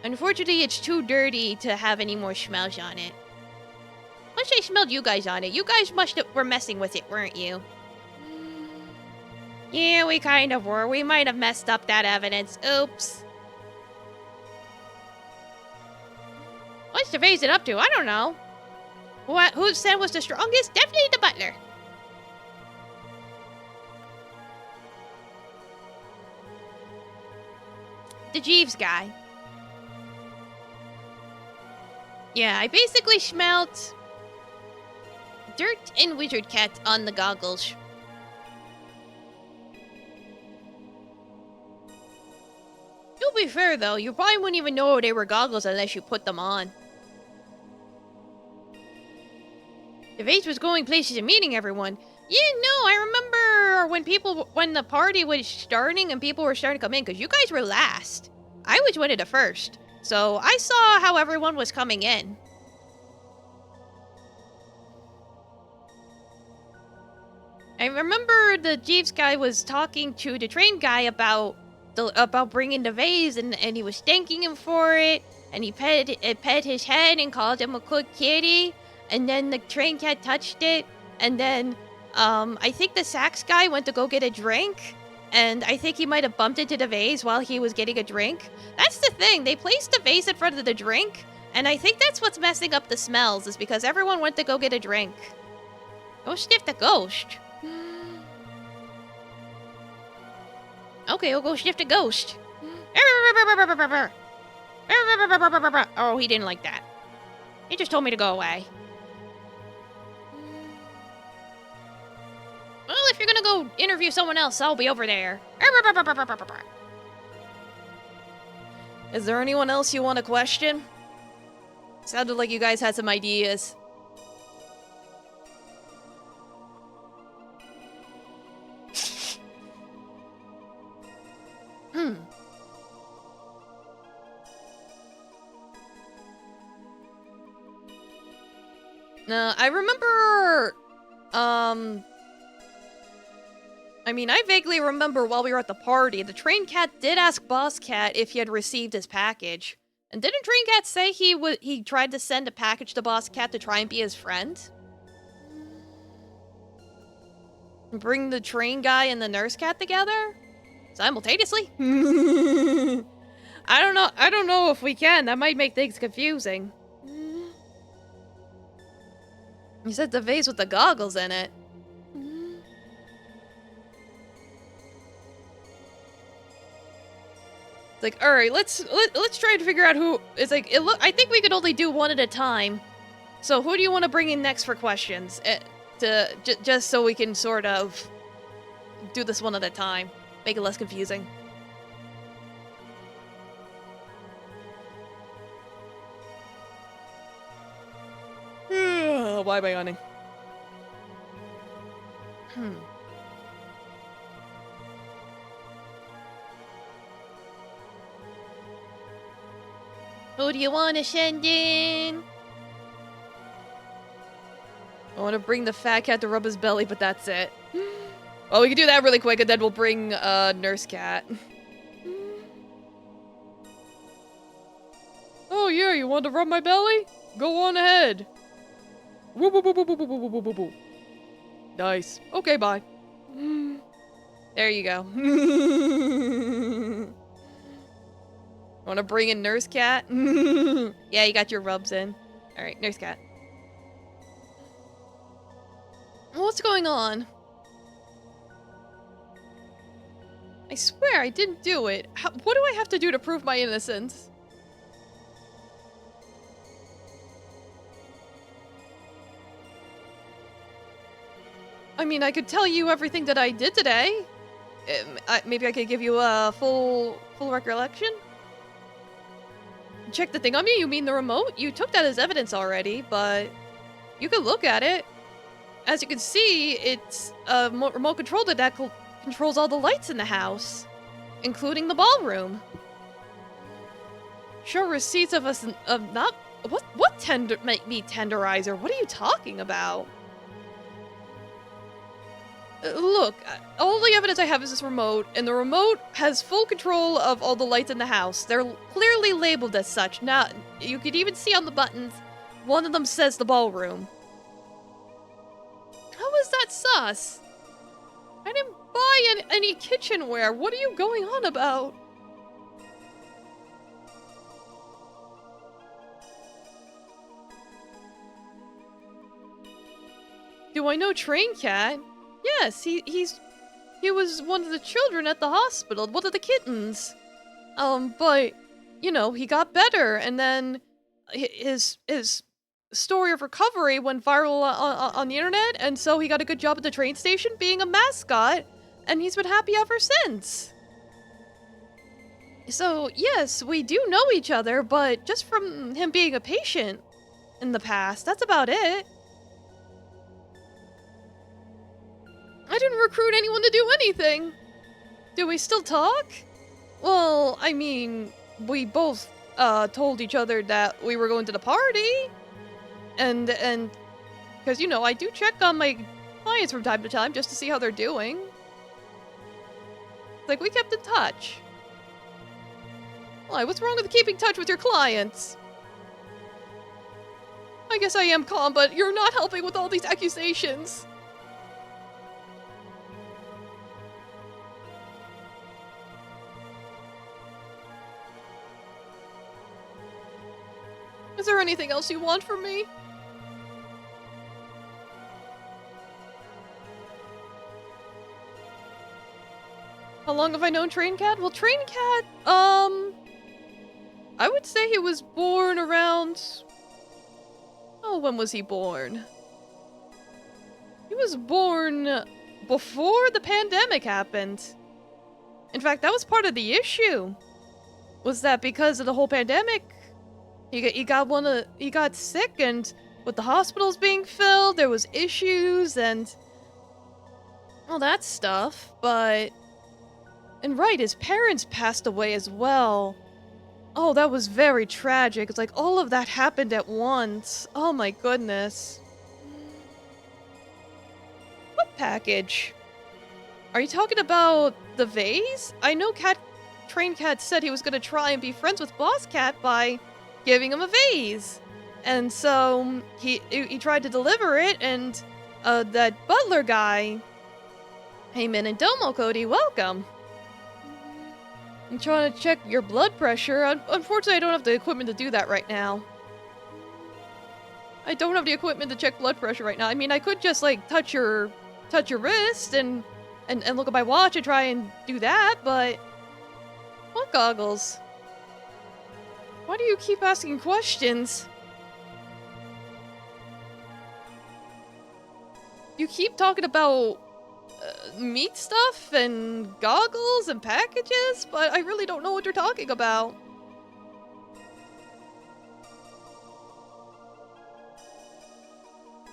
Unfortunately, it's too dirty to have any more smells on it. Plus, I smelled you guys on it. You guys were messing with it, weren't you? Yeah, we kind of were. We might have messed up that evidence. Oops. What's the vase it up to? I don't know. Who said was the strongest? Definitely the butler. The Jeeves guy. Yeah, I basically smelled dirt and wizard cat on the goggles. To be fair, though, you probably wouldn't even know they were goggles unless you put them on. The vase was going places and meeting everyone. Yeah, no, I remember when the party was starting and people were starting to come in, because you guys were last. I was one of the first, so I saw how everyone was coming in. I remember the Jeeves guy was talking to the train guy about bringing the vase, and he was thanking him for it, and he pet his head and called him a good kitty, and then the train cat touched it, and then I think the sax guy went to go get a drink, and I think he might have bumped into the vase while he was getting a drink. That's the thing, they placed the vase in front of the drink, and I think that's what's messing up the smells, is because everyone went to go get a drink. Go sniff the ghost. Okay, we'll go shift a ghost. Oh, he didn't like that. He just told me to go away. Well, if you're gonna go interview someone else, I'll be over there. Is there anyone else you want to question? Sounded like you guys had some ideas. I remember, I mean, I vaguely remember while we were at the party, the train cat did ask Boss Cat if he had received his package. And didn't Train Cat say he tried to send a package to Boss Cat to try and be his friend? Bring the train guy and the nurse cat together? Simultaneously? I don't know if we can. That might make things confusing. You said the vase with the goggles in it. It's like, all right, let's try to figure out who. It's like I think we could only do one at a time. So who do you want to bring in next for questions? Just so we can sort of do this one at a time, make it less confusing. Why am I yawning? Who do you want to send in? I want to bring the fat cat to rub his belly, but that's it. Well, we can do that really quick, and then we'll bring Nurse Cat. Oh yeah, you want to rub my belly? Go on ahead. Woo woo woo woo woo woo woo woo woo woo. Nice. Okay, bye. There you go. Want to bring in Nurse Cat? Yeah, you got your rubs in. All right, Nurse Cat. What's going on? I swear I didn't do it. What do I have to do to prove my innocence? I mean, I could tell you everything that I did today. Maybe I could give you a full recollection? Check the thing on me? You mean the remote? You took that as evidence already, but you could look at it. As you can see, it's a remote control that controls all the lights in the house, including the ballroom. Show receipts of us of not what tenderizer? What are you talking about? Look, all the evidence I have is this remote, and the remote has full control of all the lights in the house. They're clearly labeled as such. Now, you could even see on the buttons, one of them says the ballroom. How is that sus? I didn't buy any kitchenware. What are you going on about? Do I know Train Cat? Yes, he was one of the children at the hospital, one of the kittens. But you know, he got better, and then his story of recovery went viral on the internet, and so he got a good job at the train station being a mascot, and he's been happy ever since. So yes, we do know each other, but just from him being a patient in the past, that's about it. I didn't recruit anyone to do anything. Do we still talk? Well, I mean, we both told each other that we were going to the party. And because, you know, I do check on my clients from time to time just to see how they're doing. Like, we kept in touch. Why, what's wrong with keeping touch with your clients? I guess I am calm, but you're not helping with all these accusations. Is there anything else you want from me? How long have I known Train Cat? Well, Train Cat, I would say he was born around... Oh, when was he born? He was born before the pandemic happened. In fact, that was part of the issue. Was that because of the whole pandemic, he got sick, and with the hospitals being filled, there was issues and all that stuff, but... And right, his parents passed away as well. Oh, that was very tragic. It's like all of that happened at once. Oh my goodness. What package? Are you talking about the vase? I know Train Cat said he was gonna try and be friends with Boss Cat by giving him a vase. And so he tried to deliver it, and that butler guy came in, and Domo Cody, welcome. I'm trying to check your blood pressure. Unfortunately, I don't have the equipment to do that right now. I don't have the equipment to check blood pressure right now. I mean, I could just like touch your wrist and look at my watch and try and do that, but what goggles? Why do you keep asking questions? You keep talking about meat stuff and goggles and packages, but I really don't know what you're talking about.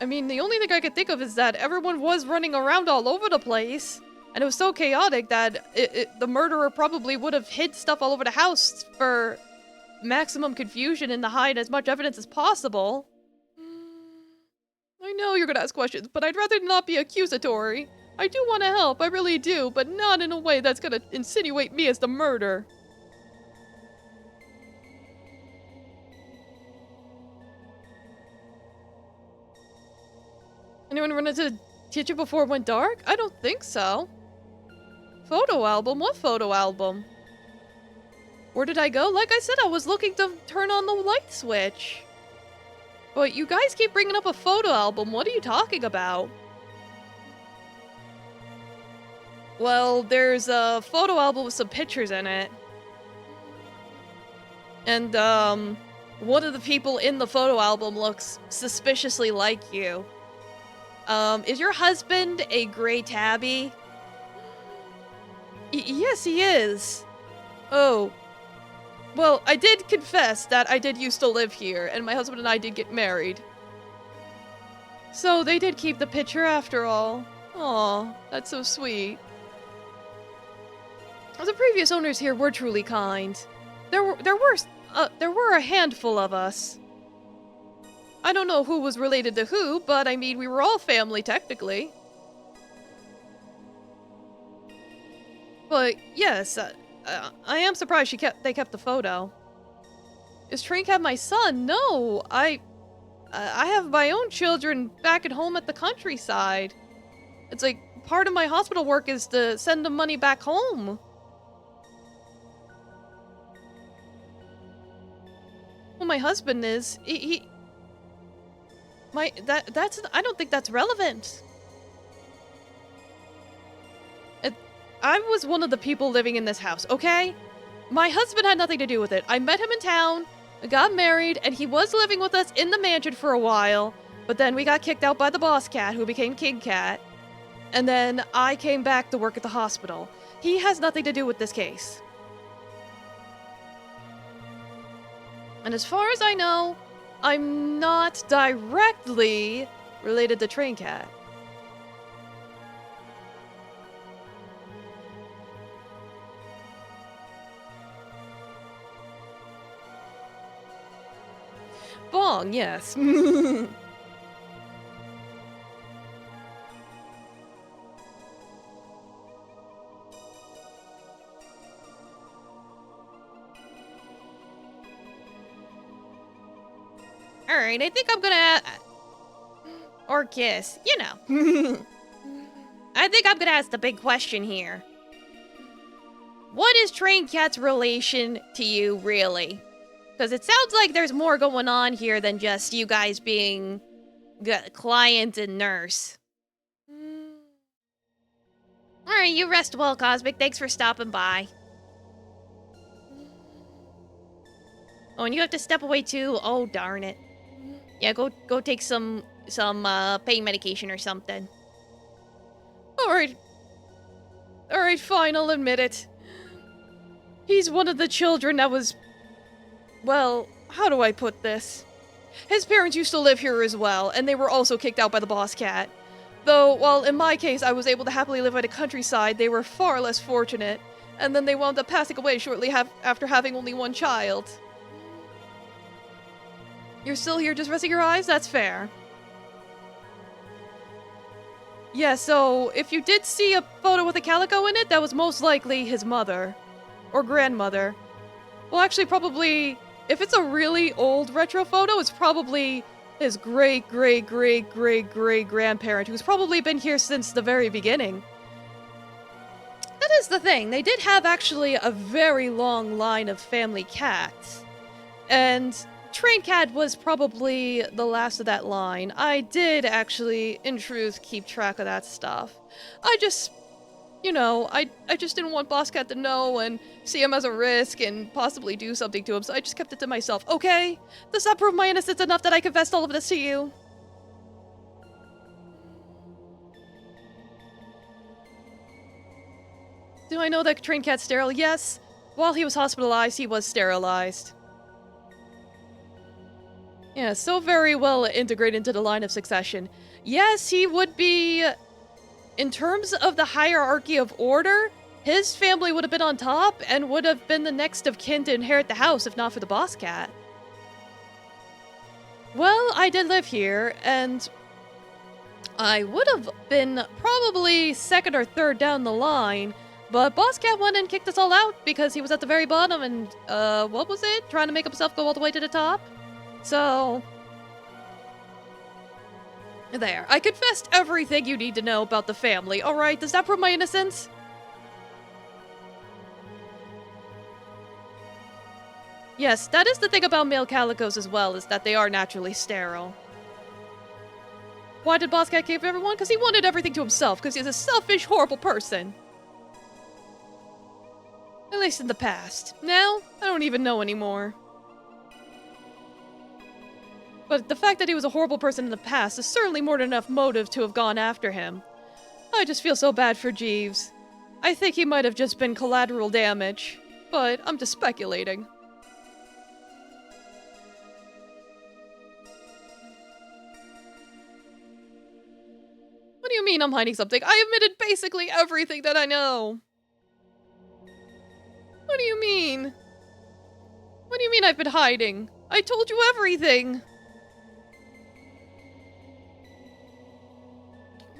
I mean, the only thing I could think of is that everyone was running around all over the place, and it was so chaotic that the murderer probably would have hid stuff all over the house for maximum confusion and to hide as much evidence as possible. I know you're gonna ask questions, but I'd rather not be accusatory. I do want to help, I really do, but not in a way that's gonna insinuate me as the murderer. Anyone run into Kitchen before it went dark? I don't think so. Photo album? What photo album? Where did I go? Like I said, I was looking to turn on the light switch. But you guys keep bringing up a photo album. What are you talking about? Well, there's a photo album with some pictures in it. And, one of the people in the photo album looks suspiciously like you. Is your husband a gray tabby? Yes, he is. Oh. Well, I did confess that I did used to live here, and my husband and I did get married. So they did keep the picture after all. Aw, that's so sweet. The previous owners here were truly kind. There were a handful of us. I don't know who was related to who, but I mean, we were all family, technically. But, yes, I am surprised they kept the photo. Is Trinket my son? No, I have my own children back at home at the countryside. It's like, part of my hospital work is to send them money back home. Well, my husband is, I don't think that's relevant. I was one of the people living in this house, okay? My husband had nothing to do with it. I met him in town, got married, and he was living with us in the mansion for a while, but then we got kicked out by the boss cat, who became King Cat, and then I came back to work at the hospital. He has nothing to do with this case. And as far as I know, I'm not directly related to Train Cat. Bong, yes. Alright, I think I'm gonna... Or kiss, you know. I think I'm gonna ask the big question here. What is Train Cat's relation to you, really? Because it sounds like there's more going on here than just you guys being client and nurse. Alright, you rest well, Cosmic. Thanks for stopping by. Oh, and you have to step away too? Oh, darn it. Yeah, go take some pain medication or something. Alright. Alright, fine, I'll admit it. He's one of the children that was... Well, how do I put this? His parents used to live here as well, and they were also kicked out by the boss cat. Though, while in my case I was able to happily live at a countryside, they were far less fortunate, and then they wound up passing away shortly after having only one child. You're still here just resting your eyes? That's fair. Yeah, so if you did see a photo with a calico in it, that was most likely his mother. Or grandmother. Well, actually, probably... If it's a really old retro photo, it's probably his great-great-great-great-great-grandparent, who's probably been here since the very beginning. That is the thing. They did have, actually, a very long line of family cats. And Train Cat was probably the last of that line. I did, actually, in truth, keep track of that stuff. I just... You know, I just didn't want Boss Cat to know and see him as a risk and possibly do something to him, so I just kept it to myself. Okay? Does that prove my innocence enough that I confessed all of this to you? Do I know that Train Cat's sterile? Yes. While he was hospitalized, he was sterilized. Yeah, so very well integrated into the line of succession. Yes, he would be... In terms of the hierarchy of order, his family would have been on top and would have been the next of kin to inherit the house if not for the boss cat. Well, I did live here, and I would have been probably second or third down the line, but boss cat went and kicked us all out because he was at the very bottom and, what was it? Trying to make himself go all the way to the top? So... There, I confessed everything you need to know about the family, alright? Does that prove my innocence? Yes, that is the thing about male calicos as well, is that they are naturally sterile. Why did Boss Cat keep everyone? Because he wanted everything to himself, because he's a selfish, horrible person. At least in the past. Now, I don't even know anymore. But the fact that he was a horrible person in the past is certainly more than enough motive to have gone after him. I just feel so bad for Jeeves. I think he might have just been collateral damage, but I'm just speculating. What do you mean I'm hiding something? I admitted basically everything that I know. What do you mean? What do you mean I've been hiding? I told you everything.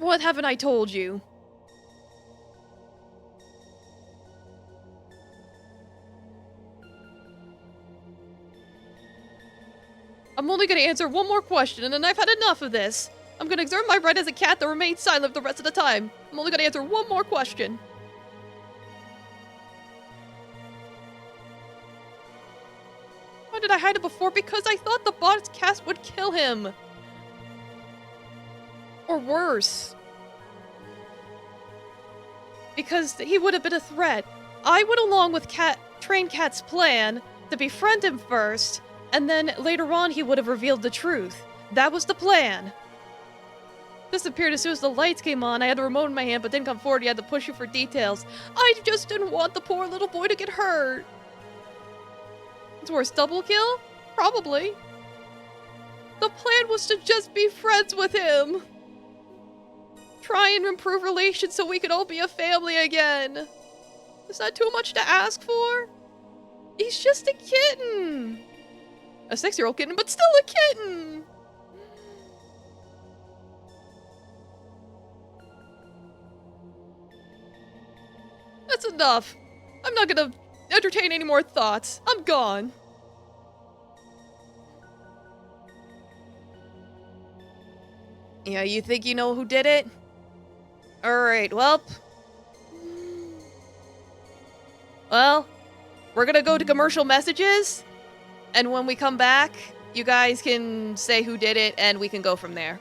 What haven't I told you? I'm only gonna answer one more question, and then I've had enough of this. I'm gonna exert my right as a cat to remain silent the rest of the time. I'm only gonna answer one more question. Why did I hide it before? Because I thought the boss cast would kill him. Or worse. Because he would have been a threat. I went along with Train Cat's plan to befriend him first, and then later on he would have revealed the truth. That was the plan. Disappeared as soon as the lights came on. I had the remote in my hand, but didn't come forward. You had to push you for details. I just didn't want the poor little boy to get hurt. It's worse, double kill? Probably. The plan was to just be friends with him. Try and improve relations so we could all be a family again. Is that too much to ask for? He's just a kitten. A 6-year-old kitten, but still a kitten. That's enough. I'm not gonna entertain any more thoughts. I'm gone. Yeah, you think you know who did it? Alright, well, we're gonna go to commercial messages, and when we come back, you guys can say who did it, and we can go from there.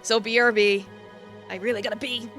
So BRB. I really gotta pee.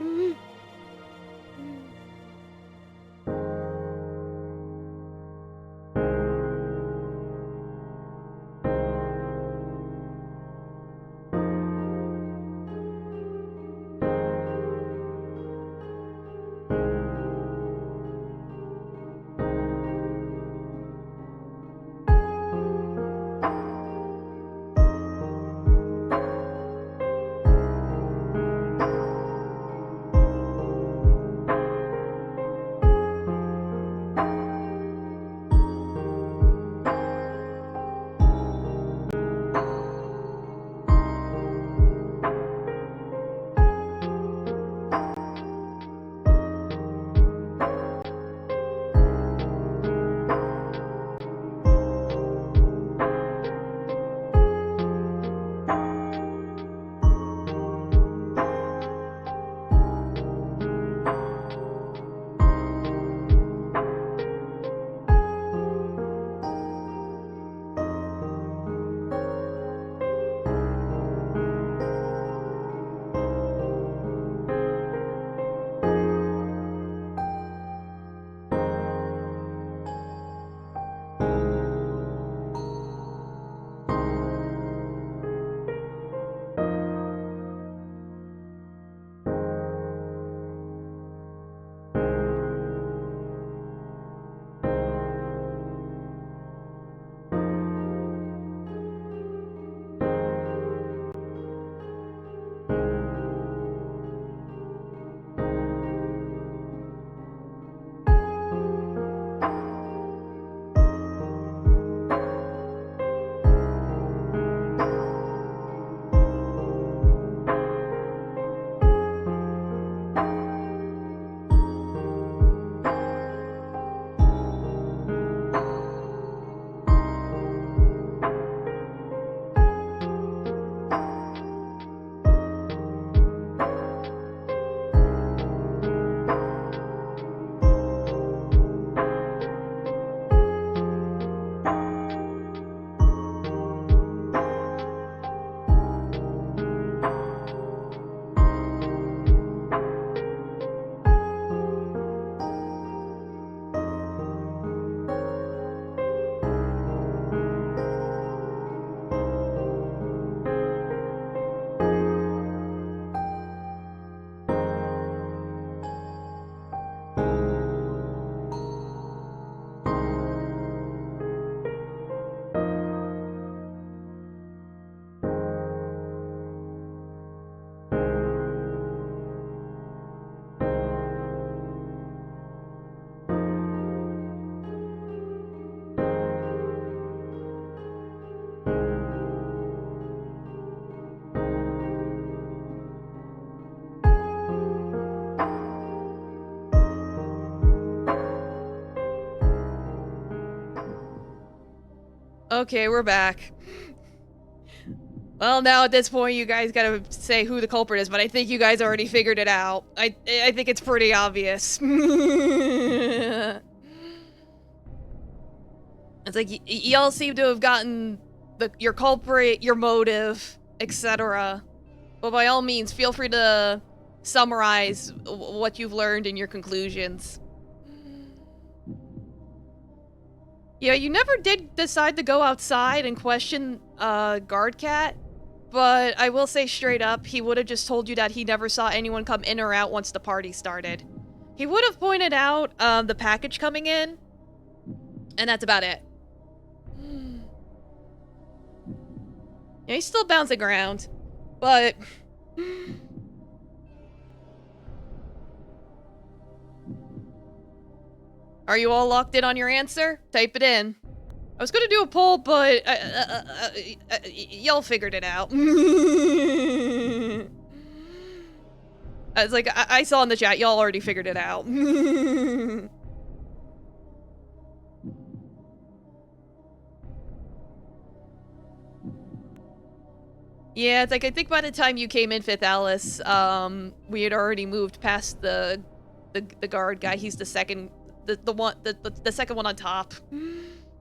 Okay, we're back. Well, now at this point, you guys gotta say who the culprit is, but I think you guys already figured it out. I think it's pretty obvious. It's like y'all seem to have gotten your culprit, your motive, etc. But by all means, feel free to summarize what you've learned in your conclusions. Yeah, you never did decide to go outside and question Guard Cat. But I will say straight up, he would have just told you that he never saw anyone come in or out once the party started. He would have pointed out the package coming in, and that's about it. Yeah, he's still bouncing around, but... Are you all locked in on your answer? Type it in. I was gonna do a poll, but y'all figured it out. It's like, I saw in the chat, y'all already figured it out. Yeah, it's like, I think by the time you came in, Fifth Alice, we had already moved past the guard guy. He's the second, the second one on top.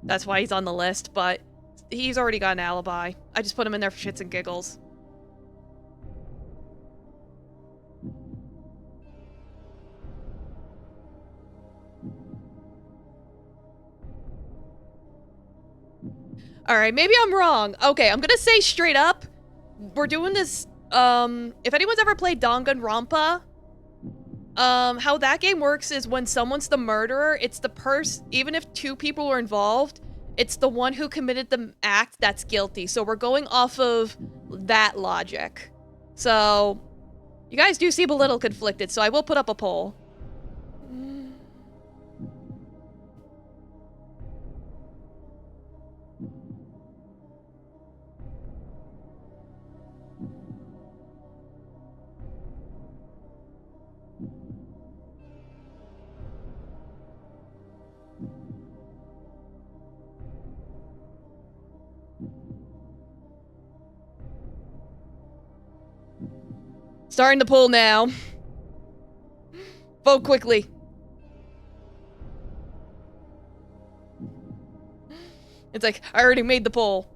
That's why he's on the list, but he's already got an alibi. I just put him in there for shits and giggles. Alright, maybe I'm wrong. Okay, I'm gonna say straight up, we're doing this, if anyone's ever played Danganronpa, how that game works is when someone's the murderer, it's the even if two people are involved, it's the one who committed the act that's guilty. So we're going off of that logic. So, you guys do seem a little conflicted, so I will put up a poll. Starting the poll now. Vote quickly. It's like, I already made the poll.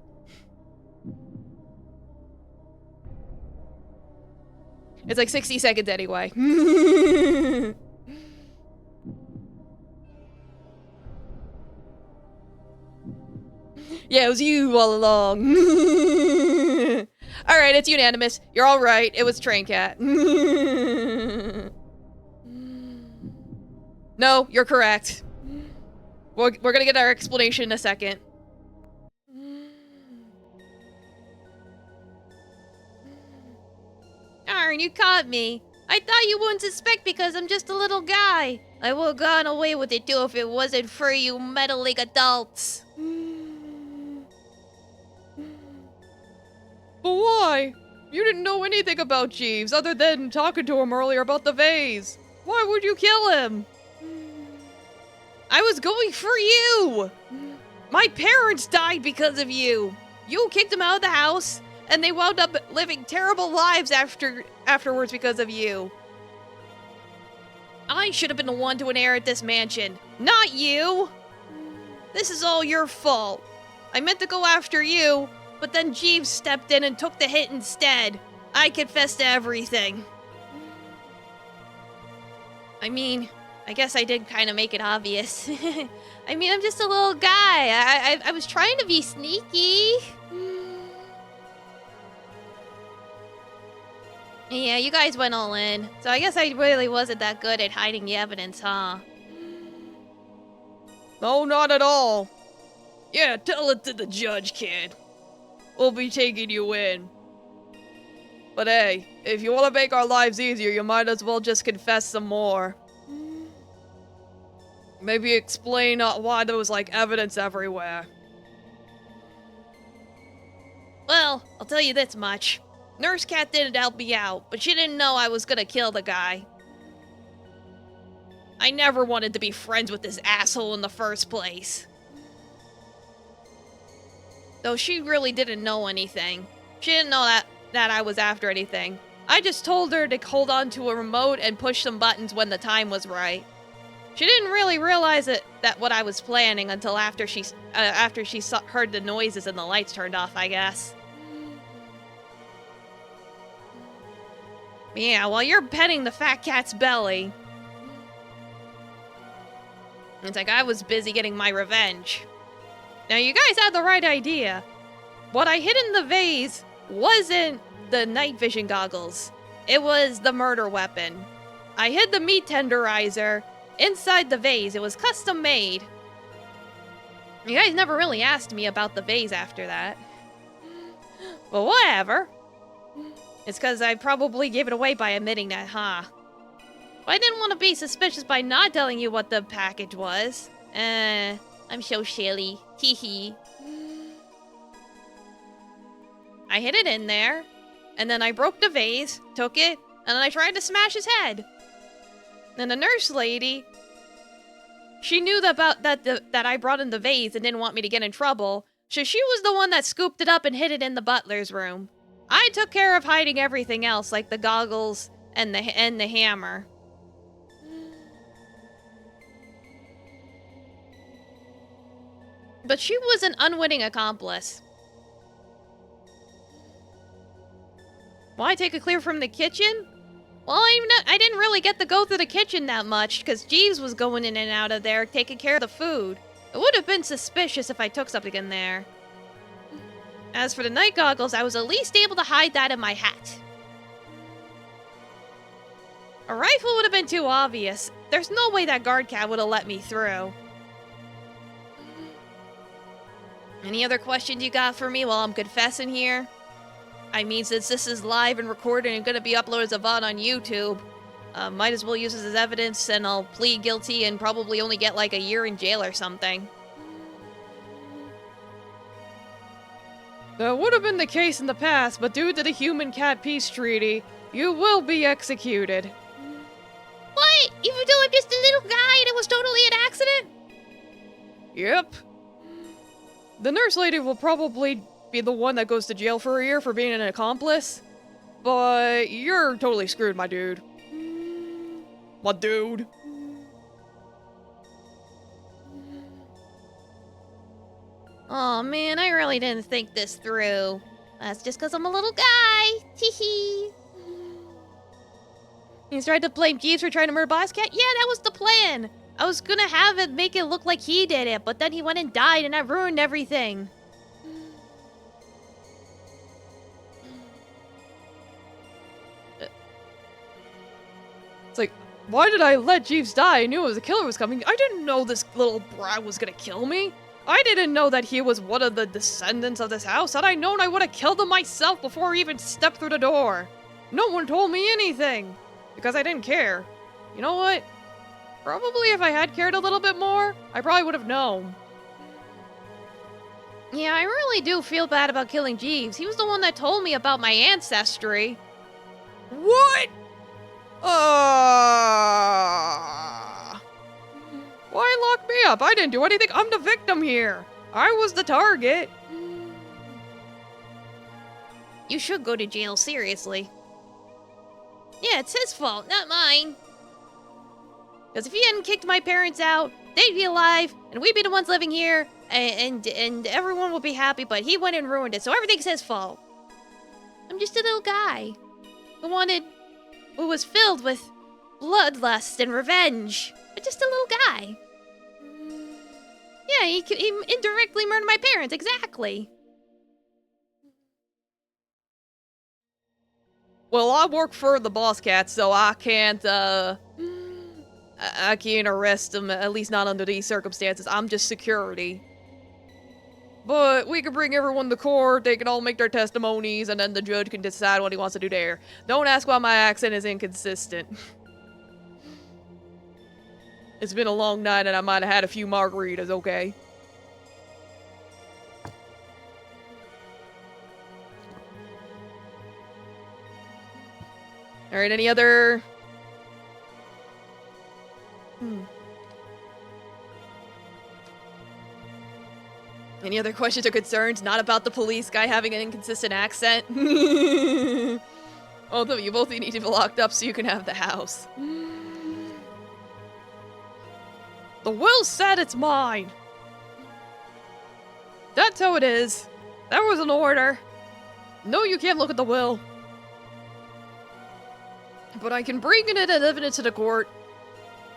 It's like 60 seconds anyway. Yeah, it was you all along. Alright, it's unanimous. You're all right. It was Train Cat. No, you're correct. We're gonna get our explanation in a second. Darn, you caught me. I thought you wouldn't suspect because I'm just a little guy. I would have gone away with it too if it wasn't for you meddling adults. But why? You didn't know anything about Jeeves other than talking to him earlier about the vase. Why would you kill him? I was going for you! My parents died because of you. You kicked them out of the house, and they wound up living terrible lives afterwards because of you. I should have been the one to inherit this mansion, not you! This is all your fault. I meant to go after you, but then Jeeves stepped in and took the hit instead. I confess to everything. I mean, I guess I did kind of make it obvious. I mean, I'm just a little guy. I was trying to be sneaky. Yeah, you guys went all in. So I guess I really wasn't that good at hiding the evidence, huh? No, not at all. Yeah, tell it to the judge, kid. We'll be taking you in. But hey, if you want to make our lives easier, you might as well just confess some more. Maybe explain why there was, like, evidence everywhere. Well, I'll tell you this much. Nurse Cat didn't help me out, but she didn't know I was gonna kill the guy. I never wanted to be friends with this asshole in the first place. Though she really didn't know anything. She didn't know that I was after anything. I just told her to hold on to a remote and push some buttons when the time was right. She didn't really realize that what I was planning until after she heard the noises and the lights turned off, I guess. Yeah, while you're petting the fat cat's belly, it's like I was busy getting my revenge. Now, you guys had the right idea. What I hid in the vase wasn't the night vision goggles. It was the murder weapon. I hid the meat tenderizer inside the vase. It was custom made. You guys never really asked me about the vase after that. But whatever. It's because I probably gave it away by admitting that, huh? I didn't want to be suspicious by not telling you what the package was. I'm so silly. Hee hee. I hid it in there, and then I broke the vase, took it, and then I tried to smash his head. Then the nurse lady, she knew that I brought in the vase and didn't want me to get in trouble, so she was the one that scooped it up and hid it in the butler's room. I took care of hiding everything else, like the goggles and the hammer. But she was an unwitting accomplice. Why take a clear from the kitchen? Well, I didn't really get to go through the kitchen that much, because Jeeves was going in and out of there taking care of the food. It would have been suspicious if I took something in there. As for the night goggles, I was at least able to hide that in my hat. A rifle would have been too obvious. There's no way that guard cat would have let me through. Any other questions you got for me while I'm confessing here? I mean, since this is live and recorded and gonna be uploaded as a VOD on YouTube, might as well use this as evidence, and I'll plead guilty and probably only get like a year in jail or something. That would have been the case in the past, but due to the human-cat peace treaty, you will be executed. What? Even though I'm just a little guy and it was totally an accident? Yep. The nurse lady will probably be the one that goes to jail for a year for being an accomplice, but you're totally screwed, my dude. My dude. Oh man, I really didn't think this through. That's just because I'm a little guy. Teehee. He's tried to blame Jeeves for trying to murder Boss Cat? Yeah, that was the plan. I was gonna have it make it look like he did it, but then he went and died and that ruined everything. It's like, why did I let Jeeves die? I knew it was a killer was coming. I didn't know this little brat was gonna kill me. I didn't know that he was one of the descendants of this house. Had I known, I would have killed him myself before I even stepped through the door. No one told me anything, because I didn't care. You know what? Probably if I had cared a little bit more, I probably would have known. Yeah, I really do feel bad about killing Jeeves. He was the one that told me about my ancestry. What? Why lock me up? I didn't do anything. I'm the victim here. I was the target. You should go to jail, seriously. Yeah, it's his fault, not mine. Because if he hadn't kicked my parents out, they'd be alive, and we'd be the ones living here, and everyone would be happy, but he went and ruined it, so everything's his fault. I'm just a little guy who was filled with bloodlust and revenge, but just a little guy. Yeah, he indirectly murdered my parents, exactly. Well, I work for the boss cat, so I can't arrest him, at least not under these circumstances. I'm just security. But we can bring everyone to court, they can all make their testimonies, and then the judge can decide what he wants to do there. Don't ask why my accent is inconsistent. It's been a long night and I might have had a few margaritas, okay? Alright, any other... Any other questions or concerns? Not about the police guy having an inconsistent accent? Although you both need to be locked up so you can have the house. The will said it's mine. That's how it is. That was an order. No, you can't look at the will. But I can bring in it as evidence to the court.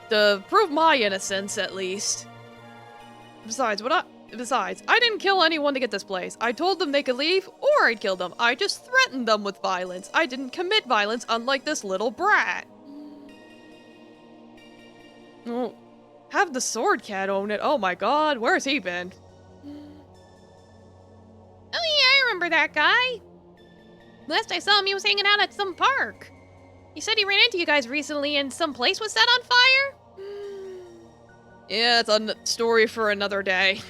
To prove my innocence, at least. Besides, I didn't kill anyone to get this place. I told them they could leave, or I'd kill them. I just threatened them with violence. I didn't commit violence, unlike this little brat. Oh, have the sword cat own it. Oh my god, where's he been? Oh yeah, I remember that guy. Last I saw him, he was hanging out at some park. He said he ran into you guys recently and some place was set on fire? Yeah, it's a story for another day.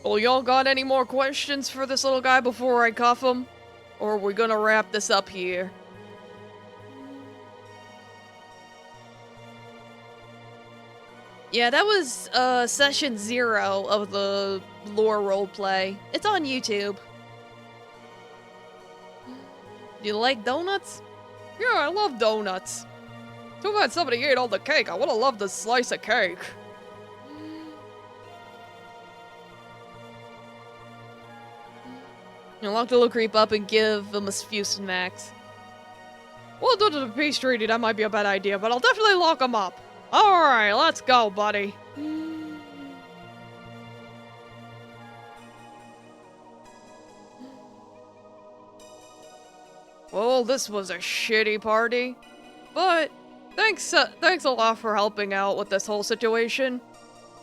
Well, y'all got any more questions for this little guy before I cuff him? Or are we gonna wrap this up here? Yeah, that was session 0 of the lore roleplay. It's on YouTube. Do you like donuts? Yeah, I love donuts. Too bad somebody ate all the cake. I would've loved a slice of cake. You'll have to creep up and give him a few smacks. Well, due to the peace treaty, that might be a bad idea, but I'll definitely lock him up. Alright, let's go, buddy. Well, this was a shitty party, but thanks a lot for helping out with this whole situation.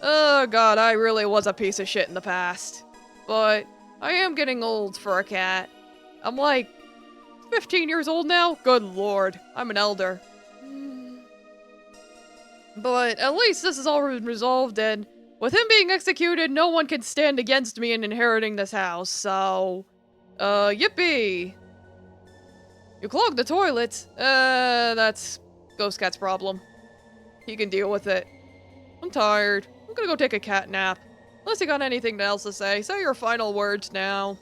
Oh god, I really was a piece of shit in the past. But I am getting old for a cat. I'm like 15 years old now? Good lord, I'm an elder. But at least this has all been resolved, and with him being executed, no one can stand against me in inheriting this house, so... yippee! You clogged the toilet? That's Ghost Cat's problem. He can deal with it. I'm tired. I'm gonna go take a cat nap. Unless you got anything else to say, say your final words now.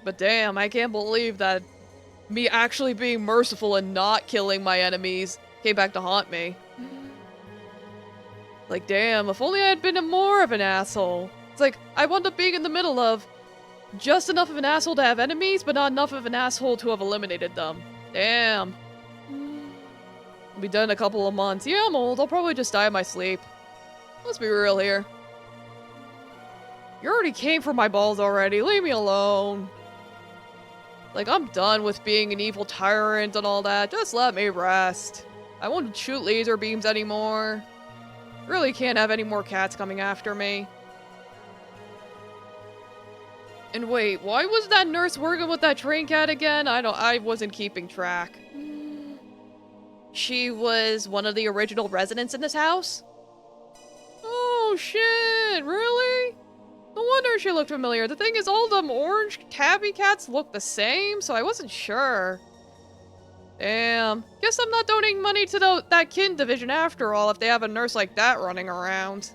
But damn, I can't believe that me actually being merciful and not killing my enemies came back to haunt me. Like, damn, if only I had been more of an asshole. It's like, I wound up being in the middle of just enough of an asshole to have enemies, but not enough of an asshole to have eliminated them. Damn. I'll be done in a couple of months. Yeah, I'm old. I'll probably just die in my sleep. Let's be real here. You already came for my balls already. Leave me alone. Like, I'm done with being an evil tyrant and all that. Just let me rest. I won't shoot laser beams anymore. Really can't have any more cats coming after me. And wait, why was that nurse working with that train cat again? I wasn't keeping track. She was one of the original residents in this house? Oh shit, really? No wonder she looked familiar. The thing is, all them orange tabby cats look the same, so I wasn't sure. Damn. Guess I'm not donating money to that kin division after all if they have a nurse like that running around.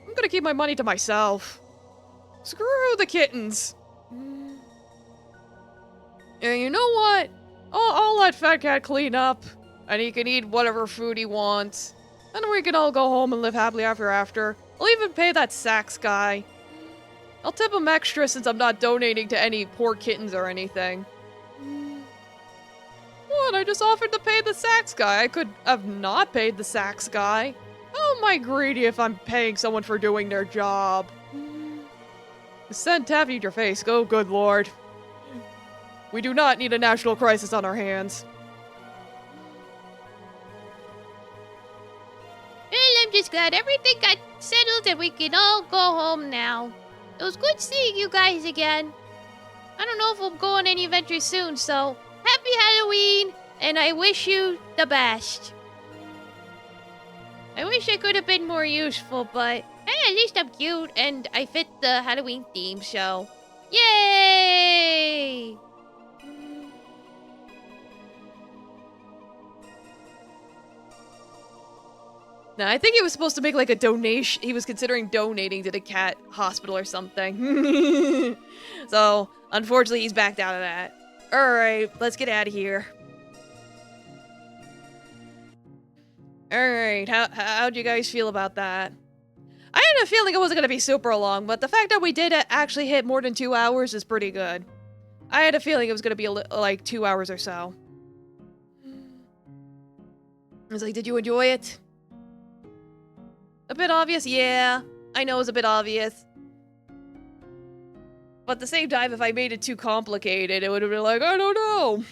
I'm gonna keep my money to myself. Screw the kittens. Yeah, you know what? I'll let Fat Cat clean up, and he can eat whatever food he wants. And we can all go home and live happily ever after. I'll even pay that Sax guy. I'll tip him extra since I'm not donating to any poor kittens or anything. What? I just offered to pay the Sax guy. I could have not paid the Sax guy. How am I greedy if I'm paying someone for doing their job? Send taffy to your face. Oh, good lord. We do not need a national crisis on our hands. Well, I'm just glad everything got settled and we can all go home now. It was good seeing you guys again. I don't know if we'll go on any adventures soon, so happy Halloween, and I wish you the best. I wish I could have been more useful, but hey, at least I'm cute and I fit the Halloween theme, so yay! No, I think he was supposed to make like a donation. He was considering donating to the cat hospital or something. So, unfortunately, he's backed out of that. Alright, let's get out of here. Alright, how'd you guys feel about that? I had a feeling it wasn't going to be super long, but the fact that we did actually hit more than 2 hours is pretty good. I had a feeling it was going to be like 2 hours or so. I was like, did you enjoy it? A bit obvious? Yeah, I know it was a bit obvious. But at the same time, if I made it too complicated, it would have been like, I don't know.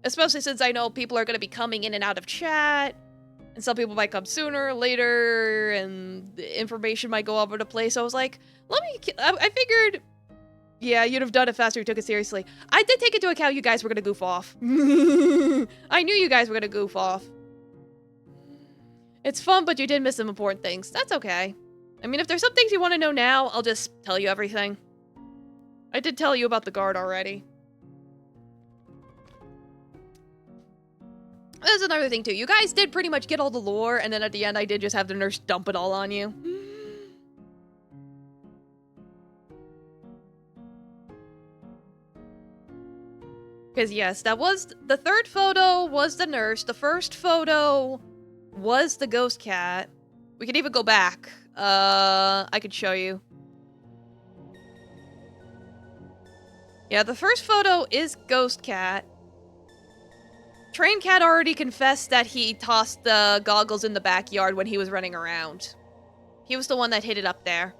Especially since I know people are going to be coming in and out of chat. And some people might come sooner or later, and the information might go all over the place. So I was like, I figured, yeah, you'd have done it faster if you took it seriously. I did take into account you guys were going to goof off. I knew you guys were going to goof off. It's fun, but you did miss some important things. That's okay. I mean, if there's some things you want to know now, I'll just tell you everything. I did tell you about the guard already. There's another thing, too. You guys did pretty much get all the lore, and then at the end, I did just have the nurse dump it all on you. Because, yes, that was... The third photo was the nurse. The first photo was the ghost cat. We could even go back. I could show you. Yeah, the first photo is ghost cat. Train cat already confessed that he tossed the goggles in the backyard when he was running around. He was the one that hid it up there.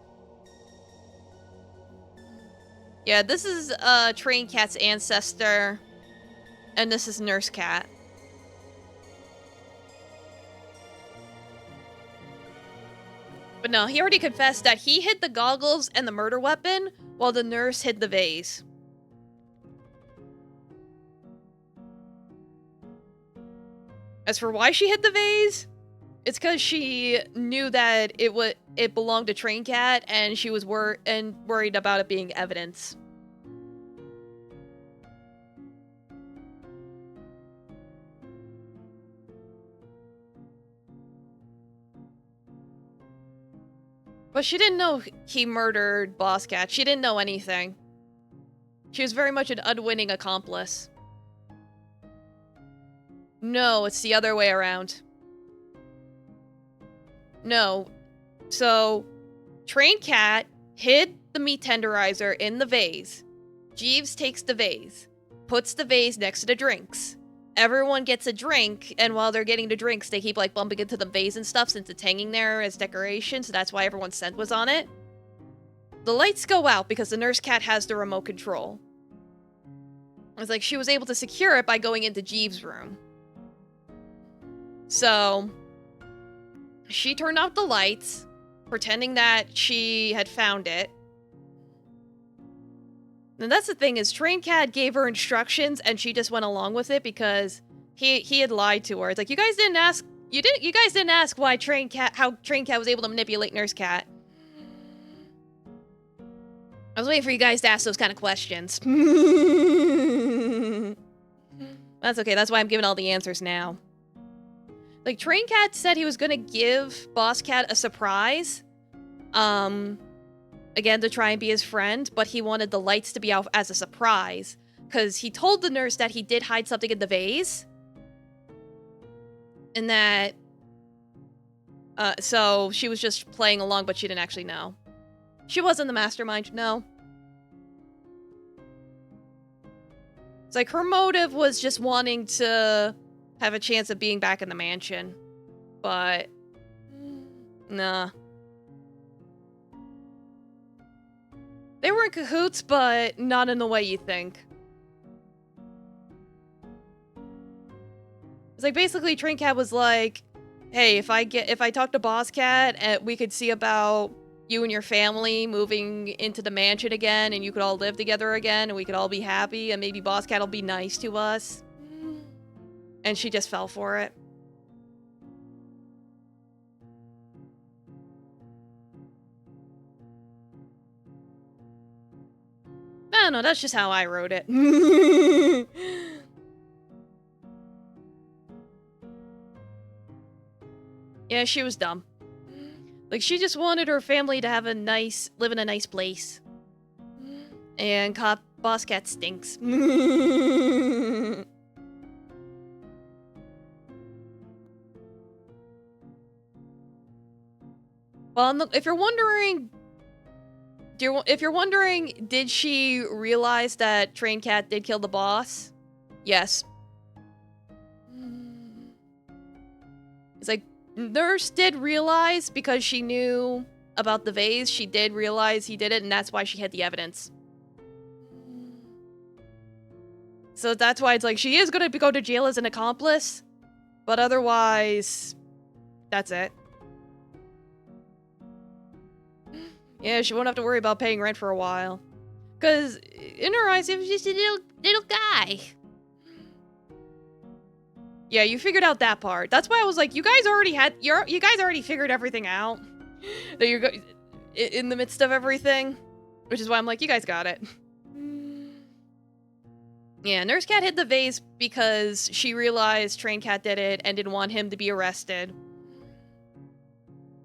Yeah, this is Train Cat's ancestor, and this is Nurse Cat. But no, he already confessed that he hid the goggles and the murder weapon, while the nurse hid the vase. As for why she hid the vase, it's because she knew that it belonged to Train Cat, and she was worried about it being evidence. But she didn't know he murdered Boss Cat. She didn't know anything. She was very much an unwitting accomplice. No, it's the other way around. No. So, Train Cat hid the meat tenderizer in the vase. Jeeves takes the vase, puts the vase next to the drinks. Everyone gets a drink, and while they're getting the drinks, they keep, like, bumping into the vase and stuff since it's hanging there as decoration, so that's why everyone's scent was on it. The lights go out because the nurse cat has the remote control. It's like she was able to secure it by going into Jeeves' room. So, she turned off the lights, pretending that she had found it. And that's the thing, is Train Cat gave her instructions and she just went along with it because he had lied to her. It's like, you guys didn't ask why how Train Cat was able to manipulate Nurse Cat. I was waiting for you guys to ask those kind of questions. That's okay, that's why I'm giving all the answers now. Like, Train Cat said he was gonna give Boss Cat a surprise. Again, to try and be his friend, but he wanted the lights to be out as a surprise. Because he told the nurse that he did hide something in the vase. And that... so, she was just playing along, but she didn't actually know. She wasn't the mastermind, no. It's like, her motive was just wanting to have a chance of being back in the mansion. But... nah. They were in cahoots, but not in the way you think. It's like, basically, Train Cat was like, hey, if I talk to Boss Cat, we could see about you and your family moving into the mansion again, and you could all live together again, and we could all be happy, and maybe Boss Cat will be nice to us. And she just fell for it. I don't know, that's just how I wrote it. Yeah, she was dumb. Like, she just wanted her family to have live in a nice place. And Boss Cat stinks. Well, if you're wondering, did she realize that Train Cat did kill the boss? Yes. It's like, Nurse did realize because she knew about the vase. She did realize he did it, and that's why she had the evidence. So that's why it's like, she is going to go to jail as an accomplice, but otherwise, that's it. Yeah, she won't have to worry about paying rent for a while. Because in her eyes, it was just a little guy. Yeah, you figured out that part. That's why I was like, you guys already figured everything out. That you're in the midst of everything. Which is why I'm like, you guys got it. Yeah, Nurse Cat hid the vase because she realized Train Cat did it and didn't want him to be arrested.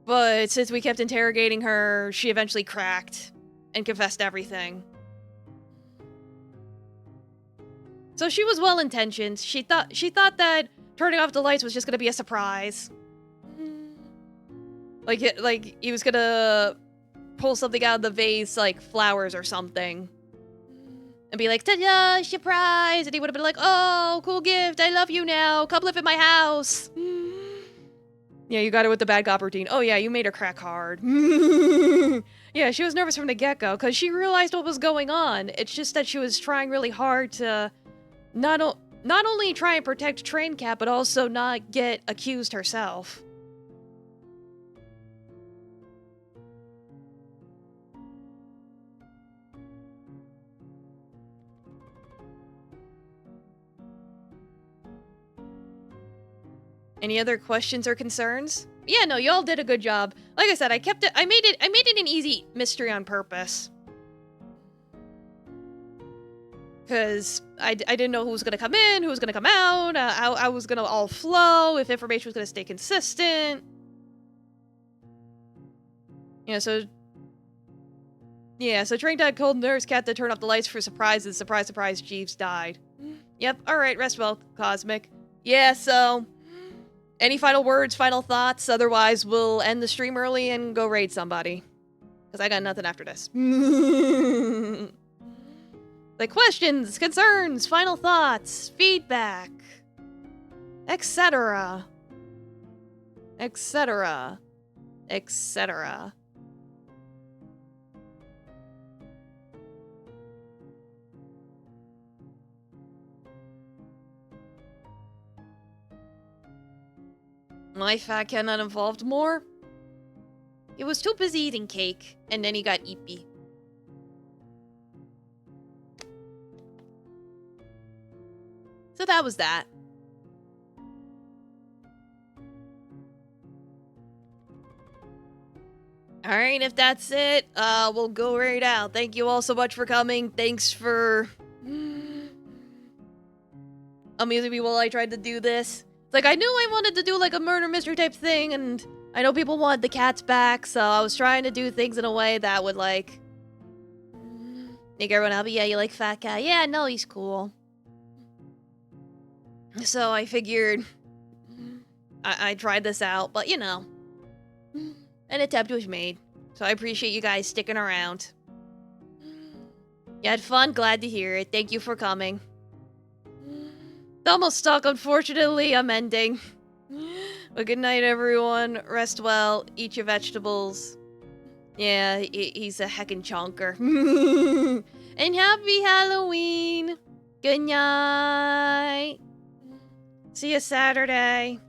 But since we kept interrogating her, she eventually cracked and confessed everything. So she was well-intentioned. She thought that turning off the lights was just gonna be a surprise. Like he was gonna pull something out of the vase, like flowers or something. And be like, ta-da, surprise! And he would have been like, oh, cool gift, I love you now, come live in my house. Yeah, you got it with the bad cop routine. Oh yeah, you made her crack hard. Yeah, she was nervous from the get-go, because she realized what was going on. It's just that she was trying really hard to not only try and protect Train Cat, but also not get accused herself. Any other questions or concerns? Yeah, no, y'all did a good job. Like I said, I made it an easy mystery on purpose. Because I didn't know who was going to come in, who was going to come out, how I was going to all flow, if information was going to stay consistent. Yeah, so Train Dad told Nurse Cat to turn off the lights for surprises. Surprise, surprise, Jeeves died. Yep, alright, rest well, Cosmic. Yeah, so... Any final words, final thoughts? Otherwise, we'll end the stream early and go raid somebody. Because I got nothing after this. Like questions, concerns, final thoughts, feedback, etc. etc. etc. My fat cat not involved more? He was too busy eating cake, and then he got eepy. So that was that. Alright, if that's it, we'll go right out. Thank you all so much for coming. Thanks for amusing me while I tried to do this. It's like, I knew I wanted to do like a murder mystery type thing, and I know people wanted the cats back, so I was trying to do things in a way that would like make everyone happy. Yeah, you like Fat Cat? Yeah, no, he's cool. So I figured I tried this out, but you know, an attempt was made. So I appreciate you guys sticking around. You had fun? Glad to hear it. Thank you for coming. Almost stuck, unfortunately. I'm ending. But good night, everyone. Rest well. Eat your vegetables. Yeah, he's a heckin' chonker. And happy Halloween. Good night. See you Saturday.